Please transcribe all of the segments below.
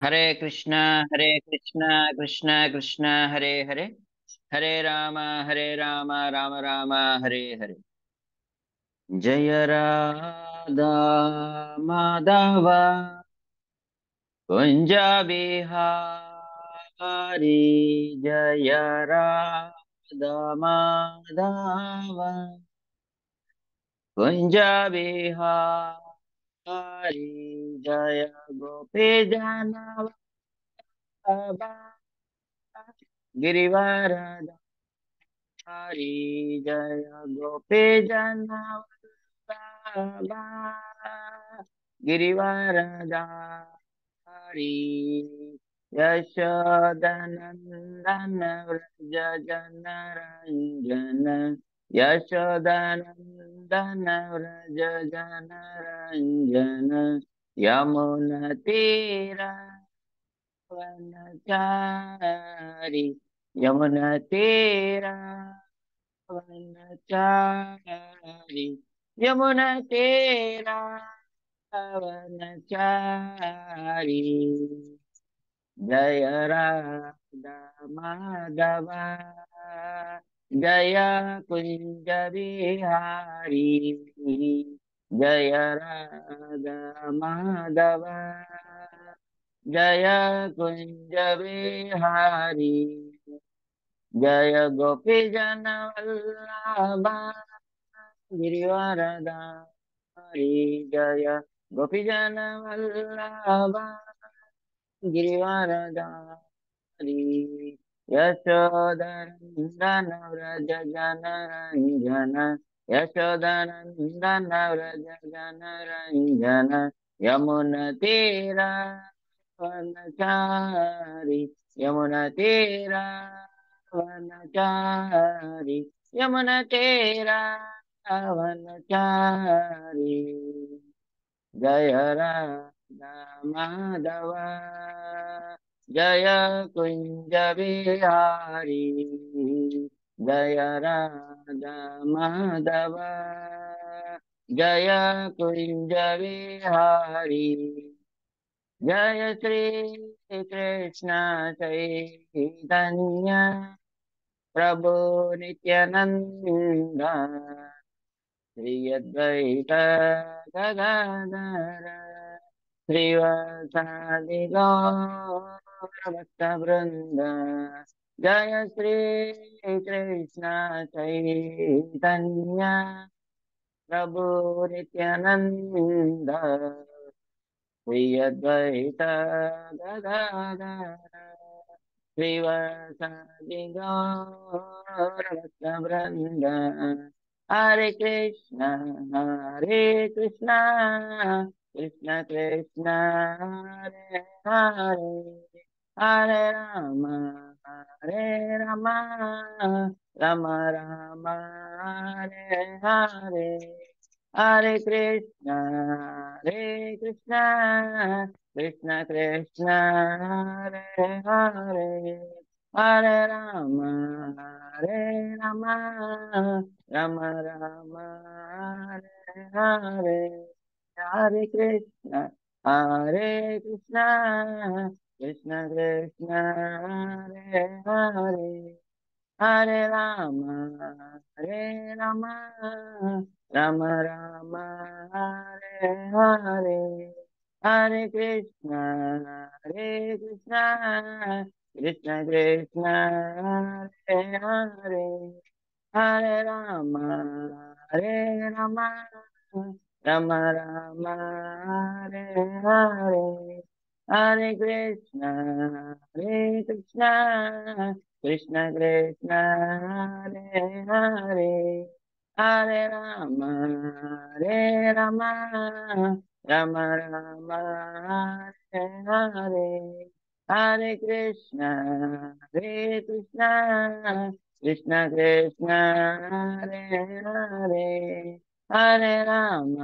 हरे कृष्णा कृष्ण कृष्ण हरे हरे, हरे राम राम राम हरे हरे। जय राधा माधव कुंज बिहारी, जय राधा माधव कुंज बिहारी, जय गोपी जनवल्लभ गिरिवर हरि, जय गोपी जनवल्लभा गिरिवरधारी, यशोदनन्दन व्रज जनरञ्जन, यशोदनन्दन व्रज जनरञ्जन, यमुनतीरा वनचारी, यमुनतीरा वनचारी, यमुनतीरा वनचारी। जय राधा माधव जय कुंज बिहारी, जय राधा माधव जय कुंज बिहारी, जय गोपी जन वल्लभा गिरिवरधारी, जय गोपी जन वल्लभा गिरिवरधारी, यशोदनन्दन व्रज जनरञ्जन, यशोदनन्दन व्रज जनरञ्जन, यमुनतीरा वनचारी, यमुनतीरा वनचारी, यमुनतीरा वनचारी। जय राधा माधव जय कुंज बिहारी, जय राधा माधव जय कुंज बिहारी, जय श्री कृष्ण चैतन्य प्रभु नित्यानंद, श्री अद्वैत गदाधर श्रीवासादि गौरभक्तवृंद, जय श्री कृष्ण चैतन्य प्रभु नित्यानंद, श्री अद्वैत गदाधर श्रीवासादि गौरभक्तवृंद। हरे कृष्णा कृष्ण कृष्ण हरे हरे, हरे राम राम राम हरे हरे, हरे कृष्णा कृष्ण कृष्ण हरे हरे, हरे राम राम राम हरे हरे, हरे कृष्णा कृष्ण कृष्ण हरे हरे, हरे राम राम राम हरे हरे, हरे कृष्णा कृष्ण कृष्ण हरे हरे, हरे राम राम राम हरे हरे, हरे कृष्णा कृष्ण कृष्ण हरे हरे, हरे राम राम राम हरे हरे, हरे कृष्णा कृष्ण कृष्ण हरे हरे, हरे राम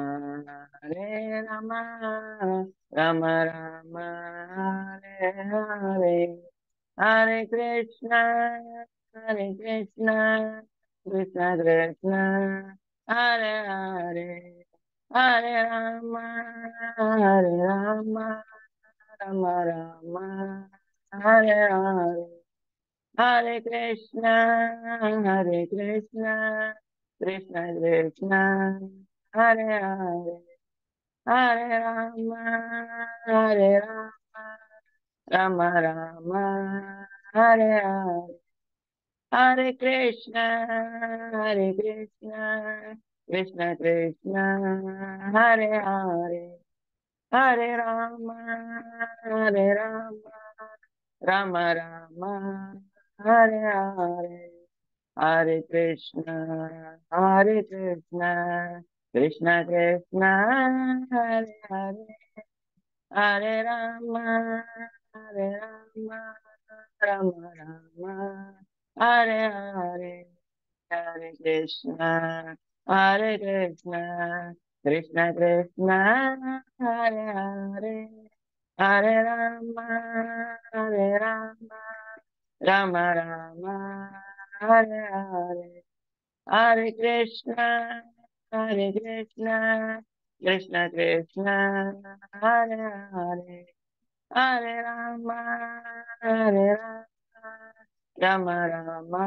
राम राम हरे हरे, हरे कृष्णा कृष्ण कृष्ण हरे हरे, हरे Ram Rama Rama, Hare Hare, Hare Krishna, Krishna Krishna, Hare Hare, Hare Rama, Hare Rama, Rama Rama, Hare Hare, Hare Krishna, Krishna Krishna, Hare Hare, Hare Rama, Hare Rama, Rama Rama, Hare Hare, Hare Krishna, Krishna Krishna, Hare Hare, Hare Rama, Hare Rama, Rama Rama, Hare Hare, Hare Krishna, Krishna Krishna, Hare Hare, Hare Rama, Hare Rama, Rama Rama, Hare Hare, Hare Krishna, Krishna Krishna, Hare Hare, Hare Rama, Hare Rama, Rama Rama,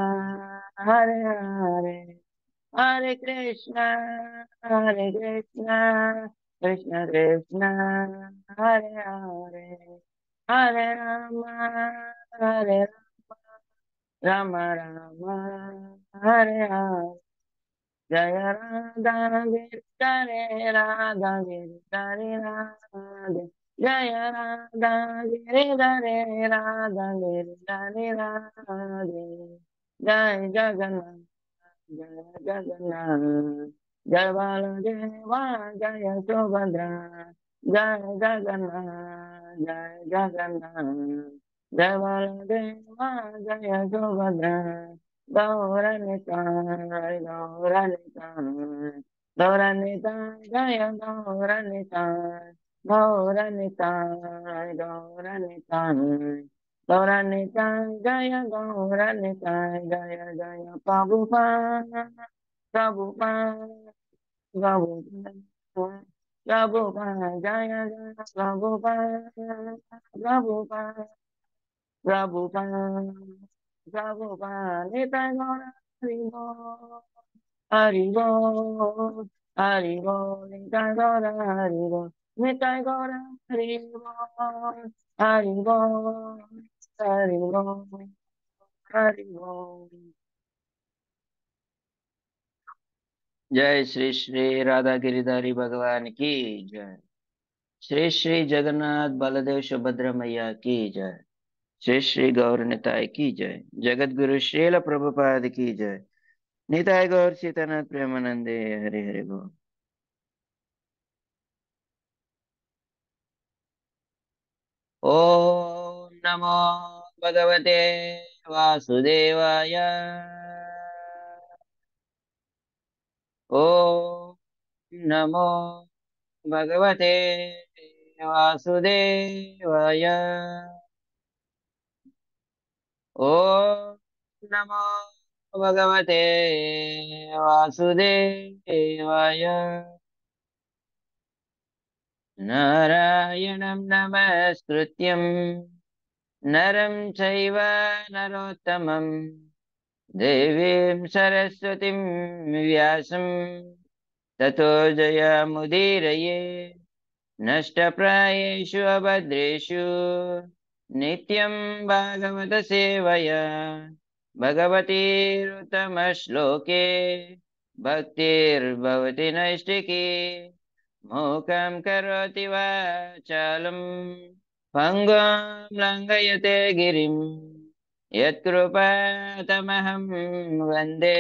Hare Hare, Hare Krishna, Krishna Krishna, Hare Hare, Hare Rama, Hare Rama, Rama Rama, Hare Hare. Jaya Radha Giri Radha Giri Radha Jaya Radha Giri Radha Giri Radha Jai Jagannath Jaya Jagannath Jai Baladeva Jaya Subhadra Jai Jagannath Jai Jagannath Jai Baladeva Jaya Subhadra Gauranitai, Gauranitai, Gauranitai, Jaya Gauranitai, Gauranitai, Gauranitai, Gauranitai, Jaya Gauranitai, Jaya Jaya Prabhupada, Prabhupada, Prabhupada, Prabhupada, Jaya Jaya Prabhupada, Prabhupada, Prabhupada, Prabhupada, Nitai Gaura, Haribo, Haribo, Nitai Gaura, Haribo, Nitai Gaura, Haribo, Haribo, Haribo, Haribo. जय श्री श्री राधा गिरिधारी भगवान की जय। श्री श्री जगन्नाथ बलदेव सुभद्रा मैया की जय। श्री श्री गौर निताय की जय। जगत गुरु श्रील प्रभुपाद की जय। निताय गौर सीतानाथ प्रेमानंदे हरे हरे बोल। ओम नमो भगवते वासुदेवाय। ओम नमो भगवते वासुदेवाय। ओम नमो भगवते वासुदेवाय। नारायणं नमस्कृत्यं नरं चैव नरोत्तमं देवीं सरस्वतीं व्यासं ततो जयमुदीरये। नष्टप्रायेषु अभद्रेषु नित्यं भागवत सेवया भगवतीरुत्तमश्लोके भक्तिर्भवति नैष्टिकी। मूकं करोति वाचालं पङ्गुं लङ्घयते गिरिं यत्कृपातमहं वन्दे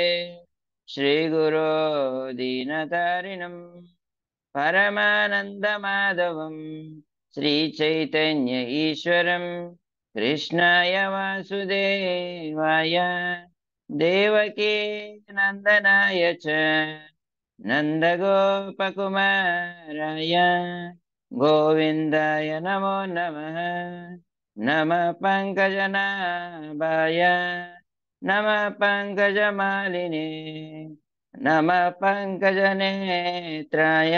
श्रीगुरो दीनतारिणम् परमानन्दमाधवं श्रीचैतन्य ईश्वरं कृष्णाय वासुदेवाय देवकी नन्दनाय च नन्दगोपकुमाराय गोविन्दाय नमो नमः। नमः पङ्कजनाभाय नमः पङ्कजमालिने नमः पङ्कजनेत्राय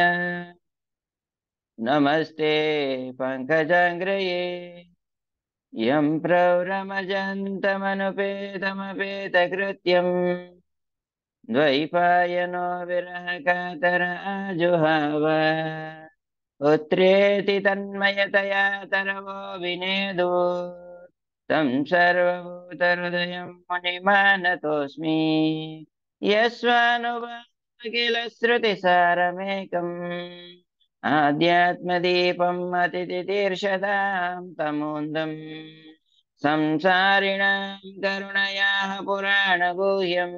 नमस्ते पंकजाग्रये यं प्रव्रमजन्तमनुपेतमपेतकृत्यम् द्वैपायनो विरहकातर आजुहाव पुत्रेति तन्मयतया तरवो विनेदु तं सर्वभूतहृदयं मुनिमानतोऽस्मि यस्वानुभाव श्रुतिसारमेकम् आध्यात्मदीपम् अतिथितीर्षदां तमोन्दम् संसारिणां करुणयाः पुराणगुह्यम्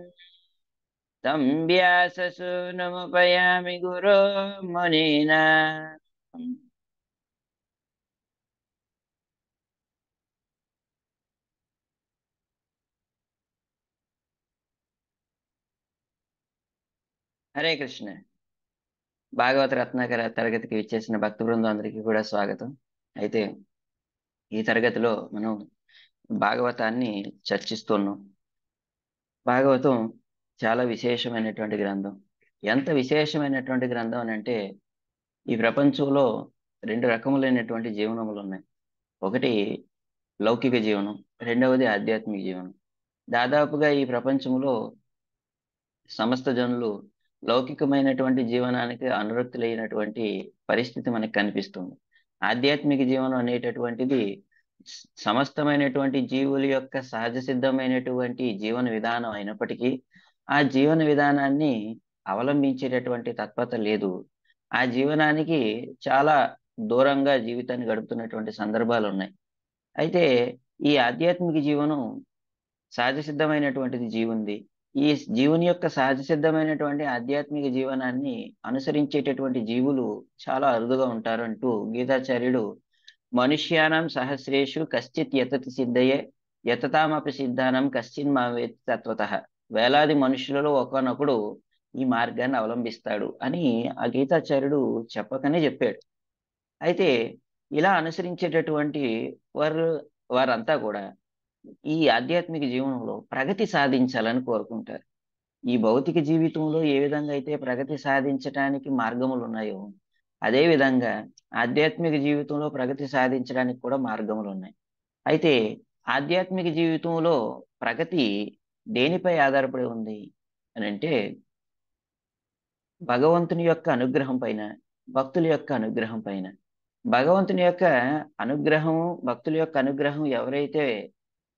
तं व्याससूनुमुपयामि गुरो मुनीना। హరే కృష్ణ. భాగవత రత్నాకర తరగతికి ఇచ్చేసిన భక్త బృందం అందరికీ కూడా స్వాగతం. అయితే ఈ తరగతిలో మనం భాగవతాన్ని చర్చిస్తున్నాం. భాగవతం చాలా విశేషమైనటువంటి గ్రంథం. ఎంత విశేషమైనటువంటి గ్రంథం అని అంటే, ఈ ప్రపంచంలో రెండు రకములైనటువంటి జీవనములు ఉన్నాయి. ఒకటి లౌకిక జీవనం, రెండవది ఆధ్యాత్మిక జీవనం. దాదాపుగా ఈ ప్రపంచంలో సమస్త జనులు లౌకికమైనటువంటి జీవనానికి అనురక్తులైనటువంటి పరిస్థితి మనకు కనిపిస్తుంది. ఆధ్యాత్మిక జీవనం అనేటటువంటిది సమస్తమైనటువంటి జీవుల యొక్క సహజ సిద్ధమైనటువంటి జీవన విధానం అయినప్పటికీ ఆ జీవన విధానాన్ని అవలంబించేటటువంటి తత్పరత లేదు. ఆ జీవనానికి చాలా దూరంగా జీవితాన్ని గడుపుతున్నటువంటి సందర్భాలు ఉన్నాయి. అయితే ఈ ఆధ్యాత్మిక జీవనం సహజ సిద్ధమైనటువంటిది జీవుంది. ఈ జీవుని యొక్క సహజ సిద్ధమైనటువంటి ఆధ్యాత్మిక జీవనాన్ని అనుసరించేటటువంటి జీవులు చాలా అరుదుగా ఉంటారు అంటూ గీతాచార్యుడు మనుష్యానం సహస్రేషు కశ్చిత్ యతతి సిద్ధయే యతతామపి సిద్ధానం కశ్చిన్ మావేతి తత్వతః. వేలాది మనుషులలో ఒకనొకడు ఈ మార్గాన్ని అవలంబిస్తాడు అని ఆ గీతాచార్యుడు చెప్పకనే చెప్పాడు. అయితే ఇలా అనుసరించేటటువంటి వారు వారంతా కూడా ఈ ఆధ్యాత్మిక జీవనంలో ప్రగతి సాధించాలని కోరుకుంటారు. ఈ భౌతిక జీవితంలో ఏ విధంగా అయితే ప్రగతి సాధించడానికి మార్గములు ఉన్నాయో, అదే విధంగా ఆధ్యాత్మిక జీవితంలో ప్రగతి సాధించడానికి కూడా మార్గములు ఉన్నాయి. అయితే ఆధ్యాత్మిక జీవితంలో ప్రగతి దేనిపై ఆధారపడి ఉంది అని అంటే, భగవంతుని యొక్క అనుగ్రహం పైన, భక్తుల యొక్క అనుగ్రహం పైన. భగవంతుని యొక్క అనుగ్రహం, భక్తుల యొక్క అనుగ్రహం ఎవరైతే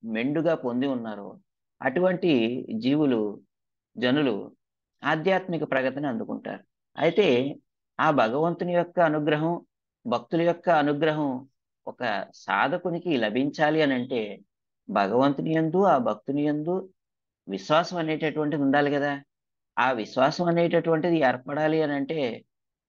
మెండుగా పొంది ఉన్నారో అటువంటి జీవులు, జనులు ఆధ్యాత్మిక ప్రగతిని అందుకుంటారు. అయితే ఆ భగవంతుని యొక్క అనుగ్రహం, భక్తుల యొక్క అనుగ్రహం ఒక సాధకునికి లభించాలి అని అంటే భగవంతుని యందు, ఆ భక్తుని యందు విశ్వాసం అనేటటువంటిది ఉండాలి కదా. ఆ విశ్వాసం అనేటటువంటిది ఏర్పడాలి అని అంటే,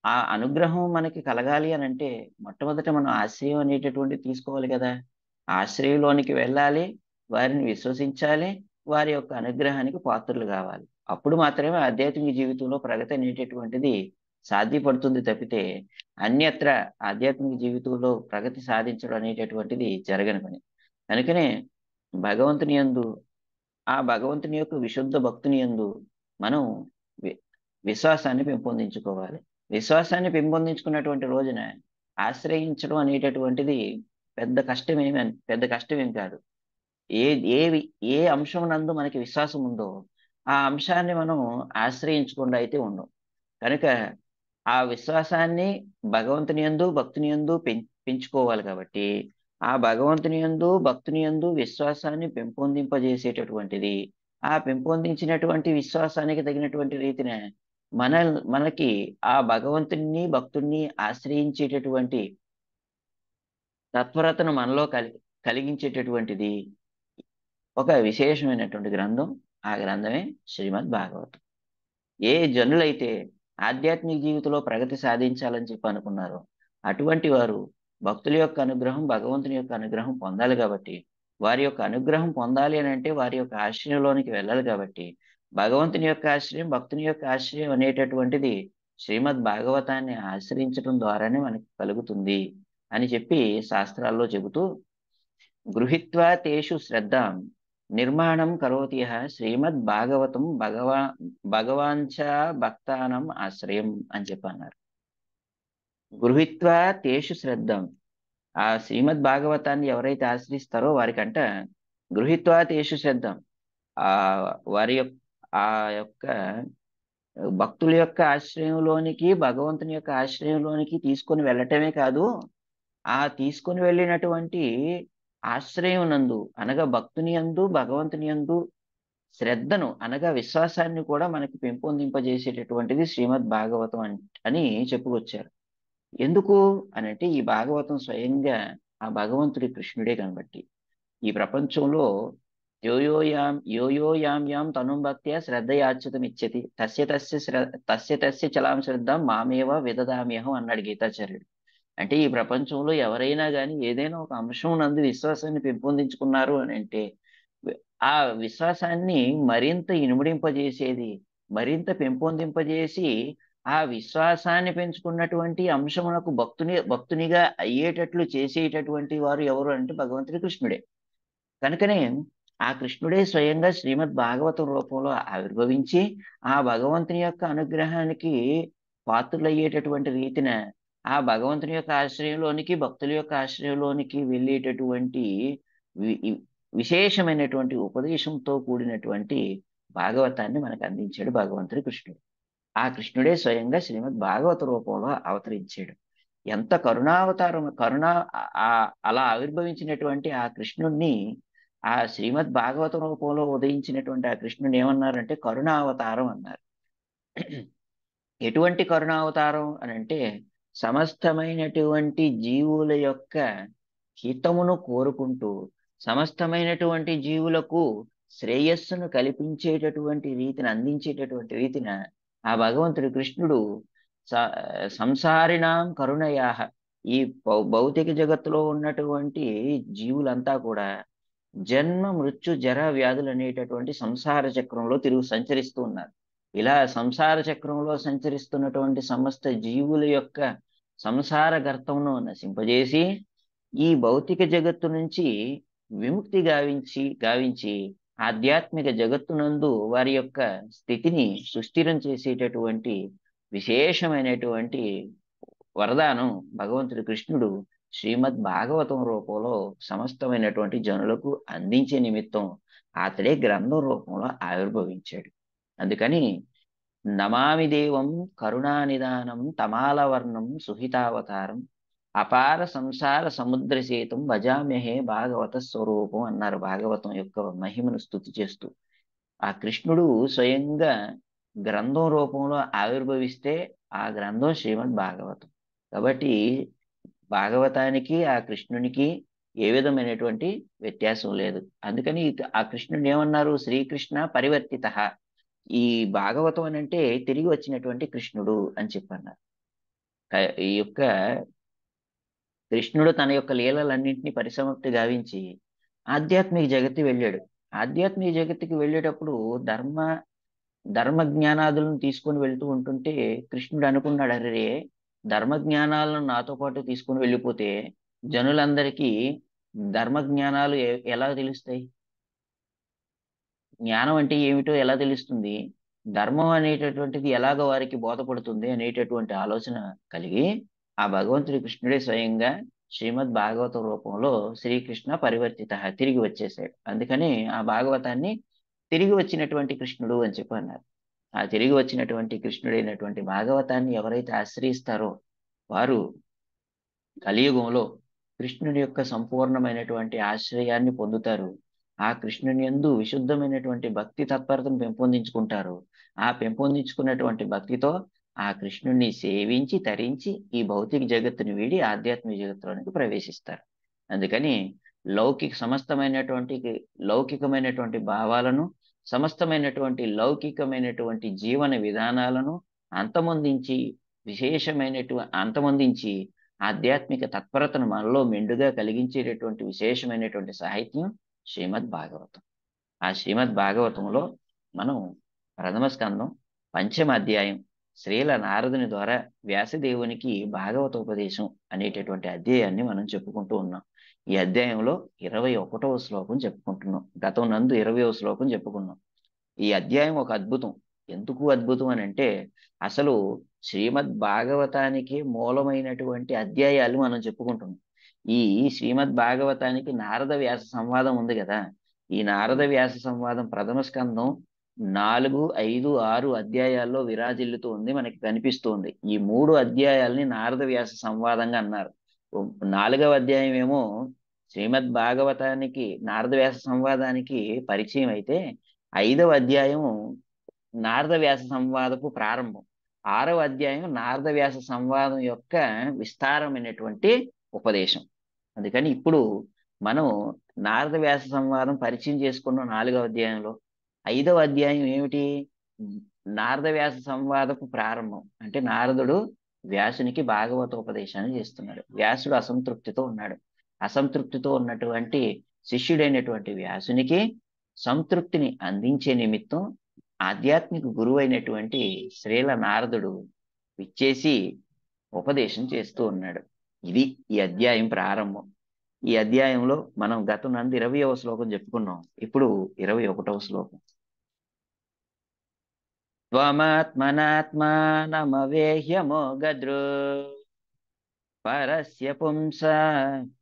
ఆ అనుగ్రహం మనకి కలగాలి అని అంటే మొట్టమొదట మనం ఆశ్రయం అనేటటువంటిది తీసుకోవాలి కదా. ఆశ్రయంలోనికి వెళ్ళాలి, వారిని విశ్వసించాలి, వారి యొక్క అనుగ్రహానికి పాత్రలు కావాలి. అప్పుడు మాత్రమే ఆధ్యాత్మిక జీవితంలో ప్రగతి అనేటటువంటిది సాధ్యపడుతుంది తప్పితే అన్యత్ర ఆధ్యాత్మిక జీవితంలో ప్రగతి సాధించడం అనేటటువంటిది జరగని పని. కనుకనే భగవంతుని యందు, ఆ భగవంతుని యొక్క విశుద్ధ భక్తుని యందు మనం వి- విశ్వాసాన్ని పెంపొందించుకోవాలి. విశ్వాసాన్ని పెంపొందించుకున్నటువంటి రోజున ఆశ్రయించడం అనేటటువంటిది పెద్ద కష్టమేం కాదు. ఏ ఏ ఏ అంశం నందు మనకి విశ్వాసం ఉందో ఆ అంశాన్ని మనం ఆశ్రయించకుండా అయితే ఉండం. కనుక ఆ విశ్వాసాన్ని భగవంతుని యందు, భక్తుని యందు పెంచుకోవాలి కాబట్టి ఆ భగవంతుని యందు, భక్తుని యందు విశ్వాసాన్ని పెంపొందింపజేసేటటువంటిది, ఆ పెంపొందించినటువంటి విశ్వాసానికి తగినటువంటి రీతిన మన మనకి ఆ భగవంతుని, భక్తుణ్ణి ఆశ్రయించేటటువంటి తత్పరతను మనలో కలిగించేటటువంటిది ఒక విశేషమైనటువంటి గ్రంథం. ఆ గ్రంథమే శ్రీమద్ భాగవతం. ఏ జనులైతే ఆధ్యాత్మిక జీవితంలో ప్రగతి సాధించాలని చెప్పి అనుకున్నారో అటువంటి వారు భక్తుల యొక్క అనుగ్రహం, భగవంతుని యొక్క అనుగ్రహం పొందాలి కాబట్టి, వారి యొక్క అనుగ్రహం పొందాలి అని అంటే వారి యొక్క ఆశ్రయంలోనికి వెళ్ళాలి కాబట్టి, భగవంతుని యొక్క ఆశ్రయం, భక్తుని యొక్క ఆశ్రయం అనేటటువంటిది శ్రీమద్ భాగవతాన్ని ఆశ్రయించడం ద్వారానే మనకి కలుగుతుంది అని చెప్పి శాస్త్రాల్లో చెబుతూ, గృహీత్వా తేషు శ్రద్ధాం నిర్మాణం కరోతి యః శ్రీమద్ భాగవతం భగవాంచ భక్తానం ఆశ్రయం అని చెప్పి అన్నారు. గృహీత్వా తేషు శ్రద్ధం. ఆ శ్రీమద్ భాగవతాన్ని ఎవరైతే ఆశ్రయిస్తారో వారికంట గృహీత్వా తేషు శ్రద్ధం. ఆ వారి యొక్క ఆ యొక్క భక్తుల యొక్క ఆశ్రయంలోనికి, భగవంతుని యొక్క ఆశ్రయంలోనికి తీసుకొని వెళ్ళటమే కాదు, ఆ తీసుకొని వెళ్ళినటువంటి ఆశ్రయం నందు అనగా భక్తుని యందు, భగవంతుని యందు శ్రద్ధను అనగా విశ్వాసాన్ని కూడా మనకి పెంపొందింపజేసేటటువంటిది శ్రీమద్ భాగవతం అని చెప్పుకొచ్చారు. ఎందుకు అనంటే ఈ భాగవతం స్వయంగా ఆ భగవంతుడి కృష్ణుడే కనబట్టి ఈ ప్రపంచంలో యోయో యాం యాం తనుం భక్త్యా శ్రద్ధయాచ్యుతమిచ్చతి తస్య తస్య చలాం శ్రద్ధం మామేవ విదదామ్యహం అన్నాడు గీతాచార్యుడు. అంటే ఈ ప్రపంచంలో ఎవరైనా కానీ ఏదైనా ఒక అంశం నందు విశ్వాసాన్ని పెంపొందించుకున్నారు అని అంటే వి- ఆ విశ్వాసాన్ని మరింత ఇనుమడింపజేసేది, మరింత పెంపొందింపజేసి ఆ విశ్వాసాన్ని పెంచుకున్నటువంటి అంశమునకు భక్తునిగా అయ్యేటట్లు చేసేటటువంటి వారు ఎవరు అంటే భగవంతుడి కృష్ణుడే. కనుకనే ఆ కృష్ణుడే స్వయంగా శ్రీమద్ భాగవతం రూపంలో ఆవిర్భవించి ఆ భగవంతుని యొక్క అనుగ్రహానికి పాత్రులయ్యేటటువంటి రీతిన ఆ భగవంతుని యొక్క ఆశ్రయంలోనికి, భక్తుల యొక్క ఆశ్రయంలోనికి వెళ్ళేటటువంటి వి- విశేషమైనటువంటి ఉపదేశంతో కూడినటువంటి భాగవతాన్ని మనకు అందించాడు భగవంతుడి కృష్ణుడు. ఆ కృష్ణుడే స్వయంగా శ్రీమద్ భాగవత రూపంలో అవతరించాడు. ఎంత కరుణావతారం అలా ఆవిర్భవించినటువంటి ఆ కృష్ణుణ్ణి ఆ శ్రీమద్ భాగవత రూపంలో ఉదయించినటువంటి ఆ కృష్ణుని ఏమన్నారంటే కరుణావతారం అన్నారు. ఎటువంటి కరుణావతారం అని అంటే సమస్తమైనటువంటి జీవుల యొక్క హితమును కోరుకుంటూ సమస్తమైనటువంటి జీవులకు శ్రేయస్సును కల్పించేటటువంటి రీతిని అందించేటటువంటి రీతిన ఆ భగవంతుడు కృష్ణుడు స సంసారిణాం కరుణయాహ ఈ భౌతిక జగత్తులో ఉన్నటువంటి జీవులంతా కూడా జన్మ మృత్యు జర వ్యాధులు అనేటటువంటి సంసార చక్రంలో సంచరిస్తూ ఉన్నారు. ఇలా సంసార చక్రంలో సంచరిస్తున్నటువంటి సమస్త జీవుల యొక్క సంసార గర్తమును నశింపజేసి ఈ భౌతిక జగత్తు నుంచి విముక్తి గావించి ఆధ్యాత్మిక జగత్తునందు వారి యొక్క స్థితిని సుస్థిరం చేసేటటువంటి విశేషమైనటువంటి వరదానం భగవంతుడు కృష్ణుడు శ్రీమద్ భాగవతం రూపంలో సమస్తమైనటువంటి జనులకు అందించే నిమిత్తం అతడే గ్రంథం రూపంలో ఆవిర్భవించాడు. అందుకని నమామి దేవం కరుణానిదానం తమాలవర్ణం సుహితావతారం అపార సంసార సముద్రసేతం భజామ్యహే భాగవత స్వరూపం అన్నారు భాగవతం యొక్క మహిమను స్తుతి చేస్తూ. ఆ కృష్ణుడు స్వయంగా గ్రంథం రూపంలో ఆవిర్భవిస్తే ఆ గ్రంథం శ్రీమద్ భాగవతం. కాబట్టి భాగవతానికి ఆ కృష్ణునికి ఏ విధమైనటువంటి వ్యత్యాసం లేదు. అందుకని ఆ కృష్ణుని ఏమన్నారు శ్రీకృష్ణ పరివర్తిత. ఈ భాగవతం అని అంటే తిరిగి వచ్చినటువంటి కృష్ణుడు అని చెప్పన్నారు. ఈ యొక్క కృష్ణుడు తన యొక్క లీలలన్నింటినీ పరిసమాప్తి గావించి ఆధ్యాత్మిక జగత్తుకి వెళ్ళాడు. ఆధ్యాత్మిక జగత్తుకి వెళ్ళేటప్పుడు ధర్మ ధర్మ జ్ఞానాదులను తీసుకొని వెళ్తూ ఉంటుంటే కృష్ణుడు అనుకున్నాడు, అరే ధర్మ జ్ఞానాలను నాతో పాటు తీసుకొని వెళ్ళిపోతే జనులందరికీ ధర్మ జ్ఞానాలు ఎలా తెలుస్తాయి, జ్ఞానం అంటే ఏమిటో ఎలా తెలుస్తుంది, ధర్మం అనేటటువంటిది ఎలాగ వారికి బోధపడుతుంది అనేటటువంటి ఆలోచన కలిగి ఆ భగవంతుడి కృష్ణుడే స్వయంగా శ్రీమద్ భాగవత రూపంలో శ్రీకృష్ణ పరివర్తిత తిరిగి వచ్చేసాడు. అందుకని ఆ భాగవతాన్ని తిరిగి వచ్చినటువంటి కృష్ణుడు అని చెప్పి అన్నారు. ఆ తిరిగి వచ్చినటువంటి కృష్ణుడైనటువంటి భాగవతాన్ని ఎవరైతే ఆశ్రయిస్తారో వారు కలియుగంలో కృష్ణుని యొక్క సంపూర్ణమైనటువంటి ఆశ్రయాన్ని పొందుతారు. ఆ కృష్ణుని యందు విశుద్ధమైనటువంటి భక్తి తత్పరతను పెంపొందించుకుంటారు. ఆ పెంపొందించుకున్నటువంటి భక్తితో ఆ కృష్ణుణ్ణి సేవించి తరించి ఈ భౌతిక జగత్తుని వీడి ఆధ్యాత్మిక జగత్తులోనికి ప్రవేశిస్తారు. అందుకని సమస్తమైనటువంటి లౌకికమైనటువంటి భావాలను, సమస్తమైనటువంటి లౌకికమైనటువంటి జీవన విధానాలను అంతమొందించి అంతమొందించి ఆధ్యాత్మిక తత్పరతను మనలో మెండుగా కలిగించేటటువంటి విశేషమైనటువంటి సాహిత్యం శ్రీమద్ భాగవతం. ఆ శ్రీమద్ భాగవతంలో మనం ప్రథమ స్కందం పంచమ అధ్యాయం శ్రీల నారదుని ద్వారా వ్యాసదేవునికి భాగవతోపదేశం అనేటటువంటి అధ్యాయాన్ని మనం చెప్పుకుంటూ ఉన్నాం. ఈ అధ్యాయంలో 21వ శ్లోకం చెప్పుకుంటున్నాం. గతం నందు 20వ శ్లోకం చెప్పుకున్నాం. ఈ అధ్యాయం ఒక అద్భుతం. ఎందుకు అద్భుతం అని అంటే అసలు శ్రీమద్ భాగవతానికి మూలమైనటువంటి అధ్యాయాలు మనం చెప్పుకుంటున్నాం. ఈ శ్రీమద్ భాగవతానికి నారద వ్యాస సంవాదం ఉంది కదా. ఈ నారద వ్యాస సంవాదం ప్రథమ స్కందం 4, 5, 6 అధ్యాయాల్లో విరాజిల్లుతూ ఉంది, మనకి కనిపిస్తుంది. ఈ 3 అధ్యాయాల్ని నారద వ్యాస సంవాదంగా అన్నారు. 4వ అధ్యాయం ఏమో శ్రీమద్ భాగవతానికి నారద వ్యాస సంవాదానికి పరిచయం అయితే, 5వ అధ్యాయం నారద వ్యాస సంవాదపు ప్రారంభం. 6వ అధ్యాయం నారద వ్యాస సంవాదం యొక్క విస్తారమైనటువంటి ఉపదేశం. అందుకని ఇప్పుడు మనం నారద వ్యాస సంవాదం పరిచయం చేసుకున్న 4వ అధ్యాయంలో 5వ అధ్యాయం ఏమిటి? నారద వ్యాస సంవాదపు ప్రారంభం. అంటే నారదుడు వ్యాసునికి భాగవతోపదేశాన్ని చేస్తున్నాడు. వ్యాసుడు అసంతృప్తితో ఉన్నాడు. అసంతృప్తితో ఉన్నటువంటి శిష్యుడైనటువంటి వ్యాసునికి సంతృప్తిని అందించే నిమిత్తం ఆధ్యాత్మిక గురువు అయినటువంటి శ్రీల నారదుడు విచ్చేసి ఉపదేశం చేస్తూ ఉన్నాడు. ఇది ఈ అధ్యాయం ప్రారంభం. ఈ అధ్యాయంలో మనం గతం నందు 20వ శ్లోకం చెప్పుకున్నాం. ఇప్పుడు 21వ శ్లోకం. త్వమాత్మనాత్మానమవేహ్యమోగదృ పరస్య పుంస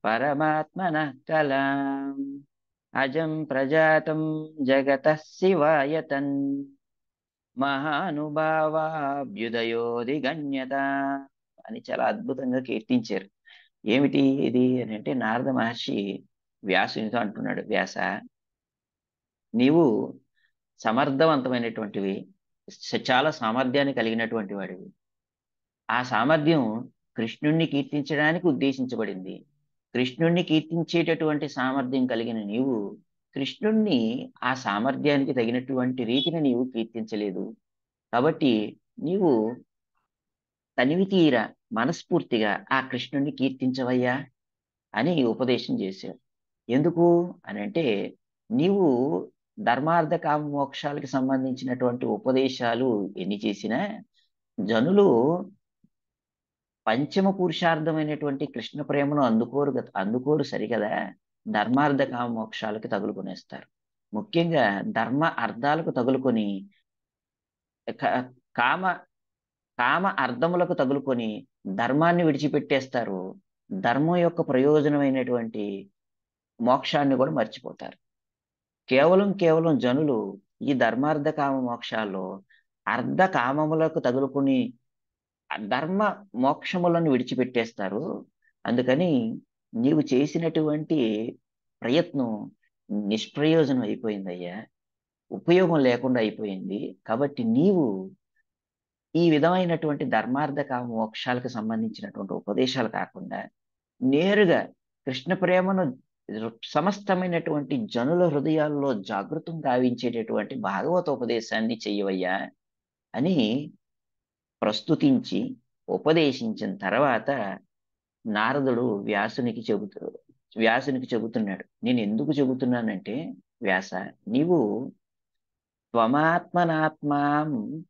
పరమాత్మనః కలాం అజం ప్రజాతం జగతః శివాయతన్ మహానుభావాభ్యుదయోదిగణ్యత అని చాలా అద్భుతంగా కీర్తించారు. ఏమిటి ఇది అని అంటే, నారద మహర్షి వ్యాసునితో అంటున్నాడు, వ్యాస, నీవు సమర్థవంతమైనటువంటివి, చాలా సామర్థ్యాన్ని కలిగినటువంటి వాడివి. ఆ సామర్థ్యం కృష్ణుణ్ణి కీర్తించడానికి ఉద్దేశించబడింది. కృష్ణుణ్ణి కీర్తించేటటువంటి సామర్థ్యం కలిగిన నీవు కృష్ణుణ్ణి ఆ సామర్థ్యానికి తగినటువంటి రీతిని నీవు కీర్తించలేదు. కాబట్టి నీవు తనివి తీర మనస్ఫూర్తిగా ఆ కృష్ణుణ్ణి కీర్తించవయ్యా అని ఉపదేశం చేశారు. ఎందుకు అని అంటే, నీవు ధర్మార్థ కామ మోక్షాలకు సంబంధించినటువంటి ఉపదేశాలు ఎన్ని చేసినా జనులు పంచమ పురుషార్థమైనటువంటి కృష్ణ ప్రేమను అందుకోరు సరికదా, ధర్మార్థ కామ మోక్షాలకు తగులుకొనేస్తారు. ముఖ్యంగా ధర్మ అర్థాలకు తగులుకొని క- కామ కామ అర్థములకు తగులుకొని ధర్మాన్ని విడిచిపెట్టేస్తారు. ధర్మం యొక్క ప్రయోజనమైనటువంటి మోక్షాన్ని కూడా మర్చిపోతారు. కేవలం జనులు ఈ ధర్మార్థ కామ మోక్షాల్లో అర్ధ కామములకు తగులుకొని ధర్మ మోక్షములను విడిచిపెట్టేస్తారు. అందుకని నీవు చేసినటువంటి ప్రయత్నం నిష్ప్రయోజనం అయిపోయిందయ్యా, ఉపయోగం లేకుండా అయిపోయింది. కాబట్టి నీవు ఈ విధమైనటువంటి ధర్మార్థ కామ మోక్షాలకు సంబంధించినటువంటి ఉపదేశాలు కాకుండా నేరుగా కృష్ణ ప్రేమను సమస్తమైనటువంటి జనుల హృదయాల్లో జాగృతం గావించేటటువంటి భాగవతోపదేశాన్ని చెయ్యవయ్యా అని ప్రస్తుతించి ఉపదేశించిన తర్వాత నారదుడు వ్యాసునికి చెబుతున్నాడు. నేను ఎందుకు చెబుతున్నానంటే, వ్యాస, నీవు త్వమాత్మనాత్మాం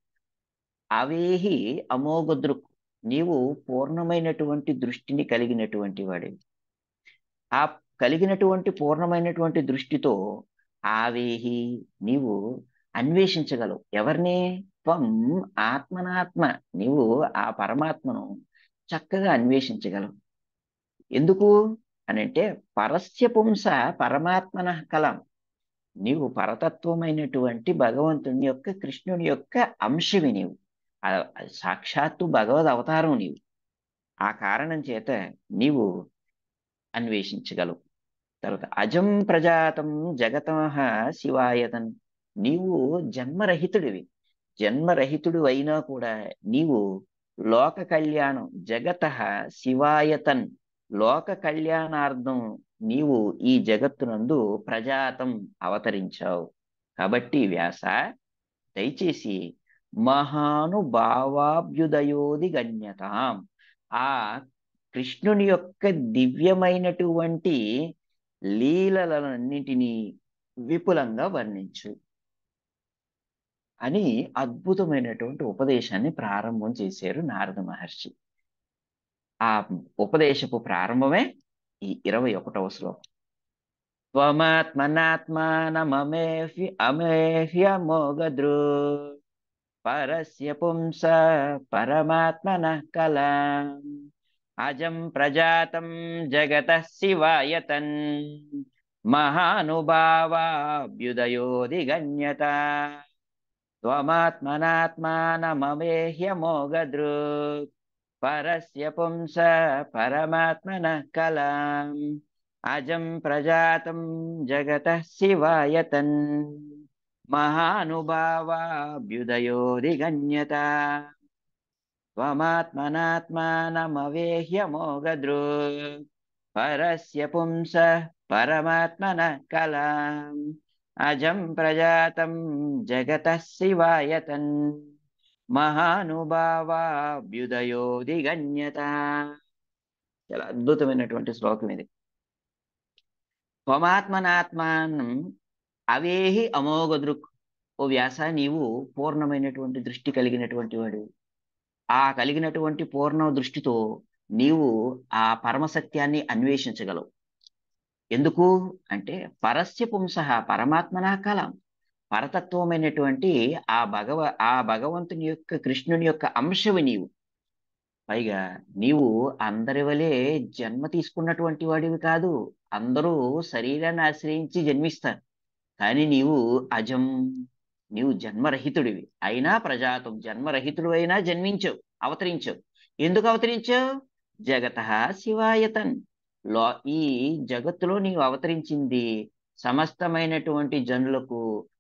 అవేహి అమోఘదృక్, నీవు పూర్ణమైనటువంటి దృష్టిని కలిగినటువంటి వాడివి. ఆ కలిగినటువంటి పూర్ణమైనటువంటి దృష్టితో ఆవేహి, నీవు అన్వేషించగలవు. ఎవరిని? త్వం ఆత్మనాత్మ, నీవు ఆ పరమాత్మను చక్కగా అన్వేషించగలవు. ఎందుకు అనంటే, పరస్య పుంస పరమాత్మన కలం, నీవు పరతత్వమైనటువంటి భగవంతుని యొక్క, కృష్ణుని యొక్క అంశవి నీవు. ఆ సాక్షాత్తు భగవద్ అవతారం నీవు. ఆ కారణం చేత నీవు అన్వేషించగలవు. తర్వాత అజం ప్రజాతం జగతః శివాయతన్, నీవు జన్మరహితుడివి. జన్మరహితుడు అయినా కూడా నీవు లోక కళ్యాణం, జగతః శివాయతన్, లోక కళ్యాణార్థం నీవు ఈ జగత్తునందు ప్రజాతం అవతరించావు. కాబట్టి వ్యాస, దయచేసి మహానుభావాభ్యుదయోది గణ్యతాం, ఆ కృష్ణుని యొక్క దివ్యమైనటువంటి లీలలన్నింటినీ విపులంగా వర్ణించు అని అద్భుతమైనటువంటి ఉపదేశాన్ని ప్రారంభం చేశారు నారద మహర్షి. ఆ ఉపదేశపు ప్రారంభమే ఈ 21వ శ్లోకం. త్వమాత్మనాత్మానమేహ్యమోగదృ పరస్య పుంస పరమాత్మనః కలాం అజం ప్రజాతం జగతః శివాయతన్ మహానుభావాభ్యుదయోదిగణ్యత త్వమాత్మనాత్మానమవేహ్యమోగదృక్ పరస్య పుంస పరమాత్మనః కలాం అజం ప్రజాతం జగతః శివాయతన్ మహానుభావాభ్యుదయోదిగణ్యత త్వమాత్మనాత్మానమవేహ్యమోగదృక్ పరస్య పుంస పరమాత్మనః కలాం అజం ప్రజాతం జగతః శివాయతన్ మహానుభావాభ్యుదయోదిగణ్యత. చాలా అద్భుతమైనటువంటి శ్లోకం ఇది. త్వమాత్మనాత్మానం అవేహి అమోఘ దృక్. ఓ వ్యాస, నీవు పూర్ణమైనటువంటి దృష్టి కలిగినటువంటి వాడు. ఆ కలిగినటువంటి పూర్ణ దృష్టితో నీవు ఆ పరమసత్యాన్ని అన్వేషించగలవు. ఎందుకు అంటే పరస్య పుంస పరమాత్మన కలం, పరతత్వమైనటువంటి ఆ భగవంతుని యొక్క కృష్ణుని యొక్క అంశవి నీవు. పైగా నీవు అందరి వలె జన్మ తీసుకున్నటువంటి వాడివి కాదు. అందరూ శరీరాన్ని ఆశ్రయించి జన్మిస్తారు, కానీ నీవు అజం, నీవు జన్మరహితుడివి. అయినా ప్రజాతం, జన్మరహితుడు అయినా జన్మించవు, అవతరించవు. ఎందుకు అవతరించావు? జగత శివాయతన్, ఈ జగత్తులో నీవు అవతరించింది సమస్తమైనటువంటి జనులకు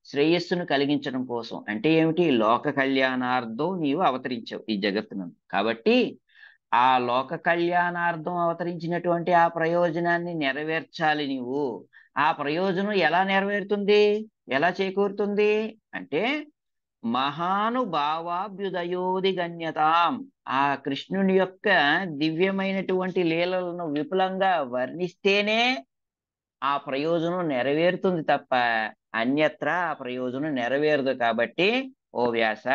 శ్రేయస్సును కలిగించడం కోసం. అంటే ఏమిటి? లోక కళ్యాణార్థం నీవు అవతరించావు ఈ జగత్తునందు. కాబట్టి ఆ లోక కళ్యాణార్థం అవతరించినటువంటి ఆ ప్రయోజనాన్ని నెరవేర్చాలి నీవు. ఆ ప్రయోజనం ఎలా నెరవేరుతుంది, ఎలా చేకూరుతుంది అంటే మహానుభావాభ్యుదయోదిగణ్యతాం, ఆ కృష్ణుని యొక్క దివ్యమైనటువంటి లీలలను విపులంగా వర్ణిస్తేనే ఆ ప్రయోజనం నెరవేరుతుంది తప్ప అన్యత్రా ఆ ప్రయోజనం నెరవేరదు. కాబట్టి ఓ వ్యాస,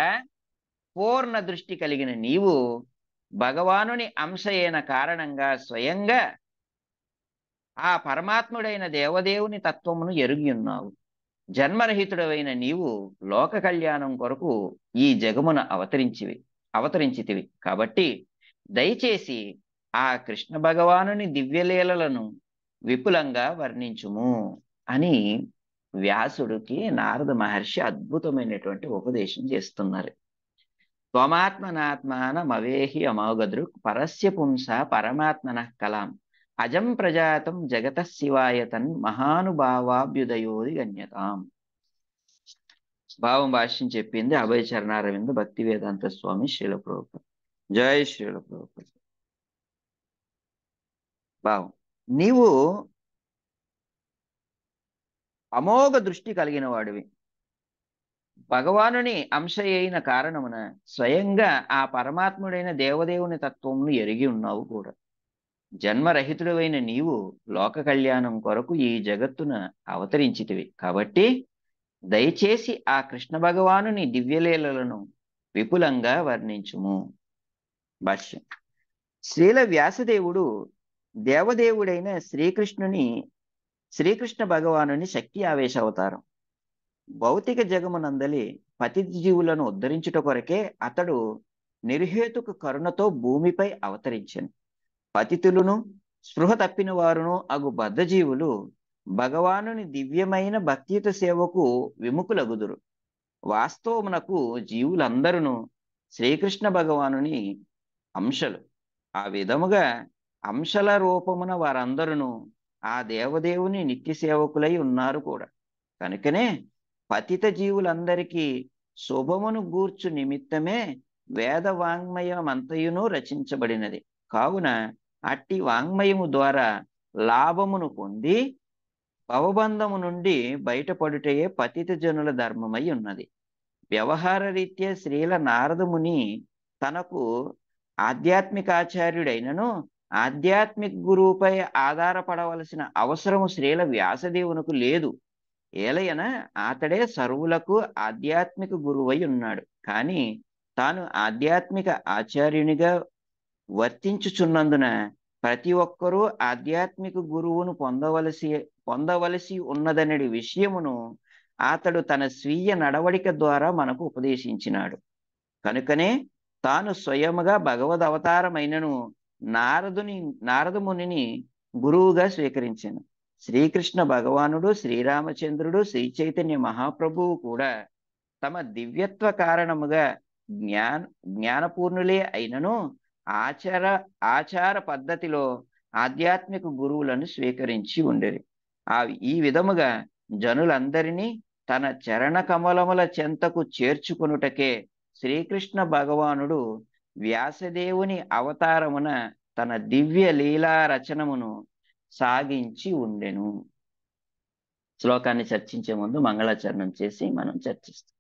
పూర్ణ దృష్టి కలిగిన నీవు భగవానుని అంశ అయిన కారణంగా స్వయంగా ఆ పరమాత్ముడైన దేవదేవుని తత్వమును ఎరుగి ఉన్నావు. జన్మరహితుడవైన నీవు లోక కళ్యాణం కొరకు ఈ జగమున అవతరించితివి. కాబట్టి దయచేసి ఆ కృష్ణ భగవానుని దివ్యలీలలను విపులంగా వర్ణించుము అని వ్యాసుడికి నారద మహర్షి అద్భుతమైనటువంటి ఉపదేశం చేస్తున్నారు. త్వమాత్మనాత్మానమవేహి అమోఘదృక్ పరస్య పుంస పరమాత్మనః కలాం అజం ప్రజాతం జగతః శివాయతన్ మహానుభావాభ్యుదయోదిగణ్యతాం. భావం భాష్యం చెప్పింది అభయ చరణారవింద భక్తి వేదాంత స్వామి శ్రీల ప్రభుపాద. జై శ్రీల ప్రభుపాద. భావం, నీవు అమోఘ దృష్టి కలిగిన వాడివి. భగవానుని అంశ అయిన కారణమున స్వయంగా ఆ పరమాత్ముడైన దేవదేవుని తత్వమును ఎరిగి ఉన్నావు కూడా. జన్మరహితుడైన నీవు లోక కళ్యాణం కొరకు ఈ జగత్తున అవతరించితివి. కాబట్టి దయచేసి ఆ కృష్ణ భగవానుని దివ్యలీలలను విపులంగా వర్ణించుము. భాష్యం. శ్రీల వ్యాసదేవుడు దేవదేవుడైన శ్రీకృష్ణ భగవానుని శక్తి ఆవేశ అవతారం. భౌతిక జగమునందలి పతిత జీవులను ఉద్ధరించుట కొరకే అతడు నిర్హేతుక కరుణతో భూమిపై అవతరించెను. పతితులను స్పృహ తప్పిన వారును అగు బద్ధజీవులు భగవానుని దివ్యమైన భక్తియుత సేవకు విముఖులగుదురు. వాస్తవమునకు జీవులందరూ శ్రీకృష్ణ భగవానుని అంశలు. ఆ విధముగా అంశల రూపమున వారందరూ ఆ దేవదేవుని నిత్య సేవకులై ఉన్నారు కూడా. కనుకనే పతిత జీవులందరికీ శుభమును గూర్చు నిమిత్తమే వేద వాంగ్మయమంతయును రచించబడినది. కావున అట్టి వాంగ్మయము ద్వారా లాభమును పొంది భవబంధము నుండి బయటపడుటయే పతిత జనుల ధర్మమై ఉన్నది. వ్యవహార రీత్యా శ్రీల నారదముని తనకు ఆధ్యాత్మికాచార్యుడైనను ఆధ్యాత్మిక గురువుపై ఆధారపడవలసిన అవసరము శ్రీల వ్యాసదేవునకు లేదు. ఏలయన అతడే సర్వులకు ఆధ్యాత్మిక గురువై ఉన్నాడు. కానీ తాను ఆధ్యాత్మిక ఆచార్యునిగా వర్తించుచున్నందున ప్రతి ఒక్కరూ ఆధ్యాత్మిక గురువును పొందవలసి ఉన్నదనే విషయమును అతడు తన స్వీయ నడవడిక ద్వారా మనకు ఉపదేశించినాడు. కనుకనే తాను స్వయముగా భగవద్ అవతారమైనను నారదు మునిని గురువుగా స్వీకరించాను. శ్రీకృష్ణ భగవానుడు, శ్రీరామచంద్రుడు, శ్రీ చైతన్య మహాప్రభువు కూడా తమ దివ్యత్వ కారణముగా జ్ఞాన జ్ఞానపూర్ణులే అయినను ఆచార ఆచార పద్ధతిలో ఆధ్యాత్మిక గురువులను స్వీకరించి ఉండేది. ఈ విధముగా జనులందరినీ తన చరణ కమలముల చెంతకు చేర్చుకొనుటకే శ్రీకృష్ణ భగవానుడు వ్యాసదేవుని అవతారమున తన దివ్య లీలా రచనమును సాగించి ఉండెను. శ్లోకాన్ని చర్చించే ముందు మంగళాచరణం చేసి మనం చర్చిస్తాం.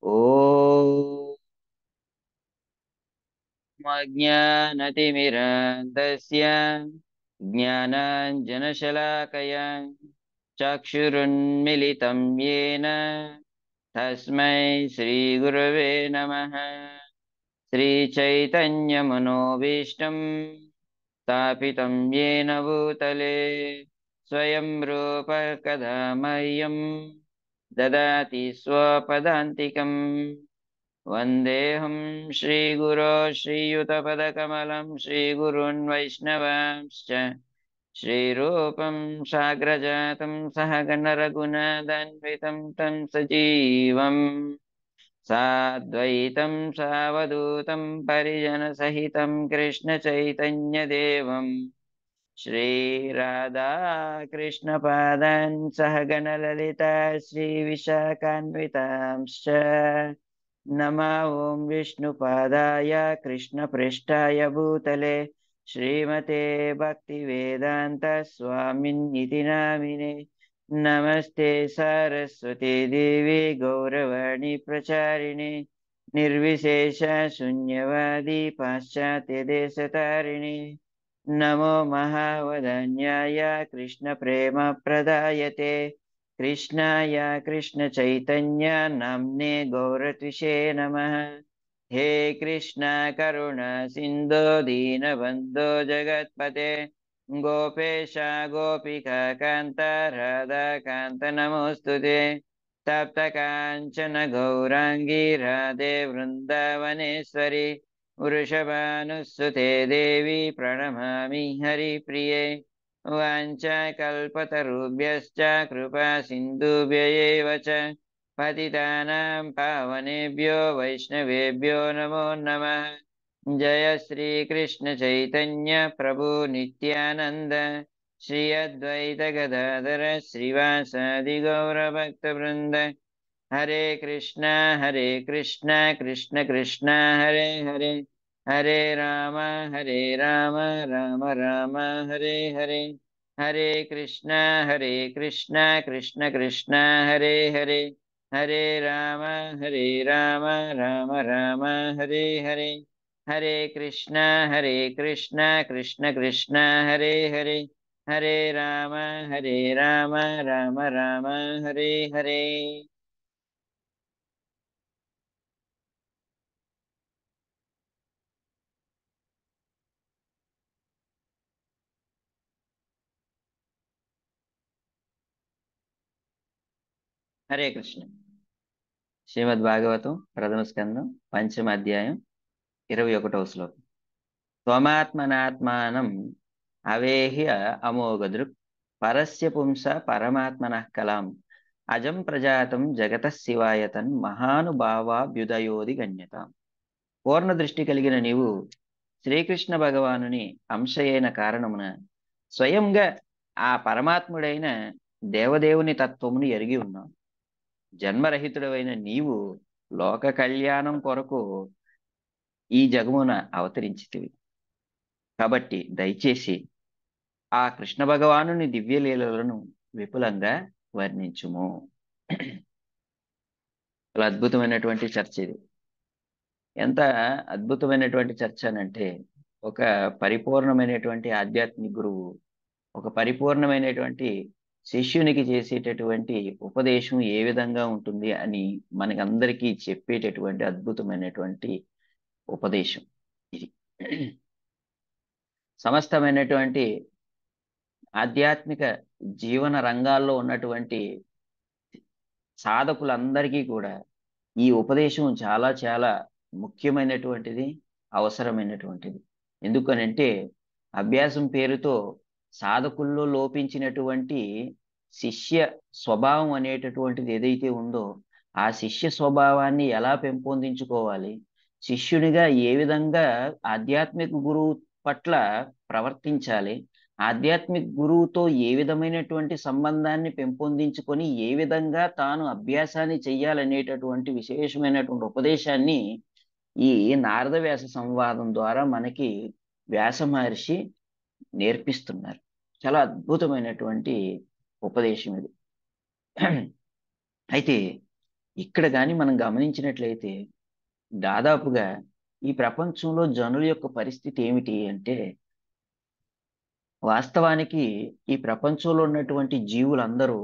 ఓ అజ్ఞానతిమిరాంధస్య జ్ఞానాంజనశలాకయా చక్షురున్మిలితం యేన తస్మై శ్రీగురవే నమః. శ్రీచైతన్యమనోభీష్టం స్థాపితం యేన భూతలే స్వయం రూప కదా మह्यं దదాతి స్వపదాంతికం. వందేహం శ్రీగురో శ్రీయుతపదకమలం శ్రీగురున్ వైష్ణవాంశ్చ శ్రీరూపం సాగ్రజాతం సహగణ రఘునాథాన్వితం తం సజీవం సాద్వైతం సావధూతం పరిజనసహితం కృష్ణ చైతన్యదేవం శ్రీరాధాకృష్ణపాదాన్ సహగణ లలితా శ్రీవిశాఖాన్వితాంశ్చ నమో ఓం విష్ణుపాదాయ కృష్ణప్రేష్ఠాయ భూతలే శ్రీమతే భక్తివేదాంత స్వామిన్నితి నామినే. నమస్తే సరస్వతి దేవి గౌరవాణి ప్రచారిణి నిర్విశేష శూన్యవాది పాశ్చాత్య దేశతారిణి. నమో మహావదన్యాయ కృష్ణ ప్రేమ ప్రదాయతే కృష్ణాయ కృష్ణ చైతన్య నామ్నే గౌరత్విషే నమః. హే కృష్ణ కరుణ సింధో దీనబంధో జగత్పతే గోపేశ గోపికా కాంత రాధాకాంత నమోస్తుతే. తప్త కాంచన గౌరాంగీ రాధే వృందావనేశ్వరి వృషభానుసుతే దేవి ప్రణమామి హరిప్రియే. వాంఛాకల్పతరుభ్యశ్చ కృపా సింధుభ్యైవ చ పతితానాం పావనేభ్యో వైష్ణవేభ్యో నమో నమః. జయ శ్రీకృష్ణ చైతన్య ప్రభు నిత్యానంద శ్రీ అద్వైత గదాధర శ్రీవాసాది గౌరభక్తవృంద. హరే కృష్ణ కృష్ణ కృష్ణ హరే హరే హరే రామ రామ రామ హరే హరే. హరే కృష్ణ కృష్ణ కృష్ణ హరే హరే హరే రామ రామ రామ హరే హరే. హరే కృష్ణ కృష్ణ కృష్ణ హరే హరే హరే రామ రామ రామ హరే హరే. హరే కృష్ణ. శ్రీమద్ భాగవతం ప్రథమ స్కందం పంచమ అధ్యాయం 21వ శ్లోకం. త్వమాత్మనాత్మానం అవేహ్య అమోఘదృక్ పరస్య పుంస పరమాత్మనః కలాం అజం ప్రజాతం జగత శివాయతన్ మహానుభావాభ్యుదయోది గణ్యతాం. పూర్ణ దృష్టి కలిగిన నీవు శ్రీకృష్ణ భగవానుని అంశయైన కారణమున స్వయంగా ఆ పరమాత్ముడైన దేవదేవుని తత్వమును ఎరిగి ఉన్నావు. జన్మరహితుడవైన నీవు లోక కళ్యాణం కొరకు ఈ జగమున అవతరించితివి. కాబట్టి దయచేసి ఆ కృష్ణ భగవానుని దివ్యలీలలను విపులంగా వర్ణించుము. చాలా అద్భుతమైనటువంటి చర్చ ఇది. ఎంత అద్భుతమైనటువంటి చర్చ అనంటే, ఒక పరిపూర్ణమైనటువంటి ఆధ్యాత్మిక గురువు ఒక పరిపూర్ణమైనటువంటి శిష్యునికి చేసేటటువంటి ఉపదేశం ఏ విధంగా ఉంటుంది అని మనకందరికీ చెప్పేటటువంటి అద్భుతమైనటువంటి ఉపదేశం ఇది. సమస్తమైనటువంటి ఆధ్యాత్మిక జీవన రంగాల్లో ఉన్నటువంటి సాధకులందరికీ కూడా ఈ ఉపదేశం చాలా చాలా ముఖ్యమైనటువంటిది, అవసరమైనటువంటిది. ఎందుకనంటే అభ్యాసం పేరుతో సాధకుల్లో లోపించినటువంటి శిష్య స్వభావం అనేటటువంటిది ఏదైతే ఉందో, ఆ శిష్య స్వభావాన్ని ఎలా పెంపొందించుకోవాలి, శిష్యునిగా ఏ విధంగా ఆధ్యాత్మిక గురువు పట్ల ప్రవర్తించాలి, ఆధ్యాత్మిక గురువుతో ఏ విధమైనటువంటి సంబంధాన్ని పెంపొందించుకొని ఏ విధంగా తాను అభ్యాసాన్ని చెయ్యాలనేటటువంటి విశేషమైనటువంటి ఉపదేశాన్ని ఈ నారద వ్యాస సంవాదం ద్వారా మనకి వ్యాస మహర్షి నేర్పిస్తున్నారు. చాలా అద్భుతమైనటువంటి ఉపదేశం ఇది. అయితే ఇక్కడ కానీ మనం గమనించినట్లయితే దాదాపుగా ఈ ప్రపంచంలో జనుల యొక్క పరిస్థితి ఏమిటి అంటే, వాస్తవానికి ఈ ప్రపంచంలో ఉన్నటువంటి జీవులందరూ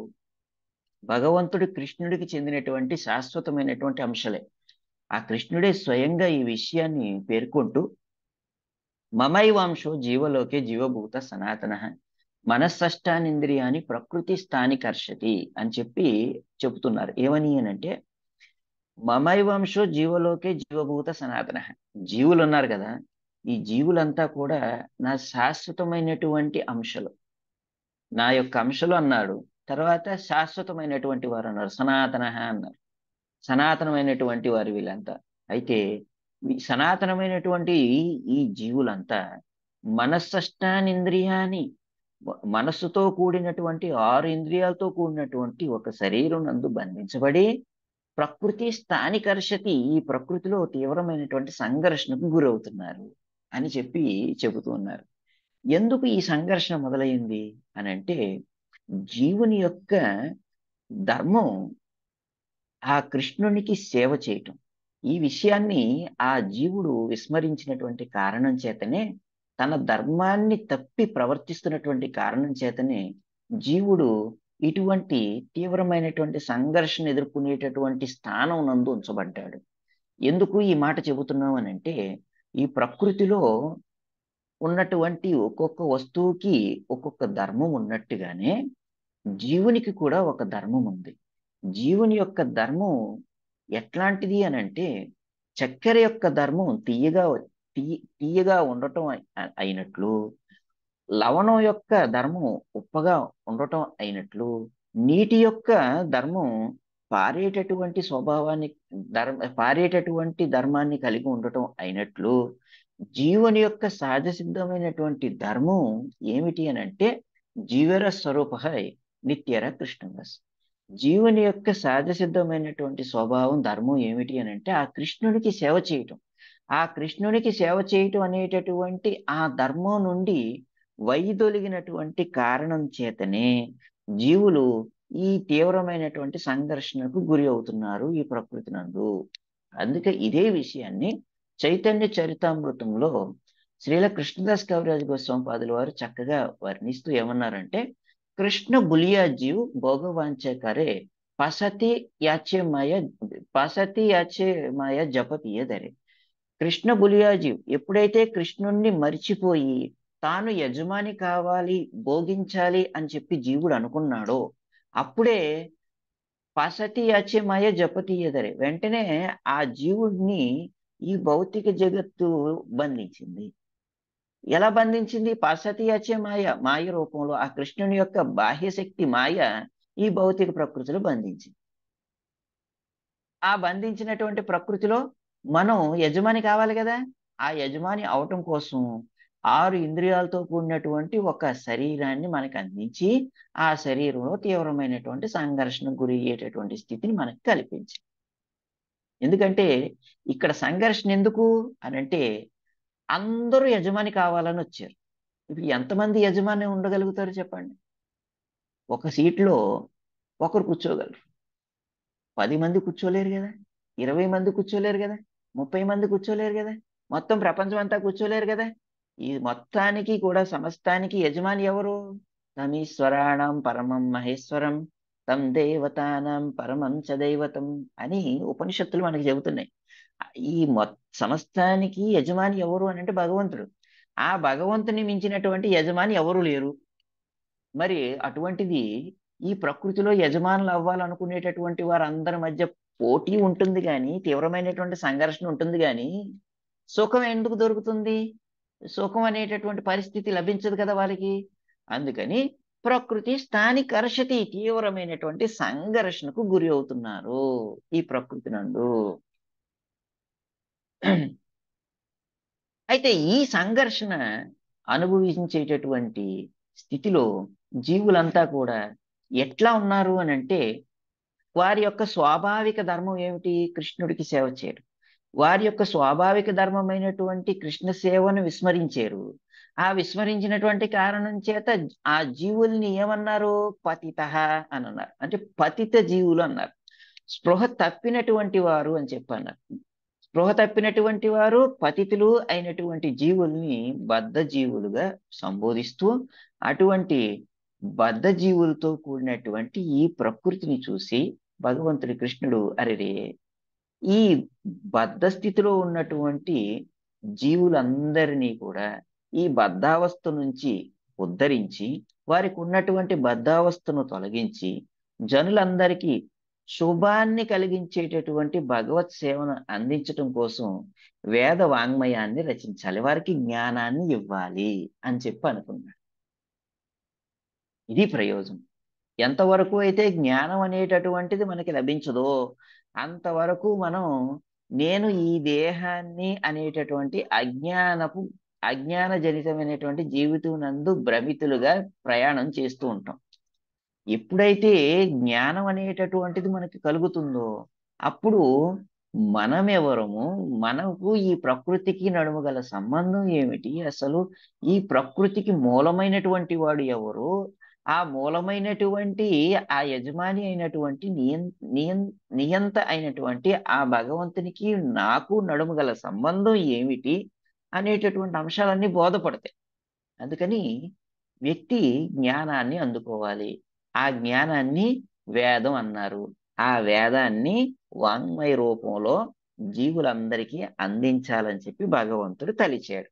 భగవంతుడి కృష్ణుడికి చెందినటువంటి శాశ్వతమైనటువంటి అంశలే. ఆ కృష్ణుడే స్వయంగా ఈ విషయాన్ని పేర్కొంటూ మమైవాంశో జీవలోకే జీవభూత సనాతన మనస్సష్టానింద్రియాని ప్రకృతి స్థానికర్షతి అని చెప్పి చెబుతున్నారు. ఏమని అనంటే, మమైవంశో జీవలోకే జీవభూత సనాతన, జీవులు ఉన్నారు కదా, ఈ జీవులంతా కూడా నా శాశ్వతమైనటువంటి అంశలు, నా యొక్క అంశలు అన్నాడు. తర్వాత శాశ్వతమైనటువంటి వారు అన్నారు, సనాతన అన్నారు. సనాతనమైనటువంటి వారు వీళ్ళంతా. అయితే ఈ సనాతనమైనటువంటి ఈ జీవులంతా మనస్సష్టానింద్రియాని, మనస్సుతో కూడినటువంటి 6 ఇంద్రియాలతో కూడినటువంటి ఒక శరీరం నందు బంధించబడి ప్రకృతి స్థానికర్షతి, ఈ ప్రకృతిలో తీవ్రమైనటువంటి సంఘర్షణకు గురవుతున్నారు అని చెప్పి చెబుతూ ఉన్నారు. ఎందుకు ఈ సంఘర్షణ మొదలైంది అని అంటే, జీవుని యొక్క ధర్మం ఆ కృష్ణునికి సేవ చేయటం. ఈ విషయాన్ని ఆ జీవుడు విస్మరించినటువంటి కారణం చేతనే, తన ధర్మాన్ని తప్పి ప్రవర్తిస్తున్నటువంటి కారణం చేతనే జీవుడు ఇటువంటి తీవ్రమైనటువంటి సంఘర్షణ ఎదుర్కొనేటటువంటి స్థానం నందు ఉంచబడ్డాడు. ఎందుకు ఈ మాట చెబుతున్నాం అని అంటే, ఈ ప్రకృతిలో ఉన్నటువంటి ఒక్కొక్క వస్తువుకి ఒక్కొక్క ధర్మం ఉన్నట్టుగానే జీవునికి కూడా ఒక ధర్మం ఉంది. జీవుని యొక్క ధర్మం ఎట్లాంటిది అని అంటే, చక్కెర యొక్క ధర్మం తీయగా ఉండటం అయినట్లు, లవణం యొక్క ధర్మం ఉప్పగా ఉండటం అయినట్లు, నీటి యొక్క ధర్మం పారేటటువంటి స్వభావాన్ని, పారేటటువంటి ధర్మాన్ని కలిగి ఉండటం అయినట్లు, జీవుని యొక్క సహజ సిద్ధమైనటువంటి ధర్మం ఏమిటి అని అంటే, జీవర స్వరూప నిత్యర కృష్ణవస్. జీవుని యొక్క సహజ సిద్ధమైనటువంటి స్వభావం, ధర్మం ఏమిటి అని అంటే ఆ కృష్ణునికి సేవ చేయటం. ఆ కృష్ణునికి సేవ చేయటం అనేటటువంటి ఆ ధర్మం నుండి వైదొలిగినటువంటి కారణం చేతనే జీవులు ఈ తీవ్రమైనటువంటి సంఘర్షణకు గురి అవుతున్నారు ఈ ప్రకృతి నందు. అందుకే ఇదే విషయాన్ని చైతన్య చరితామృతంలో శ్రీల కృష్ణదాస్ కవిరాజ్ గోస్వామి పాదుల వారు చక్కగా వర్ణిస్తూ ఏమన్నారంటే, కృష్ణ బులియా జీవ్ భోగవాంఛ కరే పసతి యాచే మాయ జపతీయదరే. కృష్ణ బులియాజీ ఎప్పుడైతే కృష్ణుణ్ణి మరిచిపోయి తాను యజమాని కావాలి, భోగించాలి అని చెప్పి జీవుడు అనుకున్నాడో, అప్పుడే పసతి యాచే మాయ జపతీయదరే, వెంటనే ఆ జీవుడిని ఈ భౌతిక జగత్తు బంధించింది. ఎలా బంధించింది? పసతి యాచే మాయ, మాయ రూపంలో ఆ కృష్ణుని యొక్క బాహ్య శక్తి మాయ ఈ భౌతిక ప్రకృతిలో బంధించింది. ఆ బంధించినటువంటి ప్రకృతిలో మనం యజమాని కావాలి కదా, ఆ యజమాని అవటం కోసం 6 ఇంద్రియాలతో కూడినటువంటి ఒక శరీరాన్ని మనకు అందించి ఆ శరీరంలో తీవ్రమైనటువంటి సంఘర్షణకు గురి అయ్యేటటువంటి స్థితిని మనకు కల్పించింది. ఎందుకంటే ఇక్కడ సంఘర్షణ ఎందుకు అని అంటే, అందరూ యజమాని కావాలని వచ్చారు. ఇప్పుడు ఎంతమంది యజమాని ఉండగలుగుతారు చెప్పండి? ఒక సీట్లో ఒకరు కూర్చోగలరు, 10 మంది కూర్చోలేరు కదా, 20 మంది కూర్చోలేరు కదా, 30 మంది కూర్చోలేరు కదా, మొత్తం ప్రపంచం అంతా కూర్చోలేరు కదా. ఈ మొత్తానికి కూడా సమస్తానికి యజమాని ఎవరు? తమీశ్వరాణం పరమం మహేశ్వరం తం దేవతానం పరమం చ దైవతం అని ఉపనిషత్తులు మనకి చెబుతున్నాయి. ఈ సమస్తానికి యజమాని ఎవరు అని అంటే భగవంతుడు. ఆ భగవంతుని మించినటువంటి యజమాని ఎవరు లేరు. మరి అటువంటిది ఈ ప్రకృతిలో యజమానులు అవ్వాలనుకునేటటువంటి వారందరి మధ్య పోటీ ఉంటుంది కానీ, తీవ్రమైనటువంటి సంఘర్షణ ఉంటుంది కానీ, సుఖం ఎందుకు దొరుకుతుంది? సుఖం అనేటటువంటి పరిస్థితి లభించదు కదా వారికి. అందుకని ప్రకృతి స్థానికర్షతి, తీవ్రమైనటువంటి సంఘర్షణకు గురి అవుతున్నారు ఈ ప్రకృతి నందు. అయితే ఈ సంఘర్షణ అనుభవించేటటువంటి స్థితిలో జీవులంతా కూడా ఎట్లా ఉన్నారు అని అంటే, వారి యొక్క స్వాభావిక ధర్మం ఏమిటి? కృష్ణుడికి సేవ చేయడం. వారి యొక్క స్వాభావిక ధర్మమైనటువంటి కృష్ణ సేవను విస్మరించారు. ఆ విస్మరించినటువంటి కారణం చేత ఆ జీవుల్ని ఏమన్నారు? పతితః అని అన్నారు. అంటే పతిత జీవులు అన్నారు. స్పృహ తప్పినటువంటి వారు అని చెప్పన్నారు. స్పృహ తప్పినటువంటి వారు పతితులు అయినటువంటి జీవుల్ని బద్ధ జీవులుగా సంబోధిస్తూ, అటువంటి బద్ధ జీవులతో కూడినటువంటి ఈ ప్రకృతిని చూసి భగవంతుడి కృష్ణుడు అరెరే, ఈ బద్ధ స్థితిలో ఉన్నటువంటి జీవులందరినీ కూడా ఈ బద్ధావస్థ నుంచి ఉద్ధరించి, వారికి ఉన్నటువంటి బద్ధావస్థను తొలగించి, జనులందరికీ శుభాన్ని కలిగించేటటువంటి భగవత్ సేవను అందించటం కోసం వేద వాంగ్మయాన్ని రచించాలి, వారికి జ్ఞానాన్ని ఇవ్వాలి అని చెప్పి అనుకున్నాడు. ఇది ప్రయోజనం. ఎంతవరకు అయితే జ్ఞానం అనేటటువంటిది మనకి లభించదో అంతవరకు మనం నేను ఈ దేహాన్ని అనేటటువంటి అజ్ఞాన జనితమైనటువంటి జీవితం నందు భ్రమితులుగా ప్రయాణం చేస్తూ ఉంటాం. ఎప్పుడైతే జ్ఞానం అనేటటువంటిది మనకి కలుగుతుందో అప్పుడు మనమెవరము, మనకు ఈ ప్రకృతికి నడుమ గల సంబంధం ఏమిటి, అసలు ఈ ప్రకృతికి మూలమైనటువంటి వాడు ఎవరు, ఆ మూలమైనటువంటి ఆ యజమాని అయినటువంటి నియంత అయినటువంటి ఆ భగవంతునికి నాకు నడుమ గల సంబంధం ఏమిటి అనేటటువంటి అంశాలన్నీ బోధపడతాయి. అందుకని వ్యక్తి జ్ఞానాన్ని అందుకోవాలి. ఆ జ్ఞానాన్ని వేదం అన్నారు. ఆ వేదాన్ని వాంగ్మయ రూపంలో జీవులందరికీ అందించాలని చెప్పి భగవంతుడు తలిచాడు,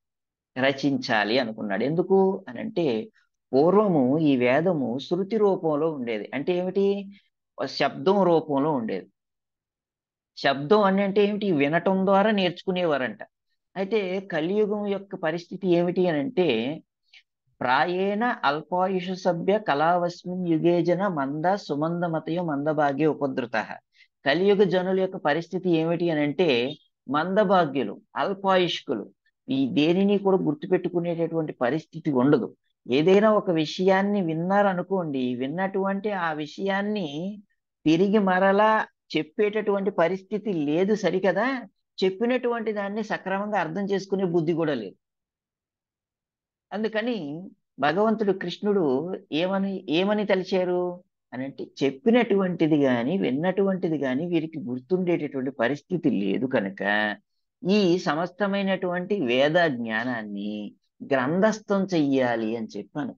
రచించాలి అనుకున్నాడు. ఎందుకు అనంటే, పూర్వము ఈ వేదము శృతి రూపంలో ఉండేది. అంటే ఏమిటి? శబ్దం రూపంలో ఉండేది. శబ్దం అని అంటే ఏమిటి? వినటం ద్వారా నేర్చుకునేవారంట. అయితే కలియుగం యొక్క పరిస్థితి ఏమిటి అని అంటే, ప్రాయేణ అల్పాయుష సభ్య కళావస్మిన్ యుగే జన మంద సుమందమతయో మందభాగ్య ఉపద్రుత. కలియుగ జనుల యొక్క పరిస్థితి ఏమిటి అని అంటే, మందభాగ్యులు, అల్పాయుష్కులు. ఈ దేనిని కూడా గుర్తుపెట్టుకునేటటువంటి పరిస్థితి ఉండదు. ఏదైనా ఒక విషయాన్ని విన్నారనుకోండి, విన్నటువంటి ఆ విషయాన్ని తిరిగి మరలా చెప్పేటటువంటి పరిస్థితి లేదు, సరికదా. చెప్పినటువంటి దాన్ని సక్రమంగా అర్థం చేసుకునే బుద్ధి కూడా లేదు. అందుకని భగవంతుడు కృష్ణుడు ఏమని ఏమని తలిచారు అని అంటే, చెప్పినటువంటిది గాని విన్నటువంటిది గాని వీరికి గుర్తుండేటటువంటి పరిస్థితి లేదు కనుక ఈ సమస్తమైనటువంటి వేద జ్ఞానాన్ని గ్రంథస్థం చెయ్యాలి అని చెప్పాను.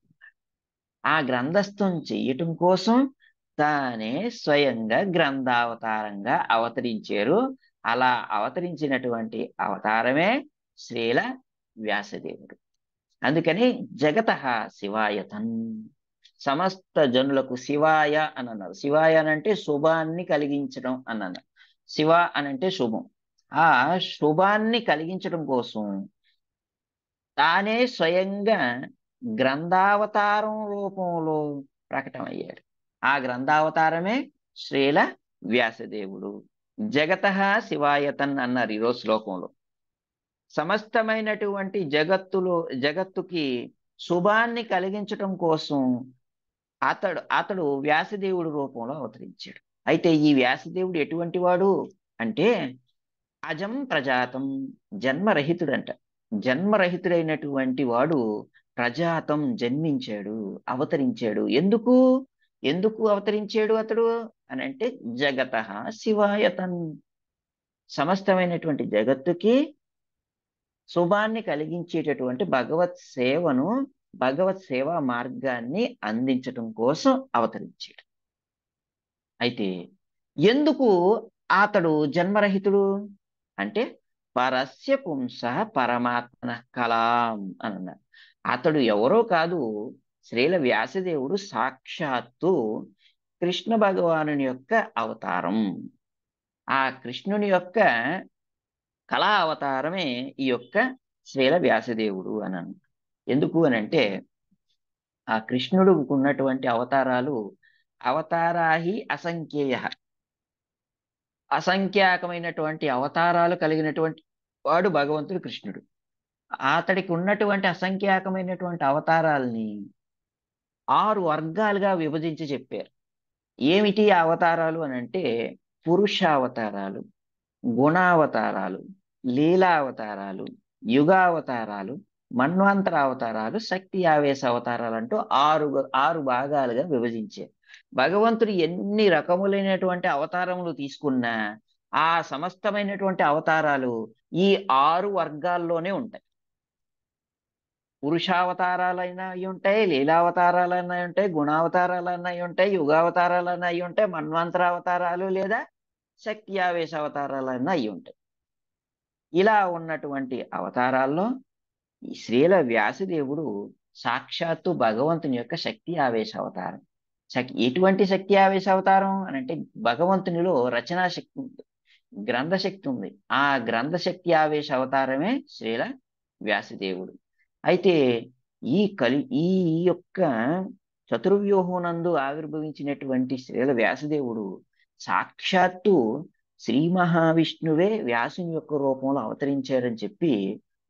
ఆ గ్రంథస్థం చెయ్యటం కోసం తానే స్వయంగా గ్రంథావతారంగా అవతరించారు. అలా అవతరించినటువంటి అవతారమే శ్రీల వ్యాసదేవుడు. అందుకని జగత శివాయతన్, సమస్త జనులకు శివాయ అని అన్నారు. శివాయ అనంటే శుభాన్ని కలిగించడం అని అన్నారు. శివ అనంటే శుభం. ఆ శుభాన్ని కలిగించడం కోసం తానే స్వయంగా గ్రంథావతారం రూపంలో ప్రకటమయ్యాడు. ఆ గ్రంథావతారమే శ్రీల వ్యాసదేవుడు. జగత శివాయతన్ అన్నారు ఈరోజు శ్లోకంలో. సమస్తమైనటువంటి జగత్తుకి శుభాన్ని కలిగించటం కోసం అతడు వ్యాసదేవుడు రూపంలో అవతరించాడు. అయితే ఈ వ్యాసదేవుడు ఎటువంటి వాడు అంటే, అజం ప్రజాతం, జన్మరహితుడంట. జన్మరహితుడైనటువంటి వాడు ప్రజాతం, జన్మించాడు, అవతరించాడు. ఎందుకు ఎందుకు అవతరించాడు అతడు అని అంటే, జగత శివాయతన్, సమస్తమైనటువంటి జగత్తుకి శుభాన్ని కలిగించేటటువంటి భగవత్ సేవా మార్గాన్ని అందించటం కోసం అవతరించాడు. అయితే ఎందుకు అతడు జన్మరహితుడు అంటే, పరస్య పుంస పరమాత్మన కలాం అని అన్నారు. అతడు ఎవరో కాదు, శ్రీల వ్యాసదేవుడు సాక్షాత్తు కృష్ణ భగవానుని యొక్క అవతారం. ఆ కృష్ణుని యొక్క కళా అవతారమే ఈ యొక్క శ్రీల వ్యాసదేవుడు అని ఎందుకు అని అంటే ఆ కృష్ణుడు ఉన్నటువంటి అవతారాలు అవతారాహి అసంఖ్యేయ, అసంఖ్యాకమైనటువంటి అవతారాలు కలిగినటువంటి వాడు భగవంతుడు కృష్ణుడు. అతడికి ఉన్నటువంటి అసంఖ్యాకమైనటువంటి అవతారాల్ని 6 వర్గాలుగా విభజించి చెప్పారు. ఏమిటి ఆ అవతారాలు అని అంటే పురుషావతారాలు, గుణావతారాలు, లీలావతారాలు, యుగావతారాలు, మన్వంతర అవతారాలు, శక్తి ఆవేశ అవతారాలు అంటూ ఆరు భాగాలుగా విభజించారు. భగవంతుడు ఎన్ని రకములైనటువంటి అవతారములు తీసుకున్నా ఆ సమస్తమైనటువంటి అవతారాలు ఈ 6 వర్గాల్లోనే ఉంటాయి. పురుషావతారాలైనా అయి ఉంటాయి, లీలావతారాలైనా అయి ఉంటాయి, గుణావతారాలైనా అయి ఉంటాయి, యుగావతారాలైనా అయి ఉంటాయి, మన్వంతర అవతారాలు లేదా శక్తి ఆవేశ అవతారాలైనా అయి ఉంటాయి. ఇలా ఉన్నటువంటి అవతారాల్లో ఈ శ్రీల వ్యాసదేవుడు సాక్షాత్తు భగవంతుని యొక్క శక్తి ఆవేశ అవతారం. ఎటువంటి శక్తి ఆవేశ అవతారం అని అంటే భగవంతునిలో రచనా శక్తి ఉంది, గ్రంథ శక్తి ఉంది. ఆ గ్రంథ శక్తి ఆవేశ అవతారమే శ్రీల వ్యాసదేవుడు. అయితే ఈ యొక్క చతుర్వ్యూహమునందు ఆవిర్భవించినటువంటి శ్రీల వ్యాసదేవుడు సాక్షాత్తు శ్రీ మహావిష్ణువే వ్యాసుని యొక్క రూపంలో అవతరించారని చెప్పి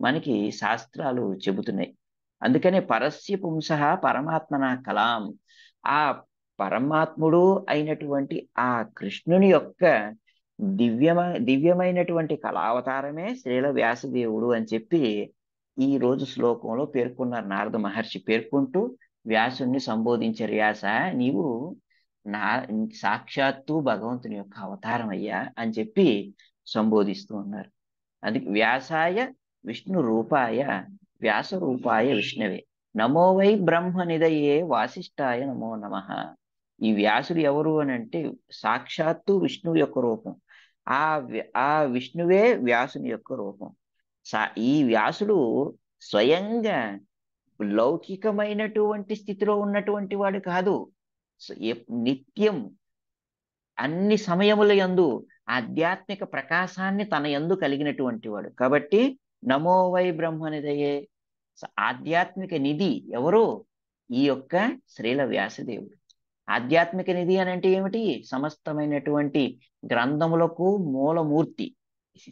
మనకి శాస్త్రాలు చెబుతున్నాయి. అందుకనే పరస్య పుంసః పరమాత్మన కలాం, ఆ పరమాత్ముడు అయినటువంటి ఆ కృష్ణుని యొక్క దివ్యమైనటువంటి కళావతారమే శ్రీల వ్యాసదేవుడు అని చెప్పి ఈ రోజు శ్లోకంలో పేర్కొన్నారు. నారద మహర్షి పేర్కొంటూ వ్యాసుని సంబోధించారు. వ్యాస, నీవు నా సాక్షాత్తు భగవంతుని యొక్క అవతారం అయ్యా అని చెప్పి సంబోధిస్తూ ఉన్నారు. అందుకే వ్యాసాయ విష్ణు రూపాయ వ్యాస రూపాయ విష్ణవే నమో వై బ్రహ్మ నిదయే వాసిష్ఠాయ నమో నమః. ఈ వ్యాసుడు ఎవరు అని అంటే సాక్షాత్తు విష్ణువు యొక్క రూపం. ఆ విష్ణువే వ్యాసుని యొక్క రూపం. ఈ వ్యాసుడు స్వయంగా లౌకికమైనటువంటి స్థితిలో ఉన్నటువంటి వాడు కాదు. నిత్యం అన్ని సమయముల యందు ఆధ్యాత్మిక ప్రకాశాన్ని తన యందు కలిగినటువంటి వాడు కాబట్టి నమో వై బ్రహ్మనిదయే. ఆధ్యాత్మిక నిధి ఎవరు? ఈ యొక్క శ్రీల వ్యాసదేవుడు. ఆధ్యాత్మిక నిధి అని అంటే ఏమిటి? సమస్తమైనటువంటి గ్రంథములకు మూలమూర్తి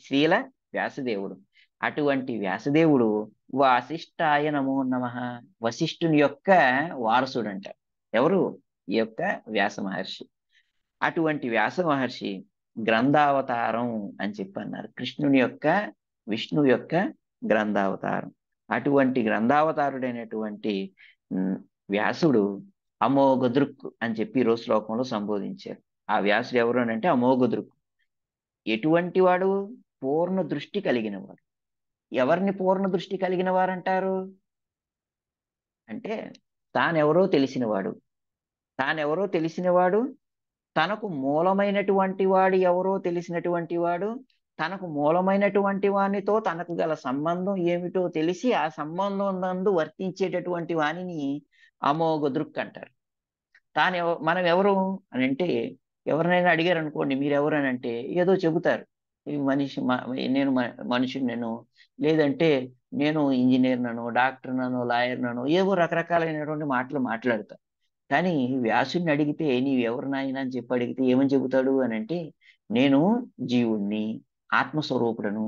శ్రీల వ్యాసదేవుడు. అటువంటి వ్యాసదేవుడు వాసిష్ఠాయ నమో నమః, వశిష్ఠుని యొక్క వారసుడు అంటారు. ఎవరు? ఈ యొక్క వ్యాస మహర్షి. అటువంటి వ్యాస మహర్షి గ్రంథావతారం అని చెప్పి అన్నారు. కృష్ణుని యొక్క విష్ణు యొక్క గ్రంథావతారం. అటువంటి గ్రంథావతారుడైనటువంటి వ్యాసుడు అమోఘ దృక్ అని చెప్పి ఈరోజు శ్లోకంలో సంబోధించారు. ఆ వ్యాసుడు ఎవరు అని అంటే అమోఘ దృక్. ఎటువంటి వాడు? పూర్ణ దృష్టి కలిగిన వాడు. ఎవరిని పూర్ణ దృష్టి కలిగిన వారంటారు అంటే తానెవరో తెలిసినవాడు. తానెవరో తెలిసినవాడు, తనకు మూలమైనటువంటి వాడు ఎవరో తెలిసినటువంటి వాడు, తనకు మూలమైనటువంటి వానితో తనకు గల సంబంధం ఏమిటో తెలిసి ఆ సంబంధం నందు వర్తించేటటువంటి వానిని అమోఘ దృక్ అంటారు. మనం ఎవరు అని అంటే ఎవరినైనా అడిగారు అనుకోండి, మీరెవరు అని అంటే ఏదో చెబుతారు. ఈ నేను మనిషిని, నేను లేదంటే నేను ఇంజనీర్ నను, డాక్టర్ నను, లాయర్ నను, ఏవో రకరకాలైనటువంటి మాటలు మాట్లాడతారు. కానీ వ్యాసుడిని అడిగితే నీవెవరు నాయన అని చెప్పి అడిగితే ఏమని చెబుతాడు అని అంటే నేను జీవుణ్ణి, ఆత్మస్వరూపుడను.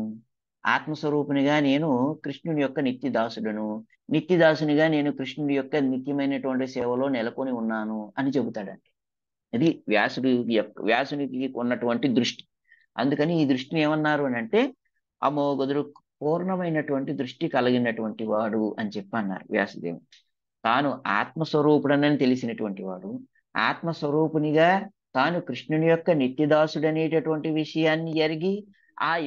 ఆత్మస్వరూపునిగా నేను కృష్ణుని యొక్క నిత్యదాసుడను. నిత్యదాసునిగా నేను కృష్ణుడి యొక్క నిత్యమైనటువంటి సేవలో నెలకొని ఉన్నాను అని చెబుతాడండి. ఇది వ్యాసునికి ఉన్నటువంటి దృష్టి. అందుకని ఈ దృష్టిని ఏమన్నారు అని అంటే అమోఘదుడు, పూర్ణమైనటువంటి దృష్టి కలిగినటువంటి వాడు అని చెప్పి అన్నారు వ్యాసదేవుడు. తాను ఆత్మస్వరూపుడనని తెలిసినటువంటి వాడు, ఆత్మస్వరూపునిగా తాను కృష్ణుని యొక్క నిత్యదాసుడనేటటువంటి విషయాన్ని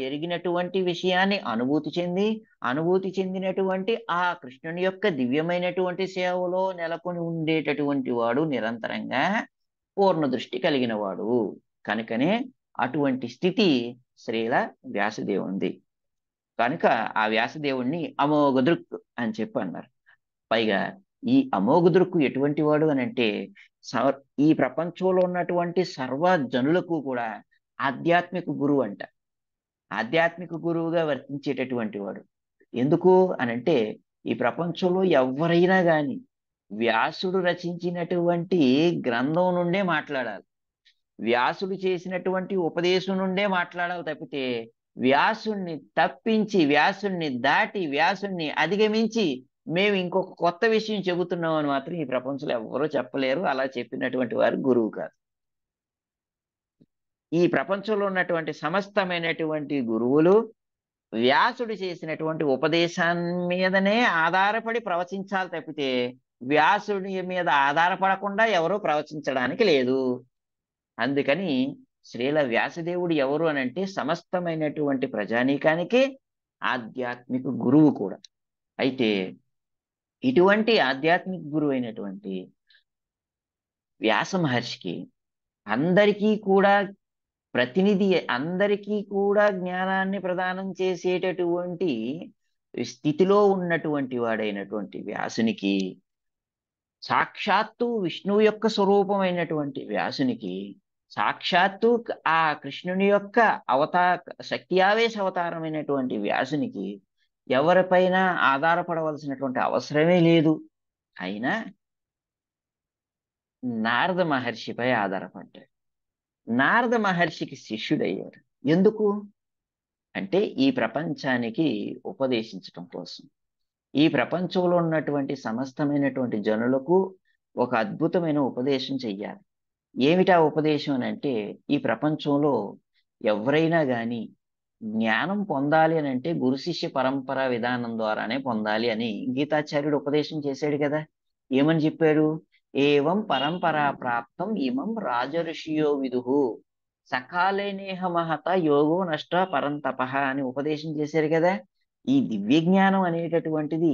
ఎరిగినటువంటి విషయాన్ని అనుభూతి చెందినటువంటి ఆ కృష్ణుని యొక్క దివ్యమైనటువంటి సేవలో నెలకొని ఉండేటటువంటి వాడు, నిరంతరంగా పూర్ణ దృష్టి కలిగిన వాడు. కనుకనే అటువంటి స్థితి శ్రీల వ్యాసదేవుంది. కనుక ఆ వ్యాసదేవుణ్ణి అమోఘ దృక్ అని చెప్పి అన్నారు. పైగా ఈ అమోఘ దృక్కు ఎటువంటి వాడు అని అంటే ఈ ప్రపంచంలో ఉన్నటువంటి సర్వ జనులకు కూడా ఆధ్యాత్మిక గురువు అంట. ఆధ్యాత్మిక గురువుగా వర్తించేటటువంటి వాడు. ఎందుకు అనంటే ఈ ప్రపంచంలో ఎవరైనా గాని వ్యాసుడు రచించినటువంటి గ్రంథం నుండే మాట్లాడాలి. వ్యాసుడు చేసినటువంటి ఉపదేశం నుండే మాట్లాడాలి తప్పితే వ్యాసుణ్ణి తప్పించి, వ్యాసుణ్ణి దాటి, వ్యాసుణ్ణి అధిగమించి మేము ఇంకొక కొత్త విషయం చెబుతున్నాం అని మాత్రం ఈ ప్రపంచంలో ఎవరూ చెప్పలేరు. అలా చెప్పినటువంటి వారు గురువు కాదు. ఈ ప్రపంచంలో ఉన్నటువంటి సమస్తమైనటువంటి గురువులు వ్యాసుడు చేసినటువంటి ఉపదేశాన్ని మీదనే ఆధారపడి ప్రవచించాలి తప్పితే వ్యాసుడి మీద ఆధారపడకుండా ఎవరూ ప్రవచించడానికి లేదు. అందుకని శ్రీల వ్యాసదేవుడు ఎవరు అనంటే సమస్తమైనటువంటి ప్రజానీకానికి ఆధ్యాత్మిక గురువు కూడా. అయితే ఇటువంటి ఆధ్యాత్మిక గురువు అయినటువంటి వ్యాస మహర్షికి అందరికీ కూడా ప్రతినిధి, అందరికీ కూడా జ్ఞానాన్ని ప్రదానం చేసేటటువంటి స్థితిలో ఉన్నటువంటి వాడైనటువంటి వ్యాసునికి, సాక్షాత్తు విష్ణువు యొక్క స్వరూపమైనటువంటి వ్యాసునికి, సాక్షాత్తు ఆ కృష్ణుని యొక్క శక్తి ఆవేశ అవతారమైనటువంటి వ్యాసునికి ఎవరిపైన ఆధారపడవలసినటువంటి అవసరమే లేదు. అయినా నారద మహర్షిపై ఆధారపడ్డాడు. నారద మహర్షికి శిష్యుడయ్యాడు. ఎందుకు అంటే ఈ ప్రపంచానికి ఉపదేశించటం కోసం. ఈ ప్రపంచంలో ఉన్నటువంటి సమస్తమైనటువంటి జనులకు ఒక అద్భుతమైన ఉపదేశం చెయ్యాలి. ఏమిటా ఉపదేశం అని అంటే ఈ ప్రపంచంలో ఎవరైనా గాని జ్ఞానం పొందాలి అని అంటే గురు శిష్య పరంపర విధానం ద్వారానే పొందాలి అని గీతాచార్యుడు ఉపదేశం చేశాడు కదా. ఏమని చెప్పాడు? ఏవం పరంపరా ప్రాప్తం ఇమం రాజఋషియో విదుహు సకాలేనేహ మహత యోగో నష్ట పరంతపః అని ఉపదేశం చేశారు కదా. ఈ దివ్య జ్ఞానం అనేటటువంటిది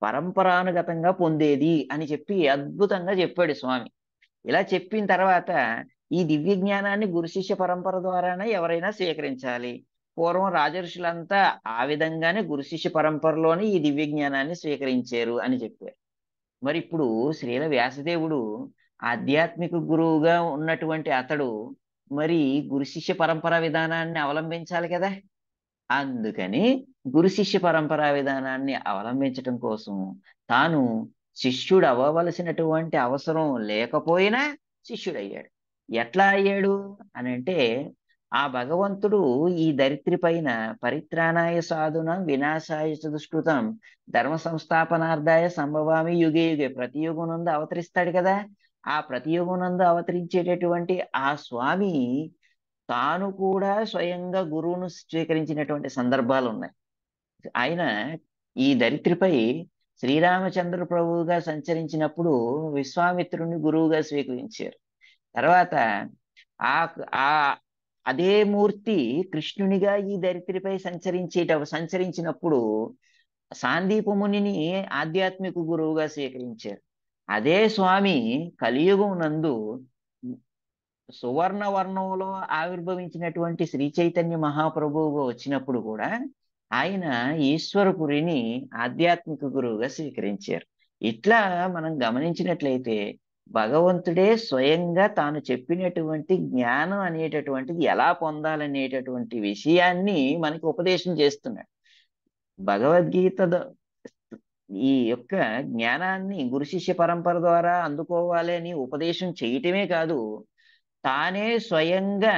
పరంపరానుగతంగా పొందేది అని చెప్పి అద్భుతంగా చెప్పాడు స్వామి. ఇలా చెప్పిన తర్వాత ఈ దివ్య జ్ఞానాన్ని గురు శిష్య పరంపర ద్వారానే ఎవరైనా స్వీకరించాలి. పూర్వం రాజర్షులంతా ఆ విధంగానే గురు శిష్య పరంపరలోని ఈ దివ్య జ్ఞానాన్ని స్వీకరించారు అని చెప్పారు. మరి ఇప్పుడు శ్రీల వ్యాసదేవుడు ఆధ్యాత్మిక గురువుగా ఉన్నటువంటి అతడు మరి గురు శిష్య పరంపరా విధానాన్ని అవలంబించాలి కదా. అందుకని గురు శిష్య పరంపరా విధానాన్ని అవలంబించటం కోసం తాను శిష్యుడు అవ్వవలసినటువంటి అవసరం లేకపోయినా శిష్యుడయ్యాడు. ఎట్లా అయ్యాడు అని అంటే ఆ భగవంతుడు ఈ ధరిత్రి పైన పరిత్రాణాయ సాధునం వినాశాయ చ దుష్కృతం ధర్మ సంస్థాపనార్థాయ సంభవామి యుగే యుగే ప్రతి యుగమునందు అవతరిస్తాడు కదా. ఆ ప్రతి యుగమునందు అవతరించేటటువంటి ఆ స్వామి తాను కూడా స్వయంగా గురువును స్వీకరించినటువంటి సందర్భాలు ఉన్నాయి. ఆయన ఈ ధరిత్రిపై శ్రీరామచంద్ర ప్రభువుగా సంచరించినప్పుడు విశ్వామిత్రుని గురువుగా స్వీకరించారు. తర్వాత ఆ ఆ అదే మూర్తి కృష్ణునిగా ఈ ధరిత్రిపై సంచరించినప్పుడు సాందీప మునిని ఆధ్యాత్మిక గురువుగా స్వీకరించారు. అదే స్వామి కలియుగం నందు సువర్ణ వర్ణంలో ఆవిర్భవించినటువంటి శ్రీ చైతన్య మహాప్రభువుగా వచ్చినప్పుడు కూడా ఆయన ఈశ్వరపురిని ఆధ్యాత్మిక గురువుగా స్వీకరించారు. ఇట్లా మనం గమనించినట్లయితే భగవంతుడే స్వయంగా తాను చెప్పినటువంటి జ్ఞానం అనేటటువంటిది ఎలా పొందాలనేటటువంటి విషయాన్ని మనకి ఉపదేశం చేస్తున్నాడు. భగవద్గీత ఈ యొక్క జ్ఞానాన్ని గురు శిష్య పరంపర ద్వారా అందుకోవాలి అని ఉపదేశం చేయటమే కాదు, తానే స్వయంగా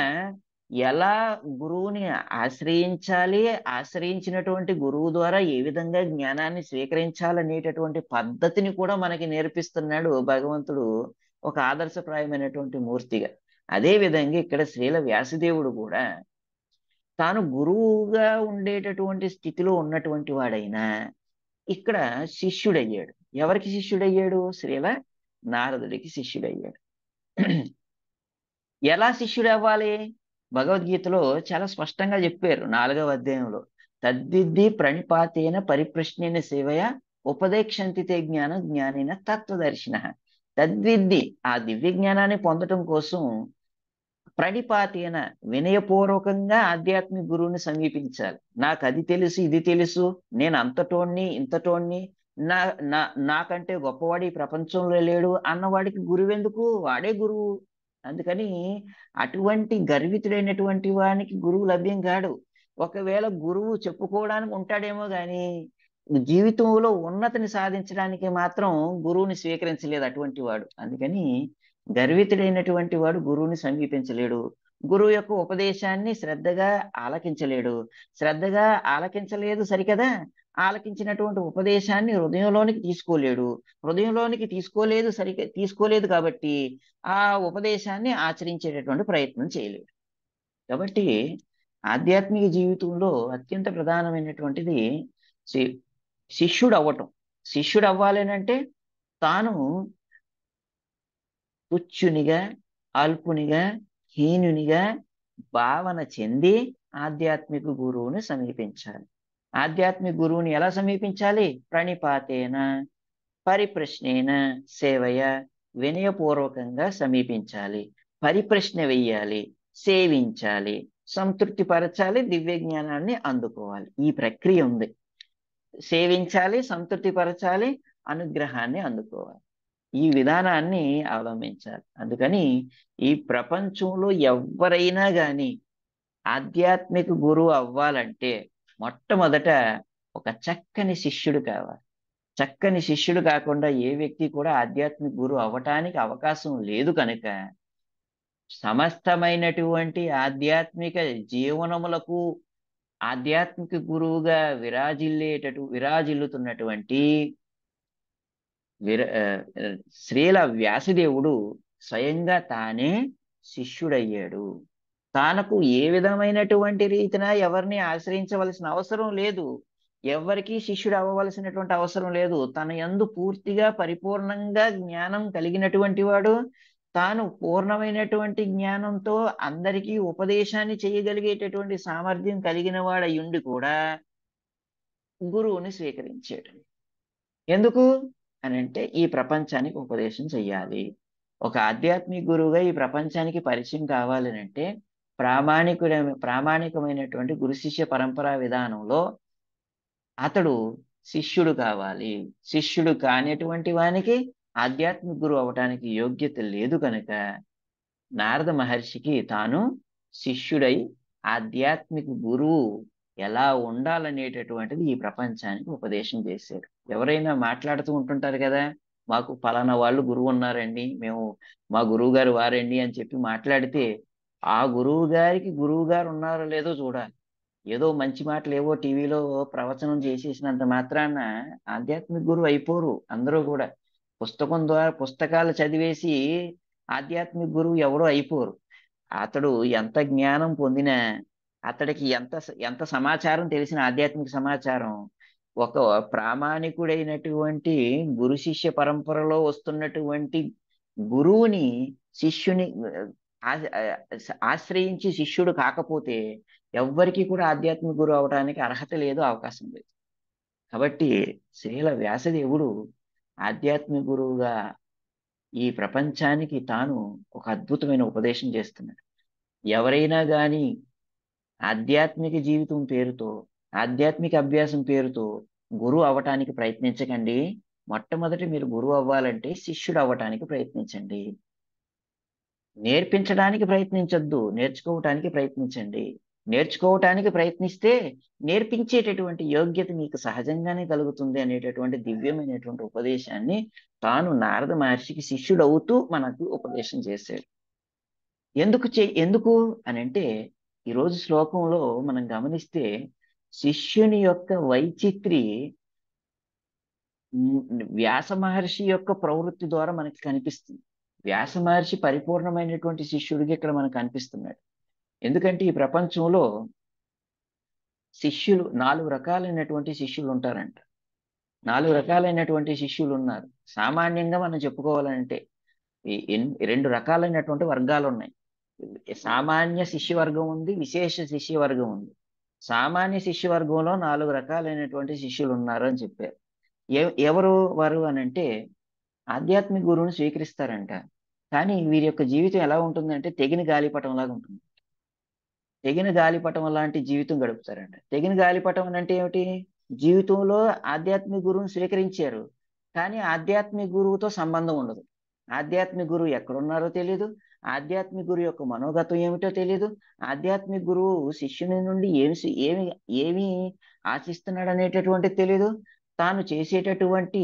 ఎలా గురువుని ఆశ్రయించాలి, ఆశ్రయించినటువంటి గురువు ద్వారా ఏ విధంగా జ్ఞానాన్ని స్వీకరించాలనేటటువంటి పద్ధతిని కూడా మనకి నేర్పిస్తున్నాడు భగవంతుడు ఒక ఆదర్శప్రాయమైనటువంటి మూర్తిగా. అదే విధంగా ఇక్కడ శ్రీల వ్యాసదేవుడు కూడా తాను గురువుగా ఉండేటటువంటి స్థితిలో ఉన్నటువంటి వాడైనా ఇక్కడ శిష్యుడయ్యాడు. ఎవరికి శిష్యుడయ్యాడు? శ్రీల నారదుడికి శిష్యుడయ్యాడు. ఎలా శిష్యుడు అవ్వాలి? భగవద్గీతలో చాలా స్పష్టంగా చెప్పారు 4వ అధ్యాయంలో. తద్విద్ది ప్రణిపాతేన పరిప్రశ్నేన సేవయ ఉపదేక్షంతితే జ్ఞాన జ్ఞానిన తత్వదర్శిన. తద్విద్ది ఆ దివ్య జ్ఞానాన్ని పొందటం కోసం ప్రణిపాతేన వినయపూర్వకంగా ఆధ్యాత్మిక గురువుని సమీపించాలి. నాకు అది తెలుసు, ఇది తెలుసు, నేను అంతటోణ్ణి ఇంతటోణ్ణి, నా నా నాకంటే గొప్పవాడు ఈ ప్రపంచంలో లేడు అన్నవాడికి గురువెందుకు? వాడే గురువు. అందుకని అటువంటి గర్వితుడైనటువంటి వానికి గురువు లభ్యం కాడు. ఒకవేళ గురువు చెప్పుకోవడానికి ఉంటాడేమో గాని జీవితంలో ఉన్నతిని సాధించడానికి మాత్రం గురువుని స్వీకరించలేదు అటువంటి వాడు. అందుకని గర్వితుడైనటువంటి వాడు గురువుని సమీపించలేడు. గురువు యొక్క ఉపదేశాన్ని శ్రద్ధగా ఆలకించలేడు. శ్రద్ధగా ఆలకించలేదు సరికదా, ఆలకించినటువంటి ఉపదేశాన్ని హృదయంలోనికి తీసుకోలేడు. హృదయంలోనికి తీసుకోలేదు కాబట్టి ఆ ఉపదేశాన్ని ఆచరించేటటువంటి ప్రయత్నం చేయలేడు. కాబట్టి ఆధ్యాత్మిక జీవితంలో అత్యంత ప్రధానమైనటువంటిది శి- శిష్యుడు అవ్వటం. శిష్యుడు అవ్వాలనంటే తాను తుచ్చునిగా, అల్పునిగా, హీనునిగా భావన చెంది ఆధ్యాత్మిక గురువుని సమీపించాలి. ఆధ్యాత్మిక గురువుని ఎలా సమీపించాలి? ప్రణిపాతేన పరిప్రశ్నేన సేవయ, వినయపూర్వకంగా సమీపించాలి. పరిప్రశ్న వెయ్యాలి, సేవించాలి, సంతృప్తి పరచాలి, దివ్య జ్ఞానాన్ని అందుకోవాలి. ఈ ప్రక్రియ ఉంది. సేవించాలి, సంతృప్తి పరచాలి, అనుగ్రహాన్ని అందుకోవాలి. ఈ విధానాన్ని అవలంబించాలి. అందుకని ఈ ప్రపంచంలో ఎవరైనా గాని ఆధ్యాత్మిక గురువు అవ్వాలంటే మొట్టమొదట ఒక చక్కని శిష్యుడు కావాలి. చక్కని శిష్యుడు కాకుండా ఏ వ్యక్తి కూడా ఆధ్యాత్మిక గురువు అవ్వటానికి అవకాశం లేదు కనుక సమస్తమైనటువంటి ఆధ్యాత్మిక జీవనములకు ఆధ్యాత్మిక గురువుగా విరాజిల్లుతున్నటువంటి విర ఆ, ఆ, శ్రీల వ్యాసదేవుడు స్వయంగా తానే శిష్యుడయ్యాడు. తానకు ఏ విధమైనటువంటి రీతిన ఎవరిని ఆశ్రయించవలసిన అవసరం లేదు. ఎవరికి శిష్యుడు అవ్వవలసినటువంటి అవసరం లేదు. తన యందు పూర్తిగా పరిపూర్ణంగా జ్ఞానం కలిగినటువంటి వాడు, తాను పూర్ణమైనటువంటి జ్ఞానంతో అందరికీ ఉపదేశాన్ని చేయగలిగేటటువంటి సామర్థ్యం కలిగిన వాడయ్యుండి కూడా గురువుని స్వీకరించాడు. ఎందుకు అని అంటే ఈ ప్రపంచానికి ఉపదేశం చెయ్యాలి. ఒక ఆధ్యాత్మిక గురువుగా ఈ ప్రపంచానికి పరిచయం కావాలి అంటే ప్రామాణికమైనటువంటి గురు శిష్య పరంపరా విధానంలో అతడు శిష్యుడు కావాలి. శిష్యుడు కానిటువంటి వానికి ఆధ్యాత్మిక గురువు అవటానికి యోగ్యత లేదు కనుక నారద మహర్షికి తాను శిష్యుడై ఆధ్యాత్మిక గురువు ఎలా ఉండాలనేటటువంటిది ఈ ప్రపంచానికి ఉపదేశం చేశాడు. ఎవరైనా మాట్లాడుతూ ఉంటుంటారు కదా, మాకు ఫలానా వాళ్ళు గురువు ఉన్నారండి, మేము మా గురువు గారు వారండి అని చెప్పి మాట్లాడితే ఆ గురువు గారికి గురువు గారు ఉన్నారో లేదో చూడాలి. ఏదో మంచి మాటలు ఏవో టీవీలో ప్రవచనం చేసేసినంత మాత్రాన ఆధ్యాత్మిక గురువు అయిపోరు అందరూ కూడా. పుస్తకం ద్వారా పుస్తకాలు చదివేసి ఆధ్యాత్మిక గురువు ఎవరో అయిపోరు. అతడు ఎంత జ్ఞానం పొందినా, అతడికి ఎంత సమాచారం తెలిసిన ఆధ్యాత్మిక సమాచారం ఒక ప్రామాణికుడైనటువంటి గురు శిష్య పరంపరలో వస్తున్నటువంటి గురువుని శిష్యుని ఆశ్రయించి శిష్యుడు కాకపోతే ఎవ్వరికీ కూడా ఆధ్యాత్మిక గురువు అవడానికి అర్హత లేదు, అవకాశం లేదు. కాబట్టి శ్రీల వ్యాసదేవుడు ఆధ్యాత్మిక గురువుగా ఈ ప్రపంచానికి తాను ఒక అద్భుతమైన ఉపదేశం చేస్తున్నాడు. ఎవరైనా గాని ఆధ్యాత్మిక జీవితం పేరుతో, ఆధ్యాత్మిక అభ్యాసం పేరుతో గురువు అవ్వటానికి ప్రయత్నించకండి. మొట్టమొదటి మీరు గురువు అవ్వాలంటే శిష్యుడు అవ్వటానికి ప్రయత్నించండి. నేర్పించడానికి ప్రయత్నించొద్దు, నేర్చుకోవటానికి ప్రయత్నించండి. నేర్చుకోవటానికి ప్రయత్నిస్తే నేర్పించేటటువంటి యోగ్యత మీకు సహజంగానే కలుగుతుంది అనేటటువంటి దివ్యమైనటువంటి ఉపదేశాన్ని తాను నారద మహర్షికి శిష్యుడు అవుతూ మనకు ఉపదేశం చేశాడు. ఎందుకు అని అంటే ఈరోజు శ్లోకంలో మనం గమనిస్తే శిష్యుని యొక్క వైచిత్రి వ్యాస మహర్షి యొక్క ప్రవృత్తి ద్వారా మనకి కనిపిస్తుంది. వ్యాస మహర్షి పరిపూర్ణమైనటువంటి శిష్యుడికి ఇక్కడ మనకు కనిపిస్తున్నాడు. ఎందుకంటే ఈ ప్రపంచంలో శిష్యులు 4 రకాలైనటువంటి శిష్యులు ఉంటారంట. 4 రకాలైనటువంటి శిష్యులు ఉన్నారు. సామాన్యంగా మనం చెప్పుకోవాలంటే 2 రకాలైనటువంటి వర్గాలు ఉన్నాయి. సామాన్య శిష్యవర్గం ఉంది, విశేష శిష్యవర్గం ఉంది. సామాన్య శిష్యవర్గంలో 4 రకాలైనటువంటి శిష్యులు ఉన్నారు అని చెప్పారు. ఎవరు వారు అని అంటే ఆధ్యాత్మిక గురువుని స్వీకరిస్తారంట. కానీ వీరి యొక్క జీవితం ఎలా ఉంటుందంటే తెగిన గాలిపటం లాగా ఉంటుంది. తెగిన గాలిపటం లాంటి జీవితం గడుపుతారంట. తెగిన గాలిపటం అంటే ఏమిటి? జీవితంలో ఆధ్యాత్మిక గురువుని స్వీకరించారు, కానీ ఆధ్యాత్మిక గురువుతో సంబంధం ఉండదు. ఆధ్యాత్మిక గురువు ఎక్కడున్నారో తెలియదు. ఆధ్యాత్మిక గురువు యొక్క మనోగతం ఏమిటో తెలియదు. ఆధ్యాత్మిక గురువు శిష్యుని నుండి ఏమి ఏమి ఆశిస్తున్నాడు అనేటటువంటిది తెలియదు. తాను చేసేటటువంటి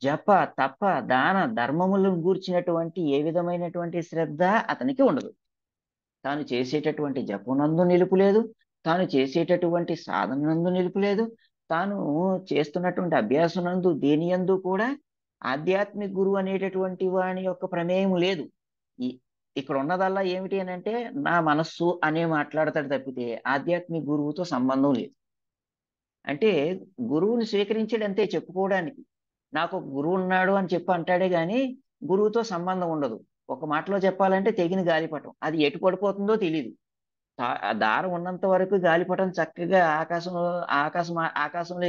జప తప దాన ధర్మములను గూర్చినటువంటి ఏ విధమైనటువంటి శ్రద్ధ అతనికి ఉండదు. తాను చేసేటటువంటి జపనందు నిలుపులేదు. తాను చేసేటటువంటి సాధనందు నిలుపులేదు. తాను చేస్తున్నటువంటి అభ్యాసనందు దేనియందు కూడా ఆధ్యాత్మిక గురువు అనేటటువంటి వాని యొక్క ప్రమేయం లేదు. ఈ ఇక్కడ ఉన్నదల్లా ఏమిటి అని అంటే నా మనస్సు అనే మాట్లాడతాడు తప్పితే ఆధ్యాత్మిక గురువుతో సంబంధం లేదు. అంటే గురువుని స్వీకరించాడు అంతే చెప్పుకోవడానికి. నాకు ఒక గురువు ఉన్నాడు అని చెప్పి అంటాడే గాని గురువుతో సంబంధం ఉండదు. ఒక మాటలో చెప్పాలంటే తెగిన గాలిపటం. అది ఎటు పడిపోతుందో తెలియదు. ఆ దారం ఉన్నంత వరకు గాలిపటం చక్కగా ఆకాశంలో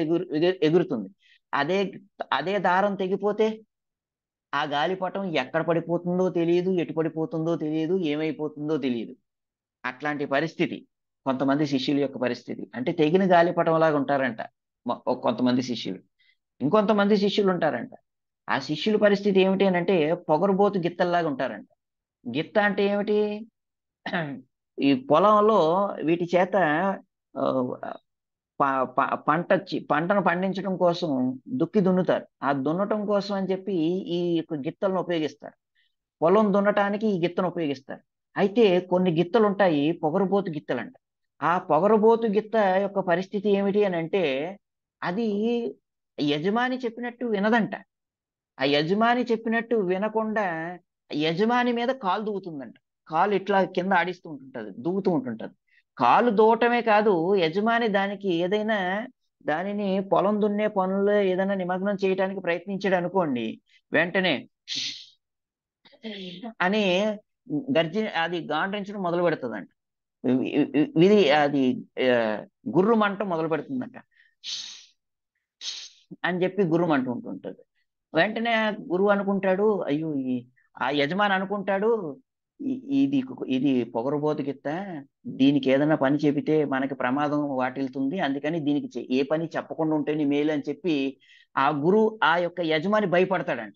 ఎగురుతుంది. అదే అదే దారం తెగిపోతే ఆ గాలిపటం ఎక్కడ పడిపోతుందో తెలియదు, ఎటు పడిపోతుందో తెలియదు, ఏమైపోతుందో తెలియదు. అట్లాంటి పరిస్థితి కొంతమంది శిష్యుల యొక్క పరిస్థితి. అంటే తెగిన గాలిపటం లాగా ఉంటారంట కొంతమంది శిష్యులు. ఇంకొంతమంది శిష్యులు ఉంటారంట. ఆ శిష్యుల పరిస్థితి ఏమిటి అని అంటే పొగరుబోతు గిత్తల్లాగా ఉంటారంట. గిత్త అంటే ఏమిటి? ఈ పొలంలో వీటి చేత ఆ, పంటను పండించడం కోసం దుక్కి దున్నుతారు. ఆ దున్నటం కోసం అని చెప్పి ఈ యొక్క గిత్తలను ఉపయోగిస్తారు. పొలం దున్నటానికి ఈ గిత్తను ఉపయోగిస్తారు. అయితే కొన్ని గిత్తలు ఉంటాయి పొగరుబోతు గిత్తలంట. ఆ పొగరుబోతు గిత్త యొక్క పరిస్థితి ఏమిటి అని అంటే అది యజమాని చెప్పినట్టు వినదంట. ఆ యజమాని చెప్పినట్టు వినకుండా యజమాని మీద కాలు దూవుతుందంట. కాలు ఇట్లా కింద ఆడిస్తూ ఉంటుంటది, దూవుతూ ఉంటుంటది. కాలు దూవటమే కాదు, యజమాని దానికి ఏదైనా దానిని పొలం దున్నే పనుల్లో ఏదైనా నిమగ్నం చేయడానికి ప్రయత్నించాడు అనుకోండి, వెంటనే అని అది గాండ్రించడం మొదలు పెడుతుందంట. ఇది అది ఆ, గుర్రుమంట మొదలు పెడుతుందంట అని చెప్పి గుర్రుమంటూ ఉంటుంటది. వెంటనే గురువు అనుకుంటాడు, అయ్యో ఆ యజమాని అనుకుంటాడు, ఇది ఇది పొగరబోతు గిత్త, దీనికి ఏదైనా పని చెబితే మనకి ప్రమాదం వాటిల్తుంది, అందుకని దీనికి ఏ పని చెప్పకుండా ఉంటేనే మేలు అని చెప్పి ఆ యొక్క యజమాని భయపడతాడంట.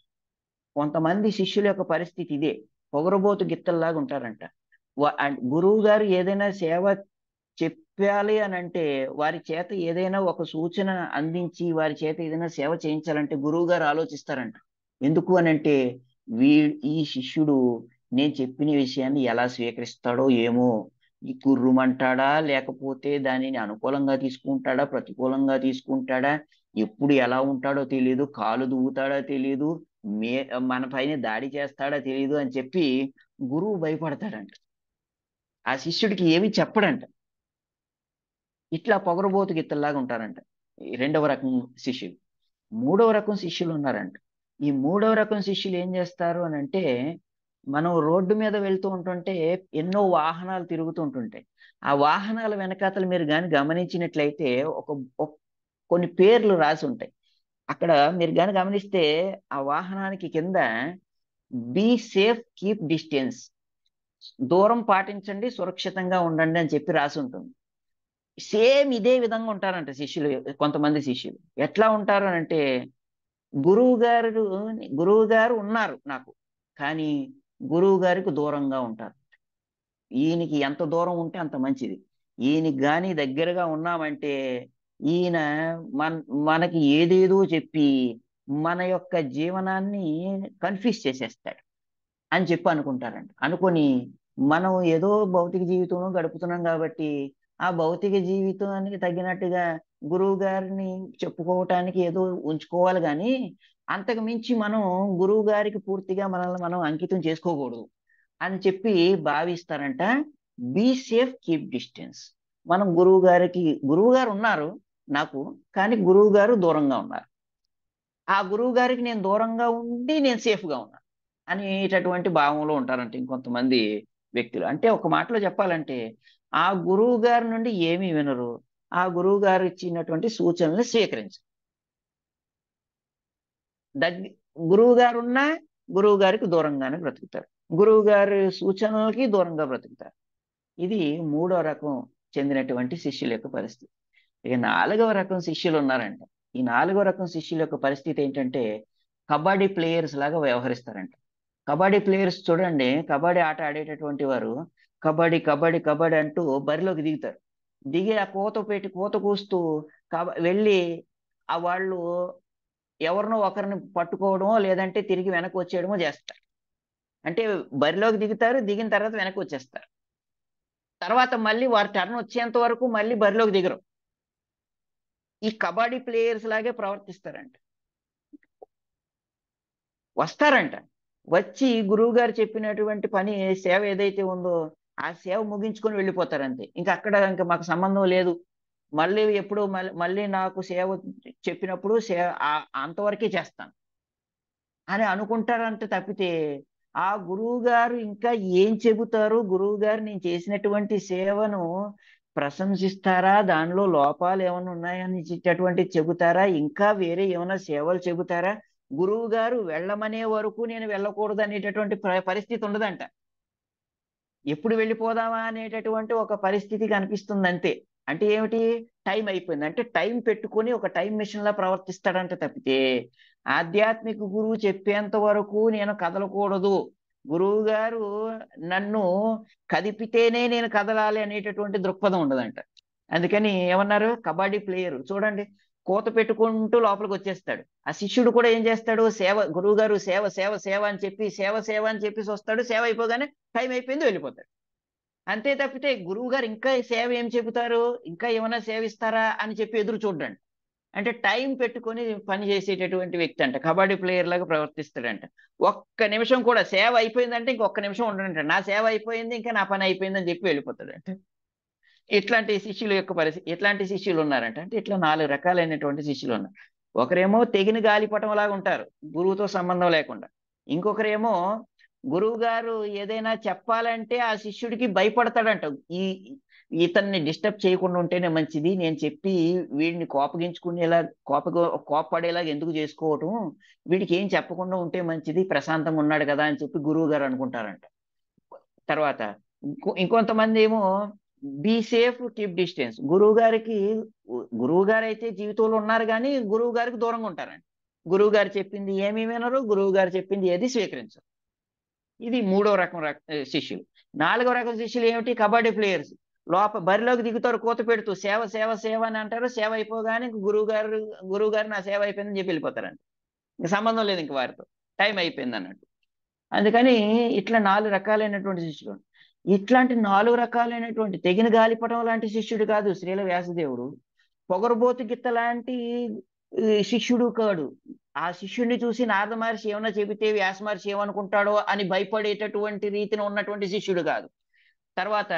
కొంతమంది శిష్యుల యొక్క పరిస్థితి ఇదే. పొగరబోతు గిత్తల్లాగా ఉంటారంట. గురువు గారు ఏదైనా సేవ చెప్పాలి అని అంటే వారి చేత ఏదైనా ఒక సూచన అందించి వారి చేత ఏదైనా సేవ చేయించాలంటే గురువు గారు ఆలోచిస్తారంట. ఎందుకు అని అంటే ఈ శిష్యుడు నేను చెప్పిన విషయాన్ని ఎలా స్వీకరిస్తాడో ఏమో, ఈ కుర్రుమంటాడా లేకపోతే దానిని అనుకూలంగా తీసుకుంటాడా ప్రతికూలంగా తీసుకుంటాడా, ఎప్పుడు ఎలా ఉంటాడో తెలియదు, కాలు దువ్వుతాడో తెలియదు, మే మన పైన దాడి చేస్తాడో తెలియదు అని చెప్పి గురువు భయపడతాడంట. ఆ శిష్యుడికి ఏమి చెప్పడంట. ఇట్లా పొగరబోతు గిత్తల్లాగా ఉంటారంట ఈ రెండవ రకం శిష్యులు. మూడవ రకం శిష్యులు ఉన్నారంట. ఈ మూడవ రకం శిష్యులు ఏం చేస్తారు అని అంటే మనం రోడ్డు మీద వెళ్తూ ఉంటుంటే ఎన్నో వాహనాలు తిరుగుతూ ఉంటుంటాయి. ఆ వాహనాల వెనకాతలు మీరు కానీ గమనించినట్లయితే కొన్ని పేర్లు రాసి ఉంటాయి. అక్కడ మీరు కానీ గమనిస్తే ఆ వాహనానికి కింద బీ సేఫ్ కీప్ డిస్టెన్స్, దూరం పాటించండి సురక్షితంగా ఉండండి అని చెప్పి రాసి ఉంటుంది. సేమ్ ఇదే విధంగా ఉంటారంట శిష్యులు. కొంతమంది శిష్యులు ఎట్లా ఉంటారు అని అంటే గురువు గారు గురువు గారు ఉన్నారు నాకు, కానీ గురువు గారికి దూరంగా ఉంటారు. ఈయనకి ఎంత దూరం ఉంటే అంత మంచిది. ఈయనకి కానీ దగ్గరగా ఉన్నామంటే ఈయన మన మనకి ఏదేదో చెప్పి మన యొక్క జీవనాన్ని కన్ఫ్యూజ్ చేసేస్తాడు అని చెప్పి అనుకుంటారంట. అనుకొని మనం ఏదో భౌతిక జీవితంలో గడుపుతున్నాం కాబట్టి ఆ భౌతిక జీవితానికి తగినట్టుగా గురువు గారిని చెప్పుకోవటానికి ఏదో ఉంచుకోవాలి కానీ అంతకు మించి మనం గురువు గారికి పూర్తిగా మనల్ని మనం అంకితం చేసుకోకూడదు అని చెప్పి భావిస్తారంట. Be safe keep distance. మనం గురువు గారు ఉన్నారు నాకు, కానీ గురువు గారు దూరంగా ఉన్నారు. ఆ గురువు గారికి నేను దూరంగా ఉండి నేను సేఫ్గా ఉన్నాను అనేటటువంటి భావంలో ఉంటారంట ఇంకొంతమంది వ్యక్తులు. అంటే ఒక మాటలో చెప్పాలంటే ఆ గురువు గారి నుండి ఏమీ వినరు, ఆ గురువు గారు ఇచ్చినటువంటి సూచనలు స్వీకరించరు. దగ్గ గురువు గారు ఉన్నా గురువు గారికి దూరంగానే బ్రతుకుతారు, గురువు గారి సూచనలకి దూరంగా బ్రతుకుతారు. ఇది మూడో రకం చెందినటువంటి శిష్యుల యొక్క పరిస్థితి. ఇక నాలుగవ రకం శిష్యులు ఉన్నారంట. ఈ నాలుగవ రకం శిష్యుల యొక్క పరిస్థితి ఏంటంటే కబడ్డీ ప్లేయర్స్ లాగా వ్యవహరిస్తారంట. కబడ్డీ ప్లేయర్స్ చూడండి, కబడ్డీ ఆట ఆడేటటువంటి వారు కబడ్డీ కబడ్డీ కబడ్డీ అంటూ బరిలోకి దిగుతారు. దిగి ఆ కోత పెట్టి కోత కూస్తూ వెళ్ళి ఆ వాళ్ళు ఎవరినో ఒకరిని పట్టుకోవడమో లేదంటే తిరిగి వెనక్కి వచ్చేయడమో చేస్తారు. అంటే బరిలోకి దిగుతారు, దిగిన తర్వాత వెనక్కి వచ్చేస్తారు. తర్వాత మళ్ళీ వారి టర్న్ వచ్చేంత వరకు మళ్ళీ బరిలోకి దిగరు. ఈ కబడ్డీ ప్లేయర్స్ లాగే ప్రవర్తిస్తారంట. వస్తారంట, వచ్చి గురువు గారు చెప్పినటువంటి పని సేవ ఏదైతే ఉందో ఆ సేవ ముగించుకొని వెళ్ళిపోతారు అంతే. ఇంకా అక్కడ ఇంకా మాకు సంబంధం లేదు, మళ్ళీ ఎప్పుడు మళ్ళీ నాకు సేవ చెప్పినప్పుడు అంతవరకే చేస్తాను అని అనుకుంటారంటే తప్పితే ఆ గురువు గారు ఇంకా ఏం చెబుతారు, గురువు గారు నేను చేసినటువంటి సేవను ప్రశంసిస్తారా, దానిలో లోపాలు ఏమైనా ఉన్నాయని చెబుతారా, ఇంకా వేరే ఏమైనా సేవలు చెబుతారా, గురువు గారు వెళ్ళమనే వరకు నేను వెళ్ళకూడదు అనేటటువంటి పరిస్థితి ఉండదంట. ఎప్పుడు వెళ్ళిపోదామా అనేటటువంటి ఒక పరిస్థితి కనిపిస్తుంది అంతే. అంటే ఏమిటి, టైం అయిపోయింది అంటే టైం పెట్టుకొని ఒక టైం మిషన్ లా ప్రవర్తిస్తాడంట తప్పితే ఆధ్యాత్మిక గురువు చెప్పేంత వరకు నేను కదలకూడదు, గురువు గారు నన్ను కదిపితేనే నేను కదలాలి అనేటటువంటి దృక్పథం ఉండదంట. అందుకని ఏమన్నారు, కబడ్డీ ప్లేయర్ చూడండి కోత పెట్టుకుంటూ లోపలికి వచ్చేస్తాడు. ఆ శిష్యుడు కూడా ఏం చేస్తాడు, సేవ, గురువు గారు సేవ సేవ సేవ అని చెప్పి సేవ సేవ అని చెప్పేసి వస్తాడు. సేవ అయిపోగానే టైం అయిపోయింది వెళ్ళిపోతాడు అంతే. తప్పితే గురువు గారు ఇంకా సేవ ఏం చెబుతారు, ఇంకా ఏమైనా సేవిస్తారా అని చెప్పి ఎదురు చూడండి. అంటే టైం పెట్టుకొని పని చేసేటటువంటి వ్యక్తి అంట, కబడ్డీ ప్లేయర్ లాగా ప్రవర్తిస్తాడంట. ఒక్క నిమిషం కూడా సేవ అయిపోయిందంటే ఇంకొక నిమిషం ఉండడంట, నా సేవ అయిపోయింది ఇంకా నా పని అయిపోయిందని చెప్పి వెళ్ళిపోతాడంట. ఇట్లాంటి శిష్యుల యొక్క పరిస్థితి, ఇట్లాంటి శిష్యులు ఉన్నారంట. అంటే ఇట్లా 4 రకాలైనటువంటి శిష్యులు ఉన్నారు. ఒకరేమో తెగిన గాలిపటం లాగా ఉంటారు, గురువుతో సంబంధం లేకుండా. ఇంకొకరేమో గురువు గారు ఏదైనా చెప్పాలంటే ఆ శిష్యుడికి భయపడతాడంట. ఈ ఇతన్ని డిస్టర్బ్ చేయకుండా ఉంటేనే మంచిది, నేను చెప్పి వీడిని కోపగించుకునేలా కోపపడేలాగా ఎందుకు చేసుకోవటం, వీడికి ఏం చెప్పకుండా ఉంటే మంచిది, ప్రశాంతంగా ఉన్నాడు కదా అని చెప్పి గురువు గారు అనుకుంటారంట. తర్వాత ఇంకొంతమంది ఏమో బీ సేఫ్ కీప్ డిస్టెన్స్, గురువు గారు అయితే జీవితంలో ఉన్నారు కానీ గురువు గారికి దూరంగా ఉంటారండి. గురువు గారు చెప్పింది ఏమీ వినరు, గురువు గారు చెప్పింది ఏది స్వీకరించరు. ఇది 3వ రకం శిష్యులు. 4వ రకం శిష్యులు ఏమిటి, కబడ్డీ ప్లేయర్స్. బరిలోకి దిగుతారు కోత పెడుతూ సేవ సేవ సేవ అని అంటారు. సేవ అయిపోగానే గురువు గారు నా సేవ అయిపోయిందని చెప్పి వెళ్ళిపోతారండి. ఇంక సంబంధం లేదు ఇంక వారితో, టైం అయిపోయింది అన్నట్టు. అందుకని ఇట్లా 4 రకాలైనటువంటి శిష్యులు. ఇట్లాంటి 4 రకాలైనటువంటి తెగిన గాలిపటం లాంటి శిష్యుడు కాదు శ్రీల వ్యాసదేవుడు. పొగరబోతు గిత్త లాంటి శిష్యుడు కాడు. ఆ శిష్యుడిని చూసి నారద మహర్షి ఏమన్నా చెబితే వ్యాస మహర్షి ఏమనుకుంటాడో అని భయపడేటటువంటి రీతిని ఉన్నటువంటి శిష్యుడు కాదు. తర్వాత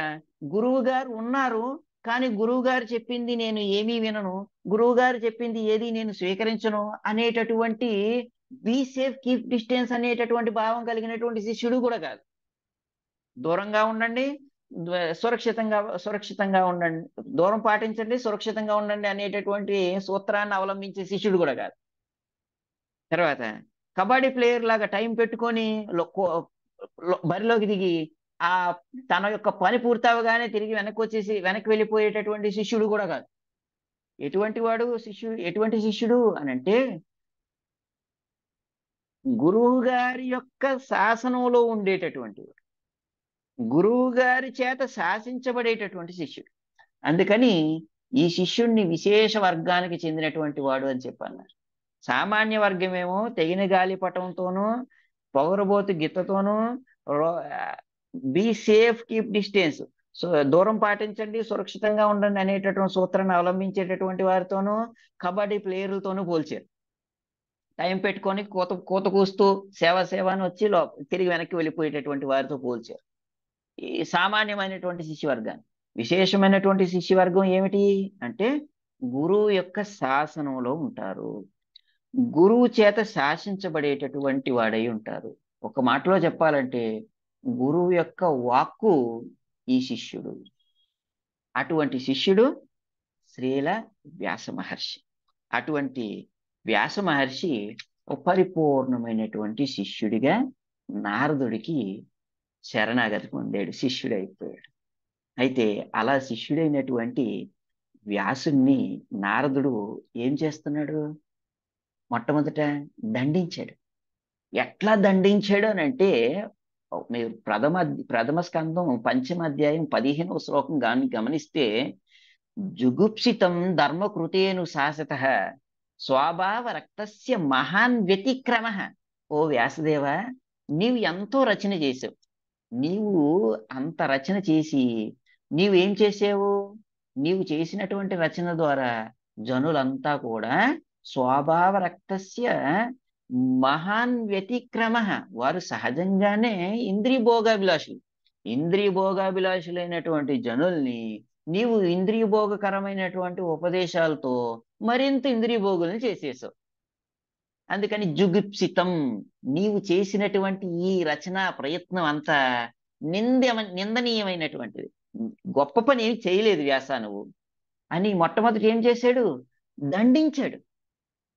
గురువు గారు ఉన్నారు, కానీ గురువు గారు చెప్పింది నేను ఏమీ వినను, గురువు గారు చెప్పింది ఏది నేను స్వీకరించను అనేటటువంటి బీ సేఫ్ కీప్ డిస్టెన్స్ అనేటటువంటి భావం కలిగినటువంటి శిష్యుడు కూడా కాదు. దూరంగా ఉండండి, సురక్షితంగా ఉండండి, దూరం పాటించండి, సురక్షితంగా ఉండండి అనేటటువంటి సూత్రాన్ని అవలంబించే శిష్యుడు కూడా కాదు. తర్వాత కబడ్డీ ప్లేయర్ లాగా టైం పెట్టుకొని బరిలోకి దిగి ఆ తన యొక్క పని పూర్తవగానే తిరిగి వెనక్కి వెళ్ళిపోయేటటువంటి శిష్యుడు కూడా కాదు. ఎటువంటి శిష్యుడు అని అంటే గురువు గారి యొక్క శాసనంలో ఉండేటటువంటి, గురువు గారి చేత శాసించబడేటటువంటి శిష్యుడు. అందుకని ఈ శిష్యుణ్ణి విశేష వర్గానికి చెందినటువంటి వాడు అని చెప్పన్నారు. సామాన్య వర్గమేమో తెగిన గాలిపటంతోనూ పొగరబోతు గిత్తతోనూ be safe keep distance, so దూరం పాటించండి, సురక్షితంగా ఉండండి అనేటటువంటి సూత్రాన్ని అవలంబించేటటువంటి వారితోనూ కబడ్డీ ప్లేయర్లతోనూ పోల్చారు. టైం పెట్టుకొని కోత కూస్తూ సేవ సేవ అని వచ్చి తిరిగి వెనక్కి వెళ్ళిపోయేటటువంటి వారితో పోల్చారు ఈ సామాన్యమైనటువంటి శిష్యవర్గాన్ని. విశేషమైనటువంటి శిష్యవర్గం ఏమిటి అంటే గురువు యొక్క శాసనంలో ఉంటారు, గురువు చేత శాసించబడేటటువంటి వాడై ఉంటారు. ఒక మాటలో చెప్పాలంటే గురువు యొక్క వాక్కు ఈ శిష్యుడు. అటువంటి శిష్యుడు శ్రీల వ్యాస మహర్షి. అటువంటి వ్యాస మహర్షి పరిపూర్ణమైనటువంటి శిష్యుడిగా నారదుడికి శరణాగతి పొందాడు, శిష్యుడైపోయాడు. అయితే అలా శిష్యుడైనటువంటి వ్యాసుణ్ణి నారదుడు ఏం చేస్తున్నాడు, మొట్టమొదట దండించాడు. ఎట్లా దండించాడు అని అంటే, మీరు ప్రథమ స్కందం పంచమ అధ్యాయం 15వ శ్లోకం గమనిస్తే, జుగుప్సితం ధర్మకృతేను శాసత స్వభావ రక్తస్య మహాన్ వ్యతిక్రమ. ఓ వ్యాసదేవ, నీవు ఎంతో రచన చేసావు. నీవు అంత రచన చేసి నీవేం చేసావు? నీవు చేసినటువంటి రచన ద్వారా జనులంతా కూడా స్వభావ రక్తస్య మహాన్ వ్యతిక్రమ, వారు సహజంగానే ఇంద్రియ భోగాభిలాషులు. ఇంద్రియ భోగాభిలాషులైనటువంటి జనుల్ని నీవు ఇంద్రియ భోగకరమైనటువంటి ఉపదేశాలతో మరింత ఇంద్రియ భోగుల్ని చేసేసావు. అందుకని జుగుప్సితం, నీవు చేసినటువంటి ఈ రచనా ప్రయత్నం అంతా నిందనీయమైనటువంటిది. గొప్ప పని ఏమి చేయలేదు వ్యాస నువ్వు అని మొట్టమొదటి ఏం చేశాడు? దండించాడు.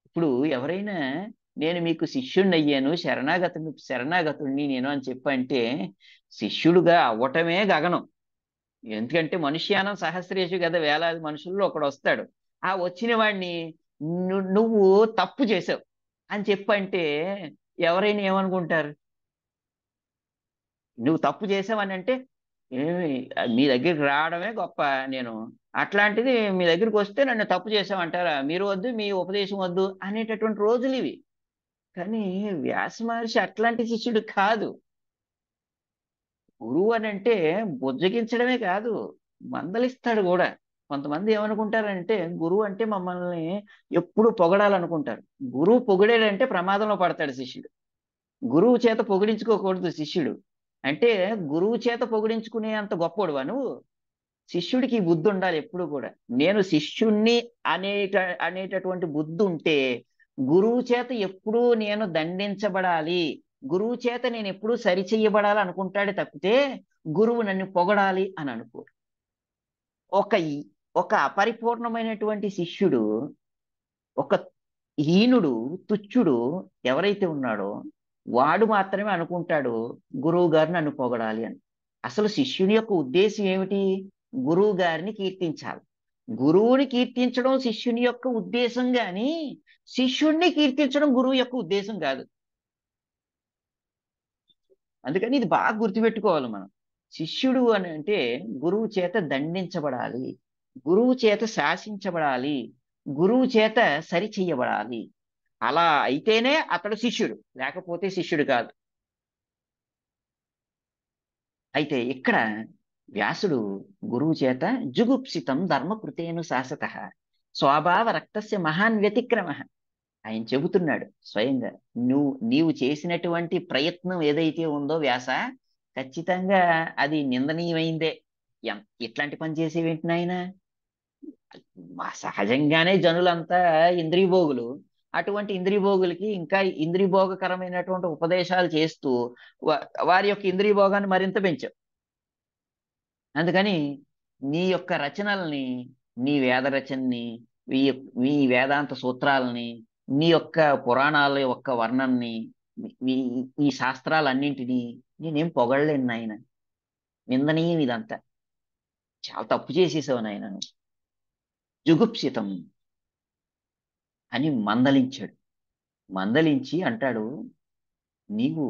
ఇప్పుడు ఎవరైనా నేను మీకు శిష్యుణ్ణి అయ్యాను, శరణాగతుణ్ణి నేను అని చెప్పంటే శిష్యుడుగా అవ్వటమే గగనం. ఎందుకంటే మనుష్యానం సహస్రేషు కదా, వేలాది మనుషుల్లో ఒకడు వస్తాడు. ఆ వచ్చిన వాడిని నువ్వు తప్పు చేసావు అని చెప్పంటే ఎవరైనా ఏమనుకుంటారు? నువ్వు తప్పు చేసావని అంటే, ఏమి మీ దగ్గరికి రావడమే గొప్ప నేను, అట్లాంటిది మీ దగ్గరికి వస్తే నన్ను తప్పు చేసామంటారా? మీరు వద్దు, మీ ఉపదేశం వద్దు అనేటటువంటి రోజులు ఇవి. కానీ వ్యాస మహర్షి అట్లాంటి శిష్యుడు కాదు. గురువు అని అంటే బుజ్జగించడమే కాదు, మందలిస్తాడు కూడా. కొంతమంది ఏమనుకుంటారంటే గురువు అంటే మమ్మల్ని ఎప్పుడు పొగడాలనుకుంటారు. గురువు పొగిడాడంటే ప్రమాదంలో పడతాడు శిష్యుడు. గురువు చేత పొగిడించుకోకూడదు శిష్యుడు. అంటే గురువు చేత పొగిడించుకునే అంత గొప్పోడువా నువ్వు? శిష్యుడికి ఈ బుద్ధి ఉండాలి ఎప్పుడు కూడా. నేను శిష్యుణ్ణి అనేటటువంటి బుద్ధి ఉంటే గురువు చేత ఎప్పుడూ నేను దండించబడాలి, గురువు చేత నేను ఎప్పుడూ సరిచెయ్యబడాలి అనుకుంటాడే తప్పితే గురువు నన్ను పొగడాలి అని అనుకో. ఒక ఒక అపరిపూర్ణమైనటువంటి శిష్యుడు, ఒక హీనుడు, తుచ్చుడు ఎవరైతే ఉన్నాడో వాడు మాత్రమే అనుకుంటాడు గురువు గారు నన్ను పొగడాలి అని. అసలు శిష్యుని యొక్క ఉద్దేశం ఏమిటి? గురువు గారిని కీర్తించాలి. గురువుని కీర్తించడం శిష్యుని యొక్క ఉద్దేశం గాని శిష్యుణ్ణి కీర్తించడం గురువు యొక్క ఉద్దేశం కాదు. అందుకని ఇది బాగా గుర్తుపెట్టుకోవాలి మనం. శిష్యుడు అని అంటే గురువు చేత దండించబడాలి, గురువు చేత శాసించబడాలి, గురువు చేత సరి చెయ్యబడాలి. అలా అయితేనే అతడు శిష్యుడు, లేకపోతే శిష్యుడు కాదు. అయితే ఇక్కడ వ్యాసుడు గురువు చేత జుగుప్సితం ధర్మకృతేను శాసత స్వభావ రక్తస్య మహాన్ వ్యతిక్రమ, ఆయన చెబుతున్నాడు స్వయంగా. నీవు చేసినటువంటి ప్రయత్నం ఏదైతే ఉందో వ్యాస, ఖచ్చితంగా అది నిందనీయమైందే. ఇట్లాంటి పని చేసేవేంటి నాయన? మా సహజంగానే జనులంతా ఇంద్రియ భోగులు. అటువంటి ఇంద్రియ భోగులకి ఇంకా ఇంద్రియ భోగకరమైనటువంటి ఉపదేశాలు చేస్తూ వారి యొక్క ఇంద్రియ భోగాన్ని మరింత పెంచావు. అందుకని నీ యొక్క రచనల్ని, నీ వేద రచనని, ఈ మీ వేదాంత సూత్రాలని, నీ యొక్క పురాణాల యొక్క వర్ణన్ని, ఈ ఈ శాస్త్రాలన్నింటినీ నేనేం పొగడలేను నాయన. నిందనీయం ఇదంతా. చాలా తప్పు చేసేసావు నాయన నువ్వు. జుగుప్సితం అని మందలించాడు. మందలించి అంటాడు, నీవు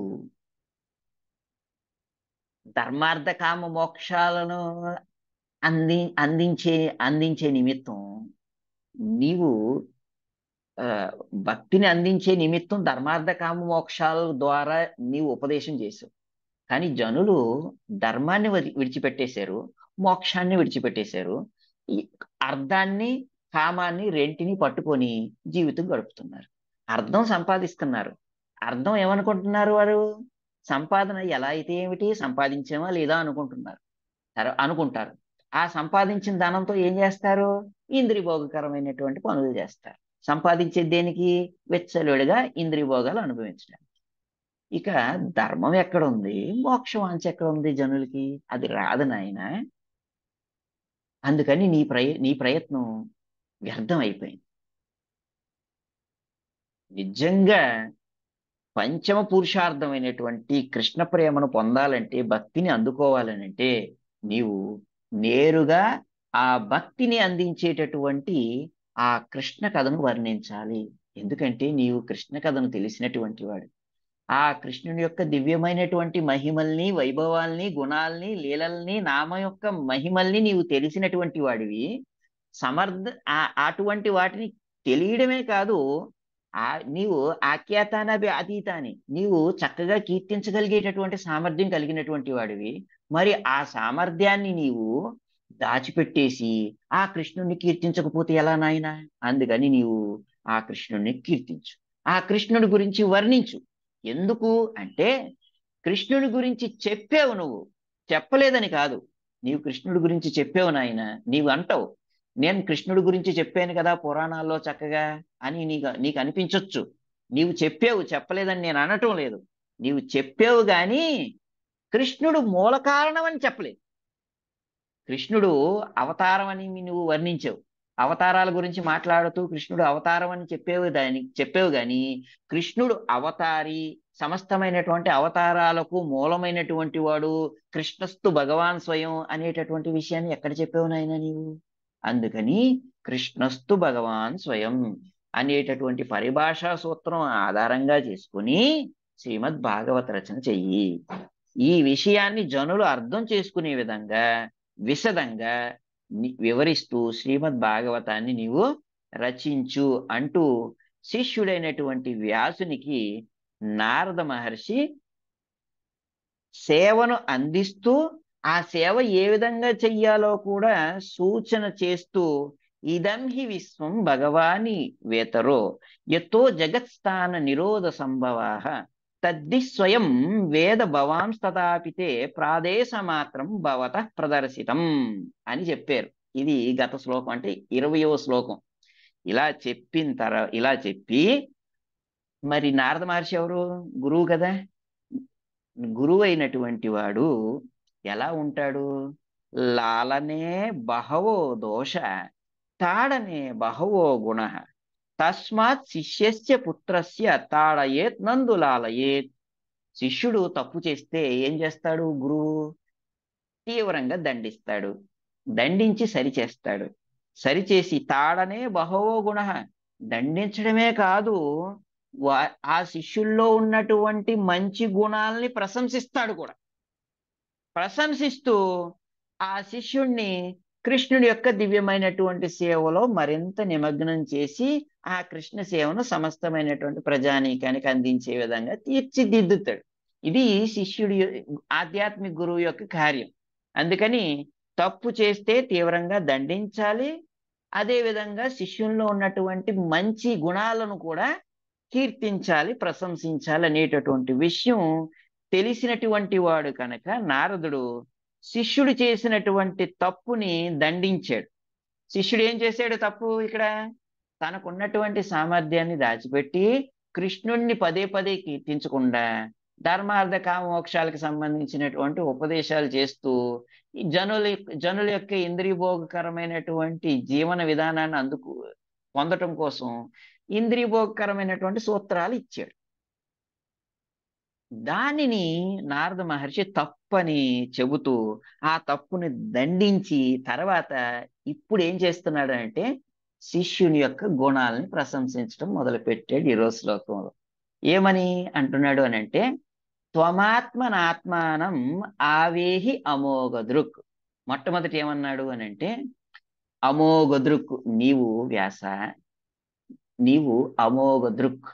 ధర్మార్థ కామ మోక్షాలను అందించే అందించే నిమిత్తం నీవు ఆ, భక్తిని అందించే నిమిత్తం ధర్మార్థ కామ మోక్షాల ద్వారా నీవు ఉపదేశం చేసావు. కానీ జనులు ధర్మాన్ని విడిచిపెట్టేశారు, మోక్షాన్ని విడిచిపెట్టేశారు. ఈ అర్థాన్ని కామాన్ని రెంటిని పట్టుకొని జీవితం గడుపుతున్నారు. అర్థం సంపాదిస్తున్నారు. అర్థం ఏమనుకుంటున్నారు వారు? సంపాదన ఎలా అయితే ఏమిటి, సంపాదించామా లేదా అనుకుంటున్నారు, అనుకుంటారు. ఆ సంపాదించిన ధనంతో ఏం చేస్తారు? ఇంద్రియ భోగకరమైనటువంటి పనులు చేస్తారు. సంపాదించేది దేనికి? వెచ్చలుడిగా ఇంద్రియ భోగాలు అనుభవించడానికి. ఇక ధర్మం ఎక్కడుంది, మోక్షవాంఛ ఎక్కడ ఉంది జనులకి? అది రాదు నాయన. అందుకని నీ ప్రయత్నం వ్యర్థం అయిపోయింది. నిజంగా పంచమ పురుషార్థమైనటువంటి కృష్ణ ప్రేమను పొందాలంటే, భక్తిని అందుకోవాలనంటే నీవు నేరుగా ఆ భక్తిని అందించేటటువంటి ఆ కృష్ణ కథను వర్ణించాలి. ఎందుకంటే నీవు కృష్ణ కథను తెలిసినటువంటి వాడు. ఆ కృష్ణుని యొక్క దివ్యమైనటువంటి మహిమల్ని, వైభవాల్ని, గుణాల్ని, లీలల్ని, నామ యొక్క మహిమల్ని నీవు తెలిసినటువంటి వాడివి. సమర్థ అటువంటి వాటిని తెలియడమే కాదు, ఆ నీవు ఆఖ్యాతానాభి అతీతాని నీవు చక్కగా కీర్తించగలిగేటటువంటి సామర్థ్యం కలిగినటువంటి వాడివి. మరి ఆ సామర్థ్యాన్ని నీవు దాచిపెట్టేసి ఆ కృష్ణుణ్ణి కీర్తించకపోతే ఎలా నాయనా? అందుకని నీవు ఆ కృష్ణుణ్ణి కీర్తించు, ఆ కృష్ణుడి గురించి వర్ణించు. ఎందుకు అంటే కృష్ణుడి గురించి చెప్పావు నువ్వు, చెప్పలేదని కాదు. నీవు కృష్ణుడి గురించి చెప్పావు నాయన. నీవు అంటావు, నేను కృష్ణుడి గురించి చెప్పాను కదా పురాణాల్లో చక్కగా అని నీకు నీకు అనిపించొచ్చు. నీవు చెప్పావు, చెప్పలేదని నేను అనటం లేదు. నీవు చెప్పావు గాని కృష్ణుడు మూల కారణం అని చెప్పలేదు. కృష్ణుడు అవతారం అని నువ్వు వర్ణించావు. అవతారాల గురించి మాట్లాడుతూ కృష్ణుడు అవతారం అని చెప్పావు గాని కృష్ణుడు అవతారి, సమస్తమైనటువంటి అవతారాలకు మూలమైనటువంటి వాడు, కృష్ణస్తు భగవాన్ స్వయం అనేటటువంటి విషయాన్ని ఎక్కడ చెప్పావు నాయన నీవు? అందుకని కృష్ణస్తు భగవాన్ స్వయం అనేటటువంటి పరిభాషా సూత్రం ఆధారంగా చేసుకుని శ్రీమద్ భాగవత రచన చెయ్యి. ఈ విషయాన్ని జనులు అర్థం చేసుకునే విధంగా విశదంగా వివరిస్తూ శ్రీమద్ భాగవతాన్ని నీవు రచించు అంటూ శిష్యుడైనటువంటి వ్యాసునికి నారద మహర్షి సేవను అందిస్తూ, ఆ సేవ ఏ విధంగా చెయ్యాలో కూడా సూచన చేస్తూ, ఇదం హి విశ్వం భగవాని వేతరో యతో జగత్స్థాన నిరోధ సంభవాః తద్ది స్వయం వేద భవాంస్తథాపితే ప్రాదేశ మాత్రం భవతః ప్రదర్శితం అని చెప్పారు. ఇది గత శ్లోకం, అంటే 20వ శ్లోకం. ఇలా చెప్పి మరి నారద మహర్షి ఎవరు? గురువు కదా. గురువు అయినటువంటి వాడు ఎలా ఉంటాడు? లాలనే బహవో దోష తాడనే బహవో గుణ తస్మాత్ శిష్యస్య పుత్రస్య తాడయేత్ నందు లాలయేత్. శిష్యుడు తప్పు చేస్తే ఏం చేస్తాడు గురువు? తీవ్రంగా దండిస్తాడు, దండించి సరిచేస్తాడు. సరిచేసి తాడనే బహవో గుణ, దండించడమే కాదు, ఆ శిష్యుల్లో ఉన్నటువంటి మంచి గుణాలని ప్రశంసిస్తాడు కూడా. ప్రశంసిస్తూ ఆ శిష్యుణ్ణి కృష్ణుడి యొక్క దివ్యమైనటువంటి సేవలో మరింత నిమగ్నం చేసి ఆ కృష్ణ సేవను సమస్తమైనటువంటి ప్రజానీకానికి అందించే విధంగా తీర్చిదిద్దుతాడు. ఇది శిష్యుడి ఆధ్యాత్మిక గురువు యొక్క కార్యం. అందుకని తప్పు చేస్తే తీవ్రంగా దండించాలి, అదే విధంగా శిష్యుల్లో ఉన్నటువంటి మంచి గుణాలను కూడా కీర్తించాలి, ప్రశంసించాలి అనేటటువంటి విషయం తెలిసినటువంటి వాడు కనుక నారదుడు శిష్యుడు చేసినటువంటి తప్పుని దండించాడు. శిష్యుడు ఏం చేశాడు తప్పు ఇక్కడ? తనకున్నటువంటి సామర్థ్యాన్ని దాచిపెట్టి కృష్ణుణ్ణి పదే పదే కీర్తించకుండా ధర్మార్థ కామ మోక్షాలకు సంబంధించినటువంటి ఉపదేశాలు చేస్తూ ఈ జనుల యొక్క ఇంద్రియభోగకరమైనటువంటి జీవన విధానాన్ని పొందటం కోసం ఇంద్రియభోగకరమైనటువంటి సూత్రాలు ఇచ్చాడు. దానిని నారద మహర్షి తప్పని చెబుతూ ఆ తప్పుని దండించి తర్వాత ఇప్పుడు ఏం చేస్తున్నాడు అంటే శిష్యుని యొక్క గుణాలని ప్రశంసించడం మొదలుపెట్టాడు ఈరోజు శ్లోకంలో. ఏమని అంటున్నాడు అని అంటే, త్వమాత్మనాత్మానం ఆవేహి అమోఘ దృక్. మొట్టమొదటి ఏమన్నాడు అని అంటే, అమోఘ దృక్, నీవు వ్యాస, నీవు అమోఘ దృక్,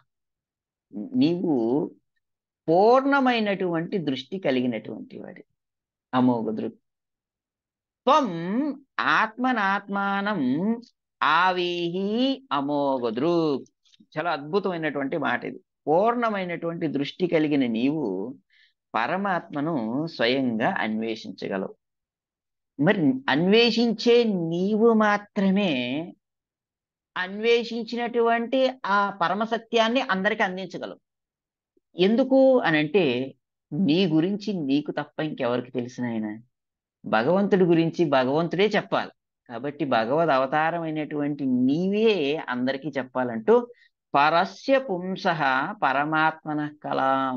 నీవు పూర్ణమైనటువంటి దృష్టి కలిగినటువంటి వాడి. అమోఘ దృక్. త్వం ఆత్మనాత్మానం ఆవేహి అమోఘ దృక్. చాలా అద్భుతమైనటువంటి మాట ఇది. పూర్ణమైనటువంటి దృష్టి కలిగిన నీవు పరమాత్మను స్వయంగా అన్వేషించగలవు. మరి అన్వేషించే నీవు మాత్రమే అన్వేషించినటువంటి ఆ పరమసత్యాన్ని అందరికి అందించగలవు. ఎందుకు అనంటే నీ గురించి నీకు తప్ప ఇంకెవరికి తెలిసిన ఆయన? భగవంతుడి గురించి భగవంతుడే చెప్పాలి. కాబట్టి భగవద్ అవతారమైనటువంటి నీవే అందరికీ చెప్పాలంటూ పరస్య పుంసః పరమాత్మన కలాం.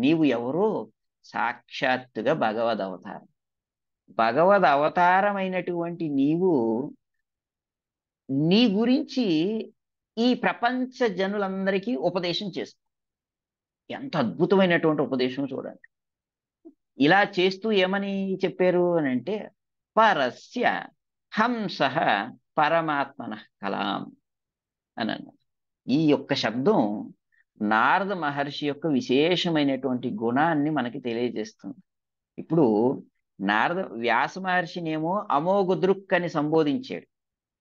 నీవు ఎవరో? సాక్షాత్తుగా భగవద్ అవతారం. భగవద్ అవతారమైనటువంటి నీవు నీ గురించి ఈ ప్రపంచ జనులందరికీ ఉపదేశం చేస్తుంది. ఎంత అద్భుతమైనటువంటి ఉపదేశం చూడండి. ఇలా చేస్తూ ఏమని చెప్పారు అని అంటే, పరస్య హంస పరమాత్మన కలాం అని అన్నారు. ఈ యొక్క శబ్దం నారద మహర్షి యొక్క విశేషమైనటువంటి గుణాన్ని మనకి తెలియజేస్తుంది. ఇప్పుడు వ్యాస మహర్షినేమో అమోఘ దృక్ అని సంబోధించాడు.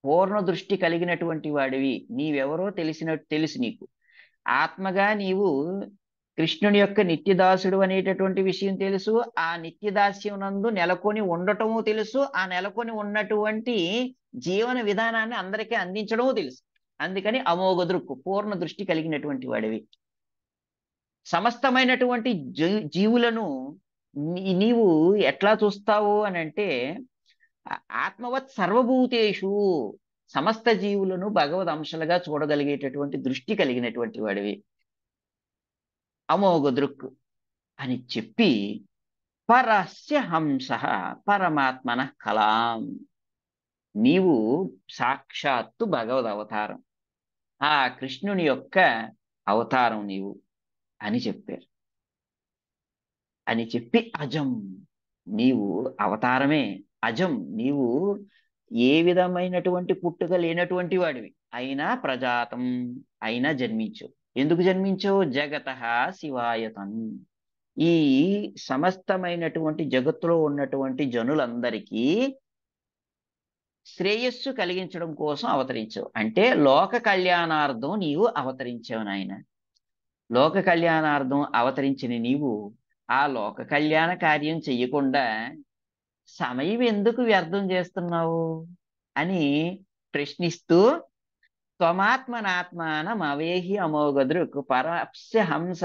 పూర్ణ దృష్టి కలిగినటువంటి వాడివి, నీవెవరో తెలుసు నీకు. ఆత్మగా నీవు కృష్ణుని యొక్క నిత్యదాసుడు అనేటటువంటి విషయం తెలుసు. ఆ నిత్యదాస్యం నందు నెలకొని ఉండటము తెలుసు. ఆ నెలకొని ఉన్నటువంటి జీవన విధానాన్ని అందరికీ అందించడము తెలుసు. అందుకని అమోఘ దృక్కు, పూర్ణ దృష్టి కలిగినటువంటి వాడివి. సమస్తమైనటువంటి జీవులను నీవు ఎట్లా చూస్తావు అని అంటే, ఆత్మవత్ సర్వభూతేషు, సమస్త జీవులను భగవద్ అంశలుగా చూడగలిగేటటువంటి దృష్టి కలిగినటువంటి వాడివి, అమోఘ దృక్ అని చెప్పి, పరస్య హంస పరమాత్మన కలాం, నీవు సాక్షాత్తు భగవద్ అవతారం, ఆ కృష్ణుని యొక్క అవతారం నీవు అని చెప్పారు. అని చెప్పి, అజం, నీవు అవతారమే. అజం, నీవు ఏ విధమైనటువంటి పుట్టుక లేనటువంటి వాడివి, అయినా ప్రజాతం, అయినా జన్మించు. ఎందుకు జన్మించావు? జగత శివాయతం, ఈ సమస్తమైనటువంటి జగత్తులో ఉన్నటువంటి జనులందరికీ శ్రేయస్సు కలిగించడం కోసం అవతరించావు. అంటే లోక కళ్యాణార్థం నీవు అవతరించావు నాయన. లోక కళ్యాణార్థం అవతరించిన నీవు ఆ లోక కళ్యాణ కార్యం చెయ్యకుండా సమయం ఎందుకు వ్యర్థం చేస్తున్నావు అని ప్రశ్నిస్తూ, త్వమాత్మనాత్మానం అవేహి అమోఘదృక్ పరస్య హంస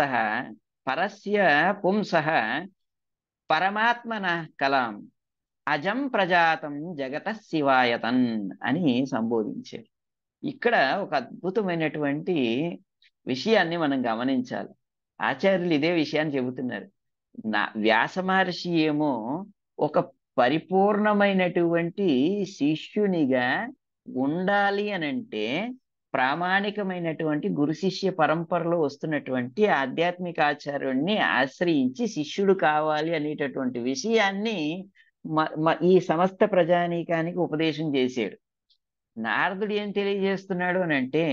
పరస్య పుంస పరమాత్మన కలాం అజం ప్రజాతం జగత శివాయతన్ అని సంబోధించారు. ఇక్కడ ఒక అద్భుతమైనటువంటి విషయాన్ని మనం గమనించాలి. ఆచార్యులు ఇదే విషయాన్ని చెబుతున్నారు. వ్యాస మహర్షి ఏమో ఒక పరిపూర్ణమైనటువంటి శిష్యునిగా ఉండాలి అనంటే, ప్రామాణికమైనటువంటి గురు శిష్య పరంపరలో వస్తున్నటువంటి ఆధ్యాత్మిక ఆచార్యుడిని ఆశ్రయించి శిష్యుడు కావాలి అనేటటువంటి విషయాన్ని ఈ సమస్త ప్రజానీకానికి ఉపదేశం చేశాడు. నారదుడు ఏం తెలియజేస్తున్నాడు అని అంటే,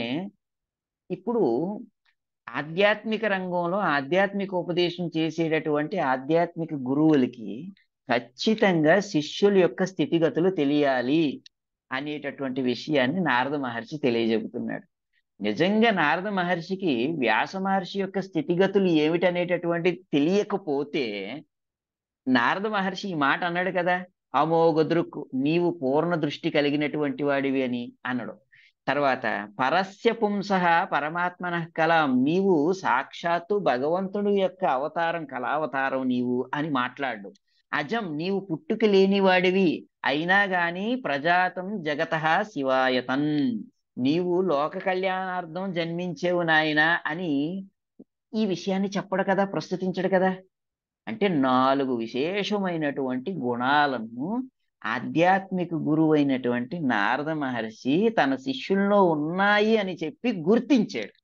ఇప్పుడు ఆధ్యాత్మిక రంగంలో ఆధ్యాత్మిక ఉపదేశం చేసేటటువంటి ఆధ్యాత్మిక గురువులకి ఖచ్చితంగా శిష్యుల యొక్క స్థితిగతులు తెలియాలి అనేటటువంటి విషయాన్ని నారద మహర్షి తెలియజెబుతున్నాడు. నిజంగా నారద మహర్షికి వ్యాస మహర్షి యొక్క స్థితిగతులు ఏమిటనేటటువంటి తెలియకపోతే, నారద మహర్షి ఈ మాట అన్నాడు కదా, అమోఘ దృక్, నీవు పూర్ణ దృష్టి కలిగినటువంటి వాడివి అని అన్నాడు. తర్వాత పరస్య పుంస పరమాత్మన కలాం, నీవు సాక్షాత్తు భగవంతుడు యొక్క అవతారం, కళావతారం నీవు అని మాట్లాడు. అజం, నీవు పుట్టుక లేని వాడివి, అయినా గాని ప్రజాతం జగత శివాయతన్, నీవు లోక కళ్యాణార్థం జన్మించేవు నాయన అని ఈ విషయాన్ని చెప్పడు కదా, ప్రస్తుతించడు కదా. అంటే 4 విశేషమైనటువంటి గుణాలను ఆధ్యాత్మిక గురువు అయినటువంటి నారద మహర్షి తన శిష్యుల్లో ఉన్నాయి అని చెప్పి గుర్తించాడు.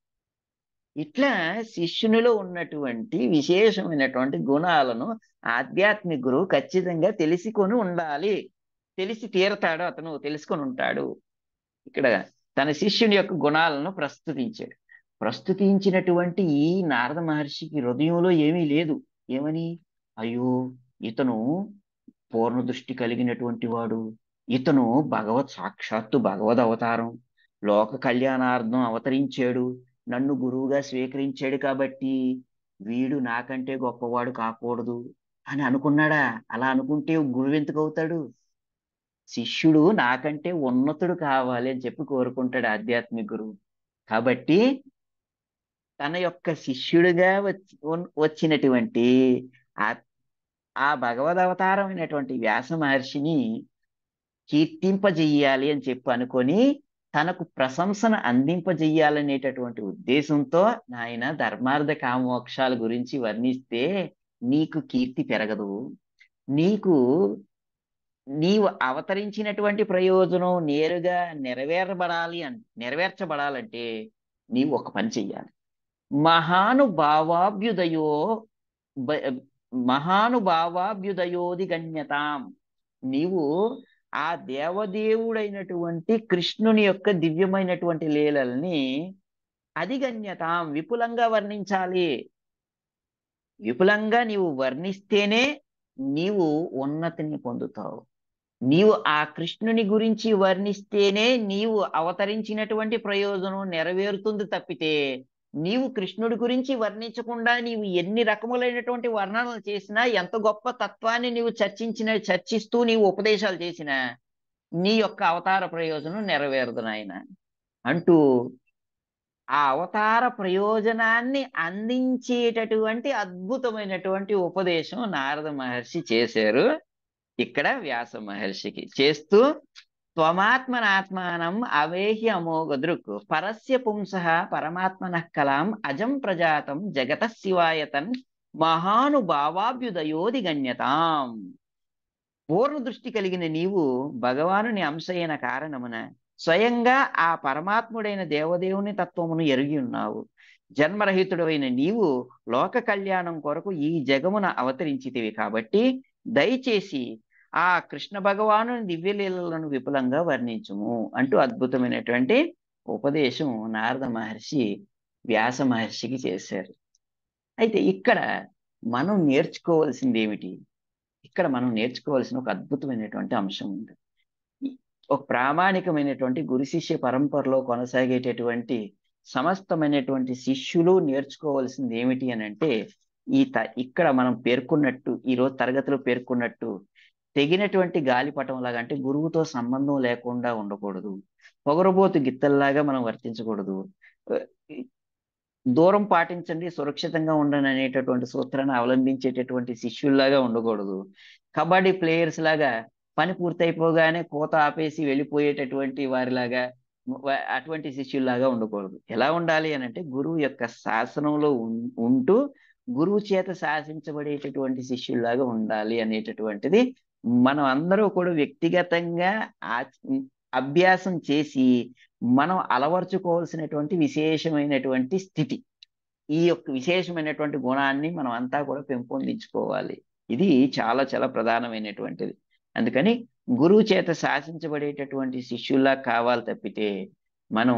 ఇట్లా శిష్యునిలో ఉన్నటువంటి విశేషమైనటువంటి గుణాలను ఆధ్యాత్మిక గురువు ఖచ్చితంగా తెలుసుకొని ఉండాలి. తెలిసి తీరతాడు, అతను తెలుసుకొని ఉంటాడు. ఇక్కడ తన శిష్యుని యొక్క గుణాలను ప్రస్తుతించాడు. ప్రస్తుతించినటువంటి ఈ నారద మహర్షికి హృదయంలో ఏమీ లేదు. ఏమని? అయ్యో, ఇతను పూర్ణ దృష్టి కలిగినటువంటి వాడు, ఇతను సాక్షాత్తు భగవద్ అవతారం, లోక కళ్యాణార్థం అవతరించాడు, నన్ను గురువుగా స్వీకరించాడు, కాబట్టి వీడు నాకంటే గొప్పవాడు కాకూడదు అని అనుకున్నాడా? అలా అనుకుంటే గురువు ఎందుకు అవుతాడు? శిష్యుడు నాకంటే ఉన్నతుడు కావాలి అని చెప్పి కోరుకుంటాడు ఆధ్యాత్మిక గురువు. కాబట్టి తన యొక్క శిష్యుడిగా వచ్చినటువంటి ఆ భగవద్ అవతారమైనటువంటి వ్యాస మహర్షిని కీర్తింపజెయ్యాలి అని చెప్పి అనుకొని, తనకు ప్రశంసను అందింపజెయ్యాలనేటటువంటి ఉద్దేశంతో, నాయన ధర్మార్థ కామోక్షాల గురించి వర్ణిస్తే నీకు కీర్తి పెరగదు, నీవు అవతరించినటువంటి ప్రయోజనం నేరుగా నెరవేర్చబడాలంటే నీవు ఒక పని చెయ్యాలి. మహానుభావాభ్యుదయో బ- మహానుభావాభ్యుదయోది గణ్యతాం. నీవు ఆ దేవదేవుడైనటువంటి కృష్ణుని యొక్క దివ్యమైనటువంటి లీలల్ని అధిగణ్యతాం విపులంగా వర్ణించాలి. విపులంగా నీవు వర్ణిస్తేనే నీవు ఉన్నతిని పొందుతావు. నీవు ఆ కృష్ణుని గురించి వర్ణిస్తేనే నీవు అవతరించినటువంటి ప్రయోజనం నెరవేరుతుంది తప్పితే, నీవు కృష్ణుడి గురించి వర్ణించకుండా నీవు ఎన్ని రకములైనటువంటి వర్ణనలు చేసినా, ఎంత గొప్ప తత్వాన్ని నీవు చర్చిస్తూ నీవు ఉపదేశాలు చేసినా, నీ యొక్క అవతార ప్రయోజనం నెరవేరదు నాయన అంటూ ఆ అవతార ప్రయోజనాన్ని అందించేటటువంటి అద్భుతమైనటువంటి ఉపదేశం నారద మహర్షి చేశారు ఇక్కడ వ్యాస మహర్షికి. చేస్తూ త్వమాత్మనాత్మానం అవేహి అమోఘ దృక్ పరస్య పుంసః పరమాత్మనః కలాం అజం ప్రజాతం జగత శివాయతన్ మహానుభావాభ్యుదయోది గణ్యతాం. పూర్ణ దృష్టి కలిగిన నీవు భగవానుని అంశ అయిన కారణమున స్వయంగా ఆ పరమాత్ముడైన దేవదేవుని తత్వమును ఎరిగి ఉన్నావు. జన్మరహితుడైన నీవు లోక కళ్యాణం కొరకు ఈ జగమున అవతరించితివి కాబట్టి దయచేసి ఆ కృష్ణ భగవాను దివ్యలీలలను విపులంగా వర్ణించుము అంటూ అద్భుతమైనటువంటి ఉపదేశం నారద మహర్షి వ్యాస మహర్షికి చేశారు. అయితే ఇక్కడ మనం నేర్చుకోవాల్సింది ఏమిటి? ఇక్కడ మనం నేర్చుకోవాల్సిన ఒక అద్భుతమైనటువంటి అంశం ఉంది. ఒక ప్రామాణికమైనటువంటి గురు శిష్య పరంపరలో కొనసాగేటటువంటి సమస్తమైనటువంటి శిష్యులు నేర్చుకోవాల్సింది ఏమిటి అని అంటే, ఇక్కడ మనం పేర్కొన్నట్టు, ఈరోజు తరగతిలో పేర్కొన్నట్టు తెగినటువంటి గాలిపటం లాగా, అంటే గురువుతో సంబంధం లేకుండా ఉండకూడదు. పొగరబోతు గిత్తల్లాగా మనం వర్తించకూడదు. దూరం పాటించండి, సురక్షితంగా ఉండండి అనేటటువంటి సూత్రాన్ని అవలంబించేటటువంటి శిష్యుల్లాగా ఉండకూడదు. కబడ్డీ ప్లేయర్స్ లాగా పని పూర్తయిపోగానే కోత ఆపేసి వెళ్ళిపోయేటటువంటి వారిలాగా అటువంటి శిష్యుల్లాగా ఉండకూడదు. ఎలా ఉండాలి అని అంటే, గురువు యొక్క శాసనంలో ఉంటూ గురువు చేత శాసించబడేటటువంటి శిష్యుల్లాగా ఉండాలి అనేటటువంటిది మనం అందరూ కూడా వ్యక్తిగతంగా అభ్యాసం చేసి మనం అలవర్చుకోవాల్సినటువంటి విశేషమైనటువంటి స్థితి. ఈ యొక్క విశేషమైనటువంటి గుణాన్ని మనం అంతా కూడా పెంపొందించుకోవాలి. ఇది చాలా చాలా ప్రధానమైనటువంటిది. అందుకని గురువు చేత శాసించబడేటటువంటి శిష్యుల్లా కావాలి తప్పితే, మనం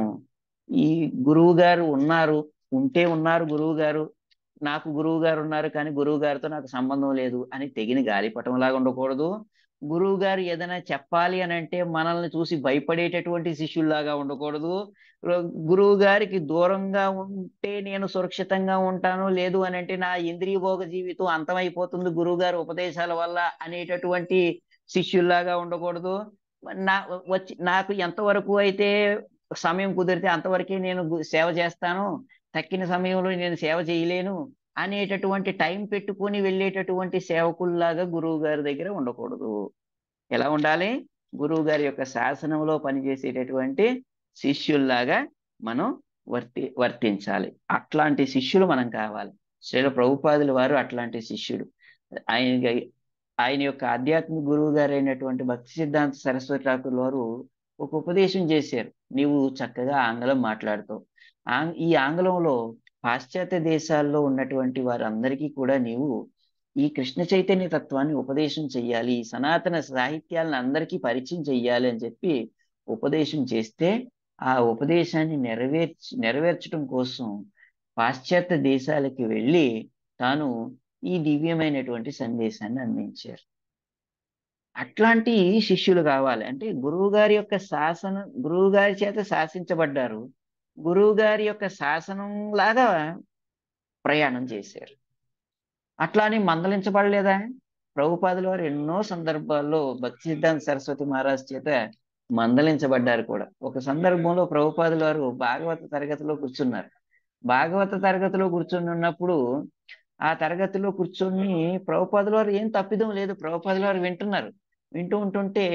ఈ గురువు గారు ఉన్నారు గురువు గారు, నాకు గురువు గారు ఉన్నారు కానీ గురువు గారితో నాకు సంబంధం లేదు అని తెగిన గాలిపటంలాగా ఉండకూడదు. గురువు గారు ఏదైనా చెప్పాలి అని అంటే మనల్ని చూసి భయపడేటటువంటి శిష్యుల్లాగా ఉండకూడదు. గురువు గారికి దూరంగా ఉంటే నేను సురక్షితంగా ఉంటాను, లేదు అని అంటే నా ఇంద్రియ భోగ జీవితం అంతమైపోతుంది గురువు గారి ఉపదేశాల వల్ల అనేటటువంటి శిష్యుల్లాగా ఉండకూడదు. నాకు ఎంతవరకు అయితే సమయం కుదిరితే అంతవరకే నేను సేవ చేస్తాను, తక్కిన సమయంలో నేను సేవ చేయలేను అనేటటువంటి టైం పెట్టుకొని వెళ్ళేటటువంటి సేవకుల్లాగా గురువు గారి దగ్గర ఉండకూడదు. ఎలా ఉండాలి? గురువు గారి యొక్క శాసనంలో పనిచేసేటటువంటి శిష్యుల్లాగా మనం వర్తించాలి. అట్లాంటి శిష్యులు మనం కావాలి. శ్రీల ప్రభుపాదుల వారు అట్లాంటి శిష్యుడు. ఆయన యొక్క ఆధ్యాత్మిక గురువు గారు అయినటువంటి భక్తి సిద్ధాంత సరస్వతి ఠాకూర్ వారు ఒక ఉపదేశం చేశారు. నీవు చక్కగా ఆంగ్లం మాట్లాడుతావు, ఈ ఆంగ్లంలో పాశ్చాత్య దేశాల్లో ఉన్నటువంటి వారందరికీ కూడా నీవు ఈ కృష్ణ చైతన్య తత్వాన్ని ఉపదేశం చెయ్యాలి, సనాతన సాహిత్యాలను అందరికీ పరిచయం చెయ్యాలి అని చెప్పి ఉపదేశం చేస్తే, ఆ ఉపదేశాన్ని నెరవేర్చడం కోసం పాశ్చాత్య దేశాలకి వెళ్ళి తాను ఈ దివ్యమైనటువంటి సందేశాన్ని అందించారు. అట్లాంటి శిష్యులు కావాలి. అంటే గురువు గారి యొక్క గురువు గారి చేత శాసించబడ్డారు, గురువు గారి యొక్క శాసనం లాగా ప్రయాణం చేశారు. అట్లానే మందలించబడలేదా? ప్రభుపాదుల వారు ఎన్నో సందర్భాల్లో భక్తి సిద్ధాంత సరస్వతి మహారాజ్ చేత మందలించబడ్డారు కూడా. ఒక సందర్భంలో ప్రభుపాదుల వారు భాగవత తరగతిలో కూర్చున్నారు. భాగవత తరగతిలో కూర్చొని ఉన్నప్పుడు ఆ తరగతిలో కూర్చొని ప్రభుపాదుల వారు ఏం తప్పిదం లేదు, ప్రభుపాదుల వారు వింటున్నారు. వింటూ ఉంటుంటే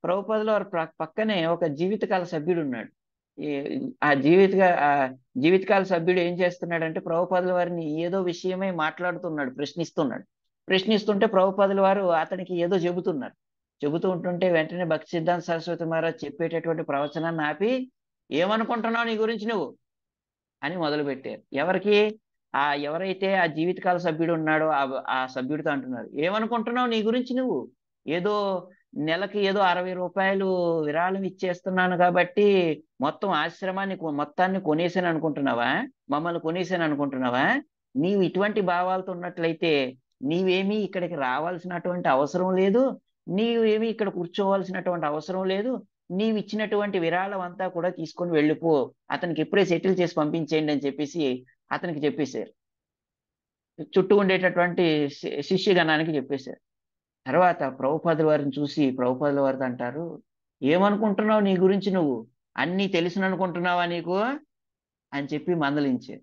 ప్రభుపాదుల వారు పక్కనే ఒక జీవితకాల సభ్యుడు ఉన్నాడు. ఆ జీవితకాల సభ్యుడు ఏం చేస్తున్నాడంటే ప్రభుపాదుల వారిని ఏదో విషయమై మాట్లాడుతున్నాడు, ప్రశ్నిస్తుంటే ప్రభుపాదుల వారు అతనికి ఏదో చెబుతూ ఉంటుంటే వెంటనే భక్తి సిద్ధాంత సరస్వతి మహారాజ్ చెప్పేటటువంటి ప్రవచనాన్ని ఆపి, ఏమనుకుంటున్నావు నీ గురించి నువ్వు అని మొదలుపెట్టారు. ఎవరికి? ఎవరైతే ఆ జీవితకాల సభ్యుడు ఉన్నాడో ఆ సభ్యుడితో అంటున్నారు, ఏమనుకుంటున్నావు నీ గురించి నువ్వు? ఏదో నెలకి ఏదో 60 రూపాయలు విరాళం ఇచ్చేస్తున్నాను కాబట్టి మొత్తం ఆశ్రమాన్ని మొత్తాన్ని కొనేసాను అనుకుంటున్నావా? మమ్మల్ని కొనేసాను అనుకుంటున్నావా? నీవు ఇటువంటి భావాలతో ఉన్నట్లయితే నీవేమీ ఇక్కడికి రావాల్సినటువంటి అవసరం లేదు. నీవేమీ ఇక్కడ కూర్చోవాల్సినటువంటి అవసరం లేదు. నీవు ఇచ్చినటువంటి విరాళం అంతా కూడా తీసుకొని వెళ్ళిపో. అతనికి ఇప్పుడే సెటిల్ చేసి పంపించేయండి అని చెప్పేసి అతనికి చెప్పేశారు. చుట్టూ ఉండేటటువంటి శిష్యగణానికి చెప్పేశారు. తర్వాత ప్రభుపాదుల వారిని చూసి ప్రభుపాదుల వారితో అంటారు, ఏమనుకుంటున్నావు నీ గురించి నువ్వు? అన్నీ తెలుసుననుకుంటున్నావా నీకు? అని చెప్పి మందలించారు.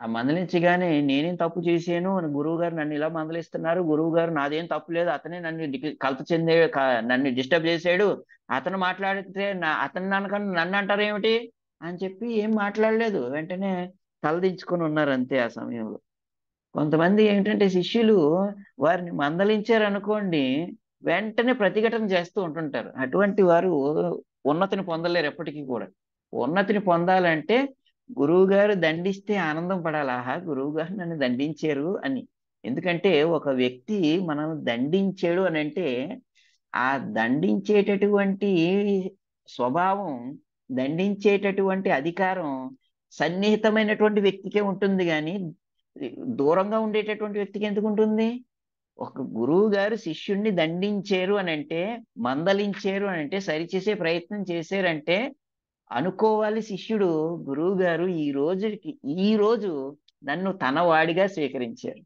ఆ మందలించగానే నేనేం తప్పు చేశాను? గురువు గారు నన్ను ఇలా మందలిస్తున్నారు. గురువు గారు నాదేం తప్పు లేదు. అతనే నన్ను కలత చెందే నన్ను డిస్టర్బ్ చేశాడు. అతను మాట్లాడితే అతను నన్ను అంటారేమిటి అని చెప్పి ఏం మాట్లాడలేదు. వెంటనే తలదించుకొని ఉన్నారు అంతే ఆ సమయంలో. కొంతమంది ఏంటంటే శిష్యులు వారిని మందలించారనుకోండి, వెంటనే ప్రతిఘటన చేస్తూ ఉంటుంటారు. అటువంటి వారు ఉన్నతిని పొందలేరు ఎప్పటికీ కూడా. ఉన్నతిని పొందాలంటే గురువు గారు దండిస్తే ఆనందం పడాలి. ఆహా! గురువు గారు నన్ను దండించారు అని. ఎందుకంటే ఒక వ్యక్తి మనల్ని దండించాడు అనంటే, ఆ దండించేటటువంటి స్వభావం, దండించేటటువంటి అధికారం సన్నిహితమైనటువంటి వ్యక్తికే ఉంటుంది గాని, దూరంగా ఉండేటటువంటి వ్యక్తికి ఎందుకు ఉంటుంది? ఒక గురువు గారు శిష్యుణ్ణి దండించారు అనంటే, మందలించారు అనంటే, సరిచేసే ప్రయత్నం చేశారంటే అనుకోవాలి శిష్యుడు, గురువు గారు ఈ రోజు నన్ను తన వాడిగా స్వీకరించారు.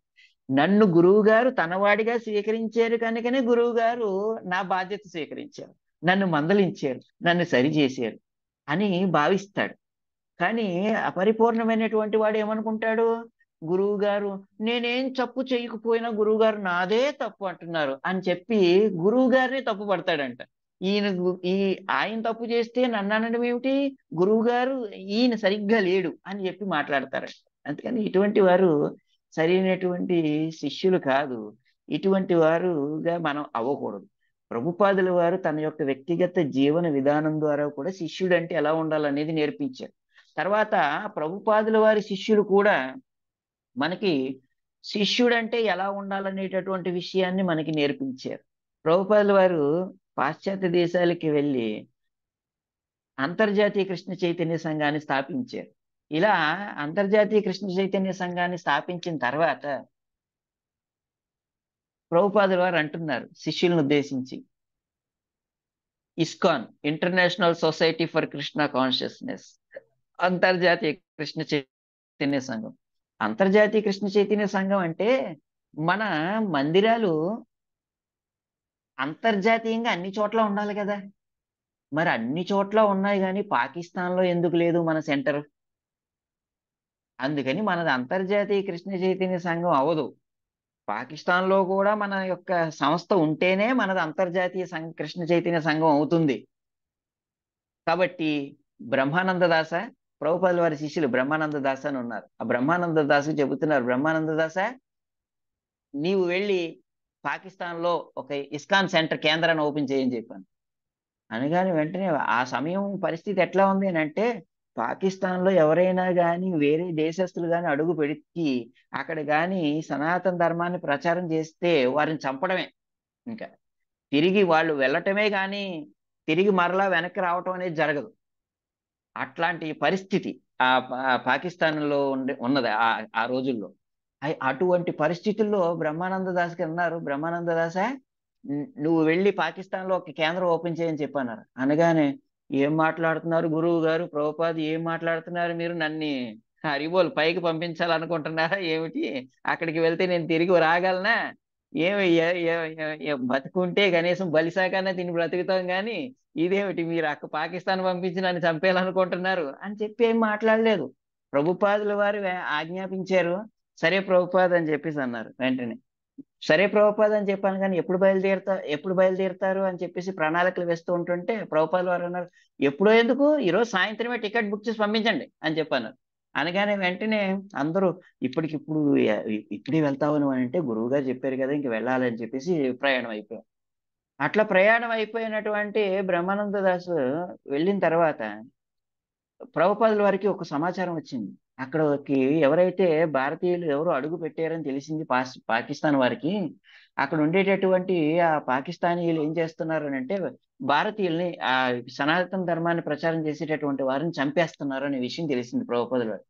నన్ను గురువు గారు తన వాడిగా స్వీకరించారు కనుకనే గురువు గారు నా బాధ్యత స్వీకరించారు. నన్ను మందలించారు. నన్ను సరిచేశారు అని భావిస్తాడు. కానీ అపరిపూర్ణమైనటువంటి వాడు ఏమనుకుంటాడు? గురువు గారు నేనేం తప్పు చేయకపోయినా గురువు గారు నాదే తప్పు అంటున్నారు అని చెప్పి గురువు గారిని తప్పు పడతాడంట. ఈయన ఆయన తప్పు చేస్తే నన్ను అనడం ఏమిటి? గురువు గారు ఈయన సరిగ్గా లేడు అని చెప్పి మాట్లాడతారంట. అందుకని ఇటువంటి వారు సరైనటువంటి శిష్యులు కాదు. ఇటువంటి వారుగా మనం అవ్వకూడదు. ప్రభుపాదుల వారు తన యొక్క వ్యక్తిగత జీవన విధానం ద్వారా కూడా శిష్యుడంటే ఎలా ఉండాలనేది నేర్పించారు. తర్వాత ప్రభుపాదుల వారి శిష్యులు కూడా మనకి శిష్యుడంటే ఎలా ఉండాలనేటటువంటి విషయాన్ని మనకి నేర్పించారు. ప్రభుపాదుల వారు పాశ్చాత్య దేశాలకి వెళ్ళి అంతర్జాతీయ కృష్ణ చైతన్య సంఘాన్ని స్థాపించారు. ఇలా అంతర్జాతీయ కృష్ణ చైతన్య సంఘాన్ని స్థాపించిన తర్వాత ప్రభుపాదుల వారు అంటున్నారు శిష్యులను ఉద్దేశించి, ISKCON international society for Krishna consciousness, అంతర్జాతీయ కృష్ణ చైతన్య సంఘం. అంతర్జాతీయ కృష్ణ చైతన్య సంఘం అంటే మన మందిరాలు అంతర్జాతీయంగా అన్ని చోట్ల ఉండాలి కదా. మరి అన్ని చోట్ల ఉన్నాయి కానీ పాకిస్తాన్లో ఎందుకు లేదు మన సెంటర్? అందుకని మనది అంతర్జాతీయ కృష్ణ చైతన్య సంఘం అవదు. పాకిస్తాన్లో కూడా మన యొక్క సంస్థ ఉంటేనే మనది అంతర్జాతీయ కృష్ణ చైతన్య సంఘం అవుతుంది. కాబట్టి బ్రహ్మానంద దాస, ప్రభుపాదుల వారి శిష్యులు బ్రహ్మానంద దాస అని ఉన్నారు. ఆ బ్రహ్మానంద దాసు చెబుతున్నారు, బ్రహ్మానంద దాస నీవు వెళ్ళి పాకిస్తాన్లో ఒక ఇస్కాన్ సెంటర్ కేంద్రాన్ని ఓపెన్ చేయని చెప్పాను. అనగానే వెంటనే ఆ సమయం పరిస్థితి ఎట్లా ఉంది అని అంటే, పాకిస్తాన్లో ఎవరైనా కానీ వేరే దేశస్తులు కానీ అడుగు పెట్టి అక్కడ కానీ సనాతన ధర్మాన్ని ప్రచారం చేస్తే వారిని చంపడమే. ఇంకా తిరిగి వాళ్ళు వెళ్ళటమే కానీ తిరిగి మరలా వెనక్కి రావటం అనేది జరగదు. అట్లాంటి పరిస్థితి పాకిస్తాన్లో ఉన్నది ఆ రోజుల్లో. అటువంటి పరిస్థితుల్లో బ్రహ్మానంద దాస్కి అన్నారు, బ్రహ్మానంద దాస నువ్వు వెళ్ళి పాకిస్తాన్లో ఒక కేంద్రం ఓపెన్ చేయని చెప్పన్నారు. అనగానే ఏం మాట్లాడుతున్నారు గురువు గారు, ప్రభుపాద్ ఏం మాట్లాడుతున్నారు మీరు? నన్ను హరిబోల్ పైకి పంపించాలనుకుంటున్నారా ఏమిటి? అక్కడికి వెళ్తే నేను తిరిగి రాగలనా? ఏమి బతుకుంటే కనీసం బలిశాకన్నా తిని బ్రతుకుతాం కానీ ఇదేమిటి మీరు పాకిస్తాన్ పంపించి నన్ను చంపేయాలనుకుంటున్నారు అని చెప్పి ఏం మాట్లాడలేదు. ప్రభుపాదుల వారు ఆజ్ఞాపించారు. సరే ప్రభుపాద్ అని చెప్పేసి అన్నారు. వెంటనే సరే ప్రభుపాద్ అని చెప్పాను కానీ ఎప్పుడు బయలుదేరుతారు అని చెప్పేసి ప్రణాళికలు వేస్తూ ఉంటుంటే ప్రభుపాదుల వారు అన్నారు, ఎప్పుడో ఎందుకు, ఈరోజు సాయంత్రమే టికెట్ బుక్ చేసి పంపించండి అని చెప్పాను. అనగానే వెంటనే అందరూ ఇప్పటికిప్పుడు ఇప్పుడే వెళ్తావు అని అంటే గురువు గారు చెప్పారు కదా ఇంక వెళ్ళాలని చెప్పేసి ప్రయాణం అయిపోయాం. అట్లా ప్రయాణం అయిపోయినటువంటి బ్రహ్మానంద దాసు వెళ్ళిన తర్వాత ప్రభుపాదుల వారికి ఒక సమాచారం వచ్చింది. అక్కడికి ఎవరైతే భారతీయులు ఎవరు అడుగు పెట్టారని తెలిసింది పాకిస్తాన్ వారికి. అక్కడ ఉండేటటువంటి ఆ పాకిస్తానీయులు ఏం చేస్తున్నారు అని అంటే భారతీయుల్ని ఆ సనాతన ధర్మాన్ని ప్రచారం చేసేటటువంటి వారిని చంపేస్తున్నారు అనే విషయం తెలిసింది ప్రభుపాదుల వారికి.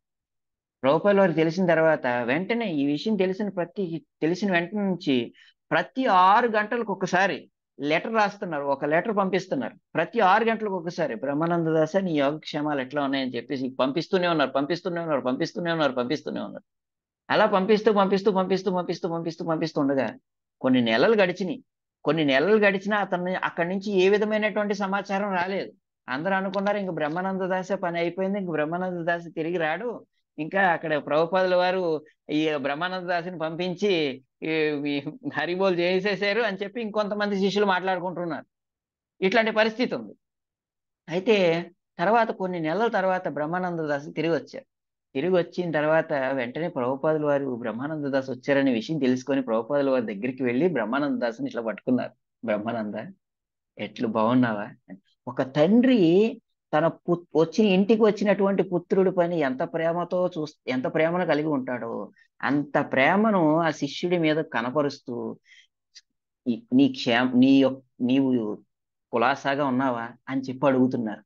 ప్రభుపాదుల వారికి తెలిసిన తర్వాత వెంటనే ఈ విషయం తెలిసిన వెంటనే నుంచి ప్రతి 6 గంటలకు ఒకసారి లెటర్ రాస్తున్నారు, ఒక లెటర్ పంపిస్తున్నారు. ప్రతి 6 గంటలకు ఒకసారి బ్రహ్మానంద దాస నీ యోగక్షేమాలు ఎట్లా ఉన్నాయని చెప్పేసి పంపిస్తూనే ఉన్నారు. అలా పంపిస్తూ ఉండగా కొన్ని నెలలు గడిచినా అతన్ని అక్కడి నుంచి ఏ విధమైనటువంటి సమాచారం రాలేదు. అందరూ అనుకున్నారు ఇంక బ్రహ్మానంద దాస పని అయిపోయింది, ఇంక బ్రహ్మానంద దాస తిరిగి రాడు, ఇంకా అక్కడ ప్రభుపాదుల వారు ఈ బ్రహ్మానంద దాసిని పంపించి ఈ ఈ హరిబోల్ చేసేసారు అని చెప్పి ఇంకొంతమంది శిష్యులు మాట్లాడుకుంటున్నారు. ఇట్లాంటి పరిస్థితి ఉంది. అయితే తర్వాత కొన్ని నెలల తర్వాత బ్రహ్మానంద దాస్ తిరిగి వచ్చారు. తిరిగి వచ్చిన తర్వాత వెంటనే ప్రభుపాదుల వారు బ్రహ్మానంద దాస్ వచ్చారనే విషయం తెలుసుకొని ప్రభుపాదుల వారి దగ్గరికి వెళ్ళి బ్రహ్మానంద దాస్ని ఇట్లా పట్టుకున్నారు. బ్రహ్మానంద, ఎట్లు బాగున్నావా అని. ఒక తండ్రి తన ఇంటికి వచ్చినటువంటి పుత్రుడి పని ఎంత ప్రేమను కలిగి ఉంటాడో అంత ప్రేమను ఆ శిష్యుడి మీద కనపరుస్తూ ఈ- నీ క్షేమ నీ యొక్క నీవు కులాసాగా ఉన్నావా అని చెప్పి అడుగుతున్నారు.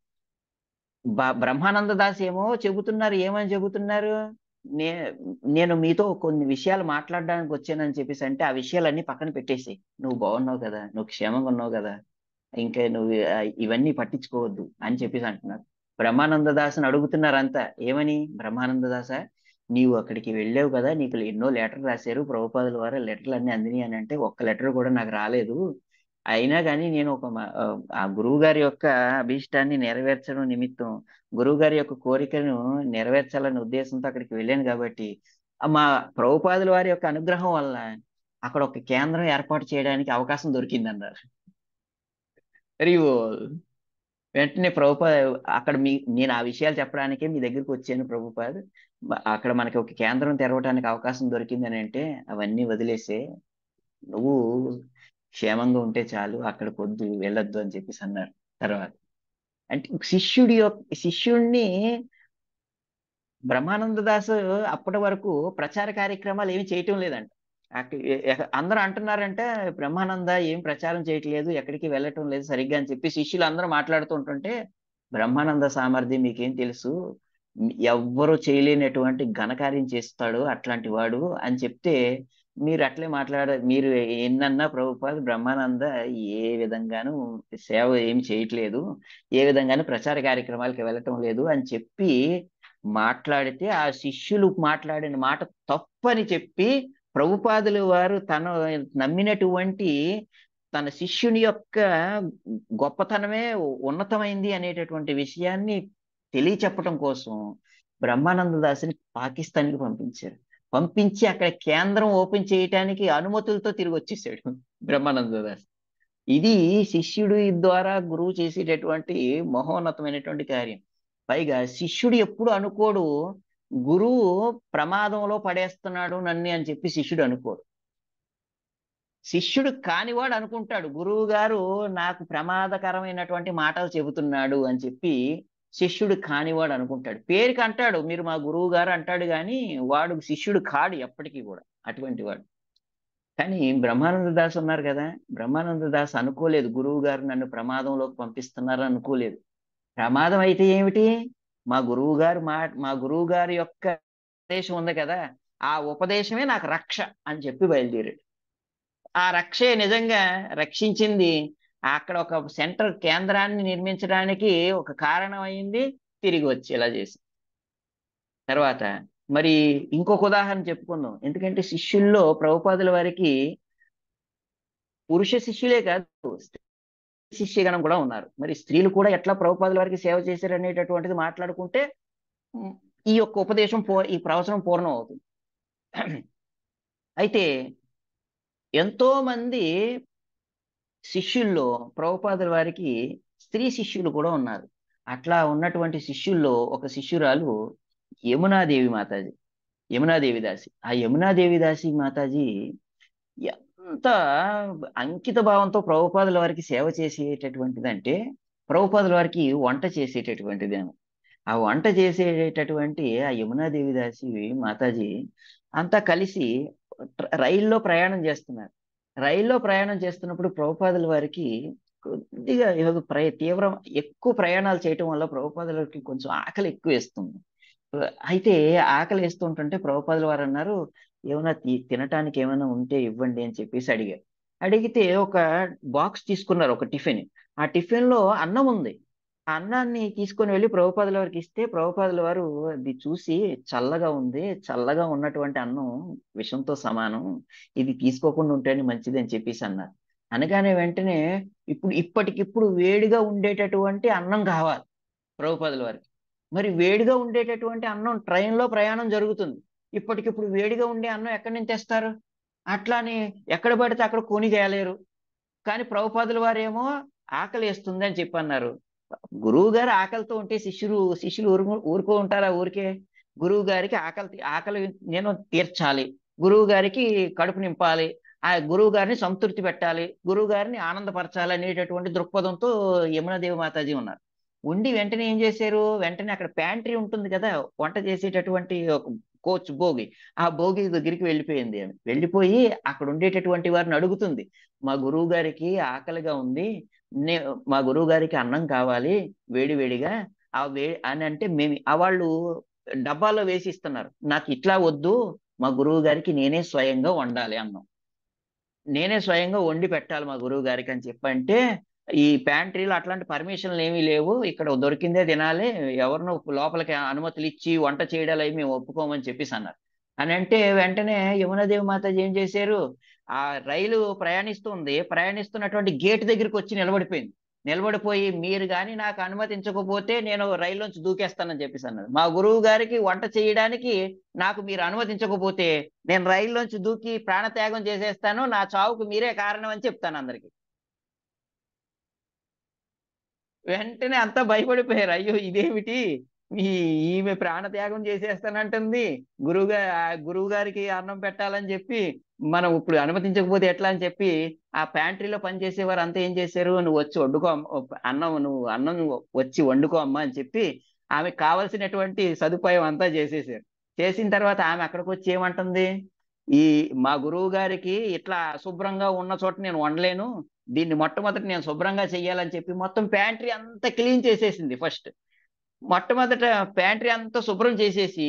బ్రహ్మానంద దాస్ ఏమని చెబుతున్నారు, నే నేను మీతో కొన్ని విషయాలు మాట్లాడడానికి వచ్చానని చెప్పేసి అంటే ఆ విషయాలన్నీ పక్కన పెట్టేసి నువ్వు బాగున్నావు కదా, నువ్వు క్షేమంగా ఉన్నావు కదా, ఇంకా నువ్వు ఇవన్నీ పట్టించుకోవద్దు అని చెప్పేసి అంటున్నారు. బ్రహ్మానంద దాస్ని అడుగుతున్నారు అంతా ఏమని, బ్రహ్మానంద దాస నీవు అక్కడికి వెళ్ళావు కదా, నీకు ఎన్నో లెటర్ రాశారు ప్రభుపాదుల వారు, లెటర్లు అన్ని అందినాయి అని అంటే ఒక్క లెటర్ కూడా నాకు రాలేదు. అయినా కానీ నేను ఆ గురువు గారి యొక్క అభీష్టాన్ని నెరవేర్చడం నిమిత్తం, గురువు గారి యొక్క కోరికను నెరవేర్చాలనే ఉద్దేశంతో అక్కడికి వెళ్ళాను కాబట్టి మా ప్రభుపాదుల వారి యొక్క అనుగ్రహం వల్ల అక్కడ ఒక కేంద్రం ఏర్పాటు చేయడానికి అవకాశం దొరికిందన్నారు. మరియు వెంటనే ప్రభుపాద్ అక్కడ నేను ఆ విషయాలు చెప్పడానికే మీ దగ్గరికి వచ్చాను ప్రభుపాద్. అక్కడ మనకి ఒక కేంద్రం తెరవడానికి అవకాశం దొరికిందని అంటే అవన్నీ వదిలేసే, నువ్వు క్షేమంగా ఉంటే చాలు, అక్కడికి వద్దు వెళ్ళొద్దు అని చెప్పేసి అన్నారు. తర్వాత అంటే శిష్యుడిని బ్రహ్మానంద దాస్ అప్పటి వరకు ప్రచార కార్యక్రమాలు ఏమి చేయటం లేదంట. అందరూ అంటున్నారంటే బ్రహ్మానంద ఏం ప్రచారం చేయట్లేదు, ఎక్కడికి వెళ్ళటం లేదు సరిగ్గా అని చెప్పి శిష్యులు అందరూ మాట్లాడుతుంటుంటే బ్రహ్మానంద సామర్థ్యం మీకేం తెలుసు, ఎవ్వరూ చేయలేనటువంటి ఘనకార్యం చేస్తాడు అట్లాంటి వాడు అని చెప్తే మీరు ఎన్నన్నా ప్రభుపాద్ బ్రహ్మానంద ఏ విధంగానూ సేవ ఏమి చేయట్లేదు, ఏ విధంగానూ ప్రచార కార్యక్రమాలకి వెళ్ళటం లేదు అని చెప్పి మాట్లాడితే ఆ శిష్యులు మాట్లాడిన మాట తప్పని చెప్పి ప్రభుపాదుల వారు నమ్మినటువంటి తన శిష్యుని యొక్క గొప్పతనమే ఉన్నతమైంది అనేటటువంటి విషయాన్ని తెలియచెప్పటం కోసం బ్రహ్మానంద దాస్ని పాకిస్తాన్కి పంపించారు. పంపించి అక్కడ కేంద్రం ఓపెన్ చేయటానికి అనుమతులతో తిరిగి వచ్చేసాడు బ్రహ్మానంద దాస్. ఇది శిష్యుడి ద్వారా గురువు చేసేటటువంటి మహోన్నతమైనటువంటి కార్యం. పైగా శిష్యుడు ఎప్పుడు అనుకోడు గురువు ప్రమాదంలో పడేస్తున్నాడు నన్ను అని చెప్పి శిష్యుడు అనుకోడు. శిష్యుడు కానివాడు అనుకుంటాడు గురువు గారు నాకు ప్రమాదకరమైనటువంటి మాటలు చెబుతున్నాడు అని చెప్పి శిష్యుడు కానివాడు అనుకుంటాడు. పేరుకి అంటాడు మీరు మా గురువు గారు అంటాడు కానీ వాడు శిష్యుడు కాడు ఎప్పటికీ కూడా అటువంటి వాడు. కానీ బ్రహ్మానంద దాస్ ఉన్నారు కదా, బ్రహ్మానంద దాస్ అనుకోలేదు గురువు గారు నన్ను ప్రమాదంలోకి పంపిస్తున్నారు అనుకోలేదు. ప్రమాదం అయితే ఏమిటి, మా గురువు గారి యొక్క ఉపదేశం ఉంది కదా, ఆ ఉపదేశమే నాకు రక్ష అని చెప్పి బయలుదేరాడు. ఆ రక్షే నిజంగా రక్షించింది. అక్కడ ఒక కేంద్రాన్ని నిర్మించడానికి ఒక కారణం అయింది. తిరిగి వచ్చి ఇలా చేసి తర్వాత మరి ఇంకొక ఉదాహరణ చెప్పుకుందాం. ఎందుకంటే శిష్యుల్లో ప్రభుపాదుల వారికి పురుష శిష్యులే కాదు స్త్రీ శిష్యగణం కూడా ఉన్నారు. మరి స్త్రీలు కూడా ఎట్లా ప్రభుపాదుల వారికి సేవ చేశారు అనేటటువంటిది మాట్లాడుకుంటే ఈ యొక్క ఈ ప్రవచనం పూర్ణం అవుతుంది. అయితే ఎంతో మంది శిష్యుల్లో ప్రభుపాదుల వారికి స్త్రీ శిష్యులు కూడా ఉన్నారు. అట్లా ఉన్నటువంటి శిష్యుల్లో ఒక శిష్యురాలు యమునాదేవి మాతాజీ, యమునాదేవి దాసి. ఆ యమునాదేవి దాసి మాతాజీ ఎంత అంకిత భావంతో ప్రభుపాదుల వారికి సేవ చేసేటటువంటిదంటే ప్రభుపాదుల వారికి వంట చేసేటటువంటిది. ఆ వంట చేసేటటువంటి ఆ యమునా దేవిదాసి మాతాజీ అంతా కలిసి రైల్లో ప్రయాణం చేస్తున్నారు. రైల్లో ప్రయాణం చేస్తున్నప్పుడు ప్రభుపాదుల వారికి కొద్దిగా ఏదో తీవ్రం ఎక్కువ ప్రయాణాలు చేయటం వల్ల ప్రభుపాదుల వారికి కొంచెం ఆకలి ఎక్కువ వేస్తుంది. అయితే ఆకలి వేస్తుంటుంటే ప్రభుపాదుల వారు అన్నారు, ఏమైనా తినటానికి ఏమైనా ఉంటే ఇవ్వండి అని చెప్పేసి అడిగారు. అడిగితే ఒక బాక్స్ తీసుకున్నారు, ఒక టిఫిన్. ఆ టిఫిన్ లో అన్నం ఉంది. ఆ అన్నాన్ని తీసుకొని వెళ్ళి ప్రభుపాదుల వారికి ఇస్తే ప్రభుపాదుల వారు అది చూసి, చల్లగా ఉంది, చల్లగా ఉన్నటువంటి అన్నం విషంతో సమానం, ఇది తీసుకోకుండా ఉంటేనే మంచిది అని చెప్పేసి అన్నారు. అనగానే వెంటనే ఇప్పటికిప్పుడు వేడిగా ఉండేటటువంటి అన్నం కావాలి ప్రభుపాదుల వారికి. మరి వేడిగా ఉండేటటువంటి అన్నం ట్రైన్లో ప్రయాణం జరుగుతుంది. ఇప్పటికిప్పుడు వేడిగా ఉండే అన్నం ఎక్కడి నుంచి తెస్తారు? అట్లాని ఎక్కడ పడితే అక్కడ కొని తేలేరు. కానీ ప్రభుపాదుల వారేమో ఆకలి వేస్తుంది అని చెప్పి అన్నారు. గురువు గారు ఆకలితో ఉంటే శిష్యులు ఊరుకో ఉంటారా ఊరికే? గురువు గారికి ఆకలి నేను తీర్చాలి, గురువు గారికి కడుపు నింపాలి, ఆ గురువు గారిని సంతృప్తి పెట్టాలి, గురువు గారిని ఆనందపరచాలి అనేటటువంటి దృక్పథంతో యమునాదేవి మాతాజీ ఉన్నారు. ఉండి వెంటనే ఏం చేశారు, వెంటనే అక్కడ ప్యాంట్రీ ఉంటుంది కదా, వంట చేసేటటువంటి ఒక కోచ్ బోగి, ఆ బోగి దగ్గరికి వెళ్ళిపోయింది. ఆమె వెళ్ళిపోయి అక్కడ ఉండేటటువంటి వారిని అడుగుతుంది, మా గురువు గారికి ఆకలిగా ఉంది, నే మా గురువు గారికి అన్నం కావాలి వేడి వేడిగా, అని అంటే మేము ఆ వాళ్ళు డబ్బాలో వేసి ఇస్తున్నారు. నాకు ఇట్లా వద్దు, మా గురువు గారికి నేనే స్వయంగా వండాలి అన్నం, నేనే స్వయంగా వండి పెట్టాలి మా గురువు గారికి అని చెప్పంటే, ఈ ప్యాంట్రీలో అట్లాంటి పర్మిషన్లు ఏమీ లేవు, ఇక్కడ దొరికిందే తినాలి, ఎవరినో లోపలికి అనుమతులు ఇచ్చి వంట చేయడాలు అవి మేము ఒప్పుకోమని చెప్పేసి అన్నారు. అని అంటే వెంటనే యమునాదేవి మాతాజీ ఏం చేశారు, ఆ రైలు ప్రయాణిస్తున్నటువంటి గేట్ దగ్గరికి వచ్చి నిలబడిపోయింది. నిలబడిపోయి, మీరు కానీ నాకు అనుమతించకపోతే నేను రైల్లోంచి దూకేస్తానని చెప్పేసి అన్నారు. మా గురువు గారికి వంట చేయడానికి నాకు మీరు అనుమతించకపోతే నేను రైల్లోంచి దూకి ప్రాణత్యాగం చేసేస్తాను, నా చావుకు మీరే కారణం అని చెప్తాను అందరికి. వెంటనే అంతా భయపడిపోయారు, అయ్యో ఇదేమిటి, ఈ ఈమె ప్రాణత్యాగం చేసేస్తానంటుంది, గురువు గారికి అన్నం పెట్టాలని చెప్పి మనం ఇప్పుడు అనుమతించకపోతే ఎట్లా అని చెప్పి ఆ ప్యాంట్రీలో పనిచేసేవారు అంతా ఏం చేశారు, నువ్వు వచ్చి వండుకో అన్నం వచ్చి వండుకో అమ్మా అని చెప్పి ఆమెకు కావలసినటువంటి సదుపాయం అంతా చేసేసారు. చేసిన తర్వాత ఆమె అక్కడికి వచ్చి ఏమంటుంది, ఈ మా గురువు గారికి ఇట్లా అశుభ్రంగా ఉన్న చోట నేను వండలేను, దీన్ని మొట్టమొదటి నేను శుభ్రంగా చెయ్యాలని చెప్పి మొత్తం ప్యాంట్రీ అంతా క్లీన్ చేసేసింది ఫస్ట్. మొట్టమొదట ప్యాంట్రీ అంతా శుభ్రం చేసేసి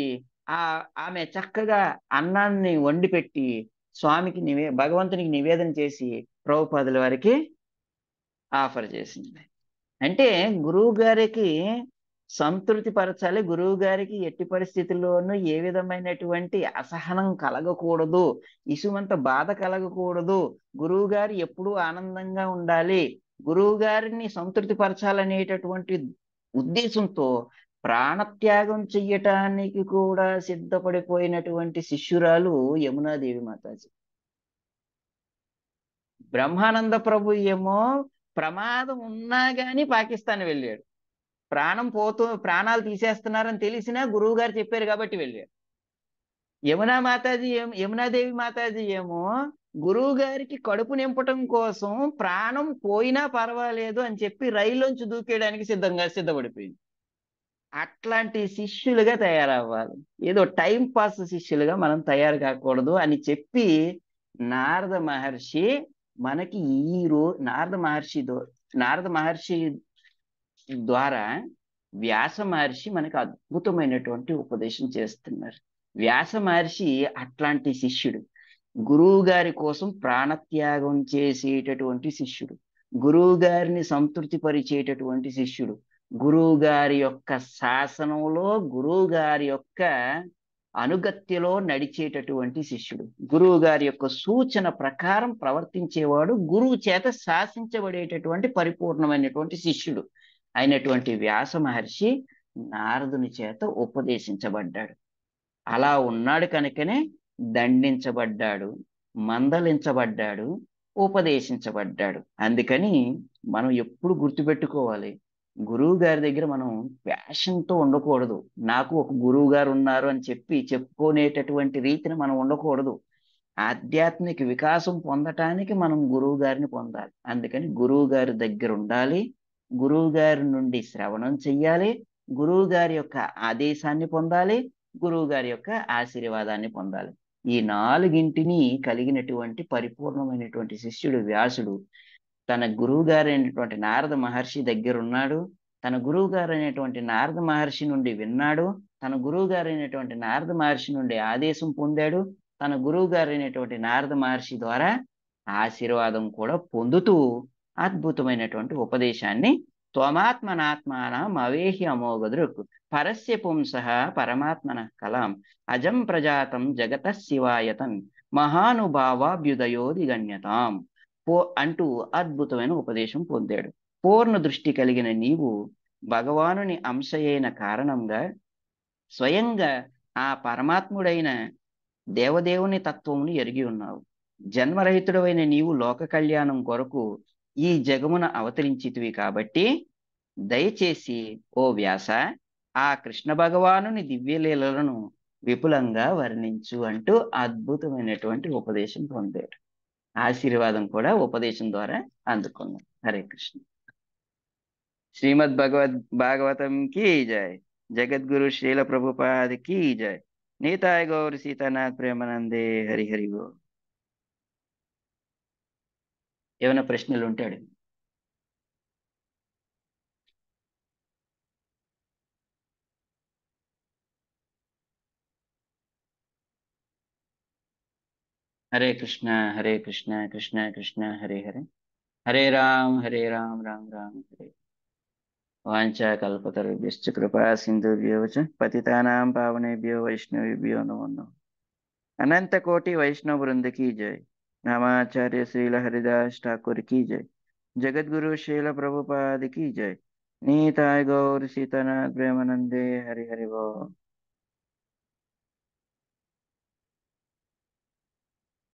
ఆ ఆమె చక్కగా అన్నాన్ని వండి పెట్టి స్వామికి భగవంతునికి నివేదన చేసి ప్రభుపాదుల వారికి ఆఫర్ చేసింది. అంటే గురువు గారికి సంతృప్తి పరచాలి, గురువు గారికి ఎట్టి పరిస్థితుల్లోనూ ఏ విధమైనటువంటి అసహనం కలగకూడదు, ఇసుమంత బాధ కలగకూడదు, గురువు గారు ఎప్పుడూ ఆనందంగా ఉండాలి, గురువు గారిని సంతృప్తి పరచాలనేటటువంటి ఉద్దేశంతో ప్రాణత్యాగం చెయ్యటానికి కూడా సిద్ధపడిపోయినటువంటి శిష్యురాలు యమునాదేవి మాతాజీ. బ్రహ్మానంద ప్రభు ఏమో ప్రమాదం ఉన్నా గాని పాకిస్తాన్ వెళ్ళాడు. ప్రాణాలు తీసేస్తున్నారని తెలిసినా గురువు గారు చెప్పారు కాబట్టి వెళ్ళాడు. యమునాదేవి మాతాజీ ఏమో గురువు గారికి కడుపు నింపటం కోసం ప్రాణం పోయినా పర్వాలేదు అని చెప్పి రైల్లోంచి దూకేయడానికి సిద్ధపడిపోయింది. అట్లాంటి శిష్యులుగా తయారవ్వాలి, ఏదో టైం పాస్ శిష్యులుగా మనం తయారు కాకూడదు అని చెప్పి నారద మహర్షి మనకి నారద మహర్షి ద్వారా వ్యాస మహర్షి మనకు అద్భుతమైనటువంటి ఉపదేశం చేస్తున్నారు. వ్యాస మహర్షి అట్లాంటి శిష్యుడు, గురువు గారి కోసం ప్రాణత్యాగం చేసేటటువంటి శిష్యుడు, గురువు గారిని సంతృప్తి పరిచేటటువంటి శిష్యుడు, గురువు గారి యొక్క శాసనంలో, గురువు గారి యొక్క అనుగత్యలో నడిచేటటువంటి శిష్యుడు, గురువు గారి యొక్క సూచన ప్రకారం ప్రవర్తించేవాడు, గురువు చేత శాసించబడేటటువంటి పరిపూర్ణమైనటువంటి శిష్యుడు అయినటువంటి వ్యాస మహర్షి నారదుని చేత ఉపదేశించబడ్డాడు. అలా ఉన్నాడు కనుకనే దండించబడ్డాడు, మందలించబడ్డాడు, ఉపదేశించబడ్డాడు. అందుకని మనం ఎప్పుడు గుర్తుపెట్టుకోవాలి, గురువు గారి దగ్గర మనం ప్యాషన్తో ఉండకూడదు. నాకు ఒక గురువు గారు ఉన్నారు అని చెప్పుకునేటటువంటి రీతిని మనం ఉండకూడదు. ఆధ్యాత్మిక వికాసం పొందటానికి మనం గురువు గారిని పొందాలి. అందుకని గురువు గారి దగ్గర ఉండాలి, గురువు గారి నుండి శ్రవణం చెయ్యాలి, గురువు గారి యొక్క ఆదేశాన్ని పొందాలి, గురువు గారి యొక్క ఆశీర్వాదాన్ని పొందాలి. ఈ నాలుగింటిని కలిగినటువంటి పరిపూర్ణమైనటువంటి శిష్యుడు వ్యాసుడు తన గురువు గారైనటువంటి నారద మహర్షి దగ్గరున్నాడు. తన గురువు గారైనటువంటి నారద మహర్షి నుండి విన్నాడు. తన గురువు గారైనటువంటి నారద మహర్షి నుండి ఆదేశం పొందాడు. తన గురువు గారైనటువంటి నారద మహర్షి ద్వారా ఆశీర్వాదం కూడా పొందుతూ అద్భుతమైనటువంటి ఉపదేశాన్ని త్వమాత్మనాత్మానం అవేహి అమోఘదృక్ పరస్య పుంసః పరమాత్మన కలాం అజం ప్రజాతం జగత శివాయతన్ మహానుభావాభ్యుదయోది గణ్యతాం అంటూ అద్భుతమైన ఉపదేశం పొందాడు. పూర్ణ దృష్టి కలిగిన నీవు భగవానుని అంశ అయిన కారణంగా స్వయంగా ఆ పరమాత్ముడైన దేవదేవుని తత్వమును ఎరిగి ఉన్నావు. జన్మరహితుడవైన నీవు లోక కళ్యాణం కొరకు ఈ జగమున అవతరించితివి కాబట్టి దయచేసి ఓ వ్యాస ఆ కృష్ణ భగవానుని దివ్యలీలలను విపులంగా వర్ణించు అంటూ అద్భుతమైనటువంటి ఉపదేశం పొందాడు. ఆశీర్వాదం కూడా ఉపదేశం ద్వారా అందుకున్నాం. హరే కృష్ణ. శ్రీమద్ భాగవతం की जय। జగద్గురు శ్రీల ప్రభుపాద की जय। నీతాయ గౌర సీతానాథ్ ప్రేమానందే హరి హరి బోల్. ఏమైనా ప్రశ్నలు ఉంటాడు? హరే కృష్ణ హరే కృష్ణ కృష్ణ కృష్ణ హరే హరే హరే రామ్ రామ్ రామ్ హరే. వాంఛా కల్పతరుభ్యశ్చ కృపా సింధుభ్యో చ పతితానాం పావనేభ్యో వైష్ణవేభ్యో నమో నమః. अनंत कोटि वैष्णव वृंद की जय। नामाचार्य श्रील हरिदास ठाकुर की जय। जगत गुरु श्रील प्रभुपाद की जय। नीताय गौर सीतानाथ प्रेमानंदे हरि हरि बोल।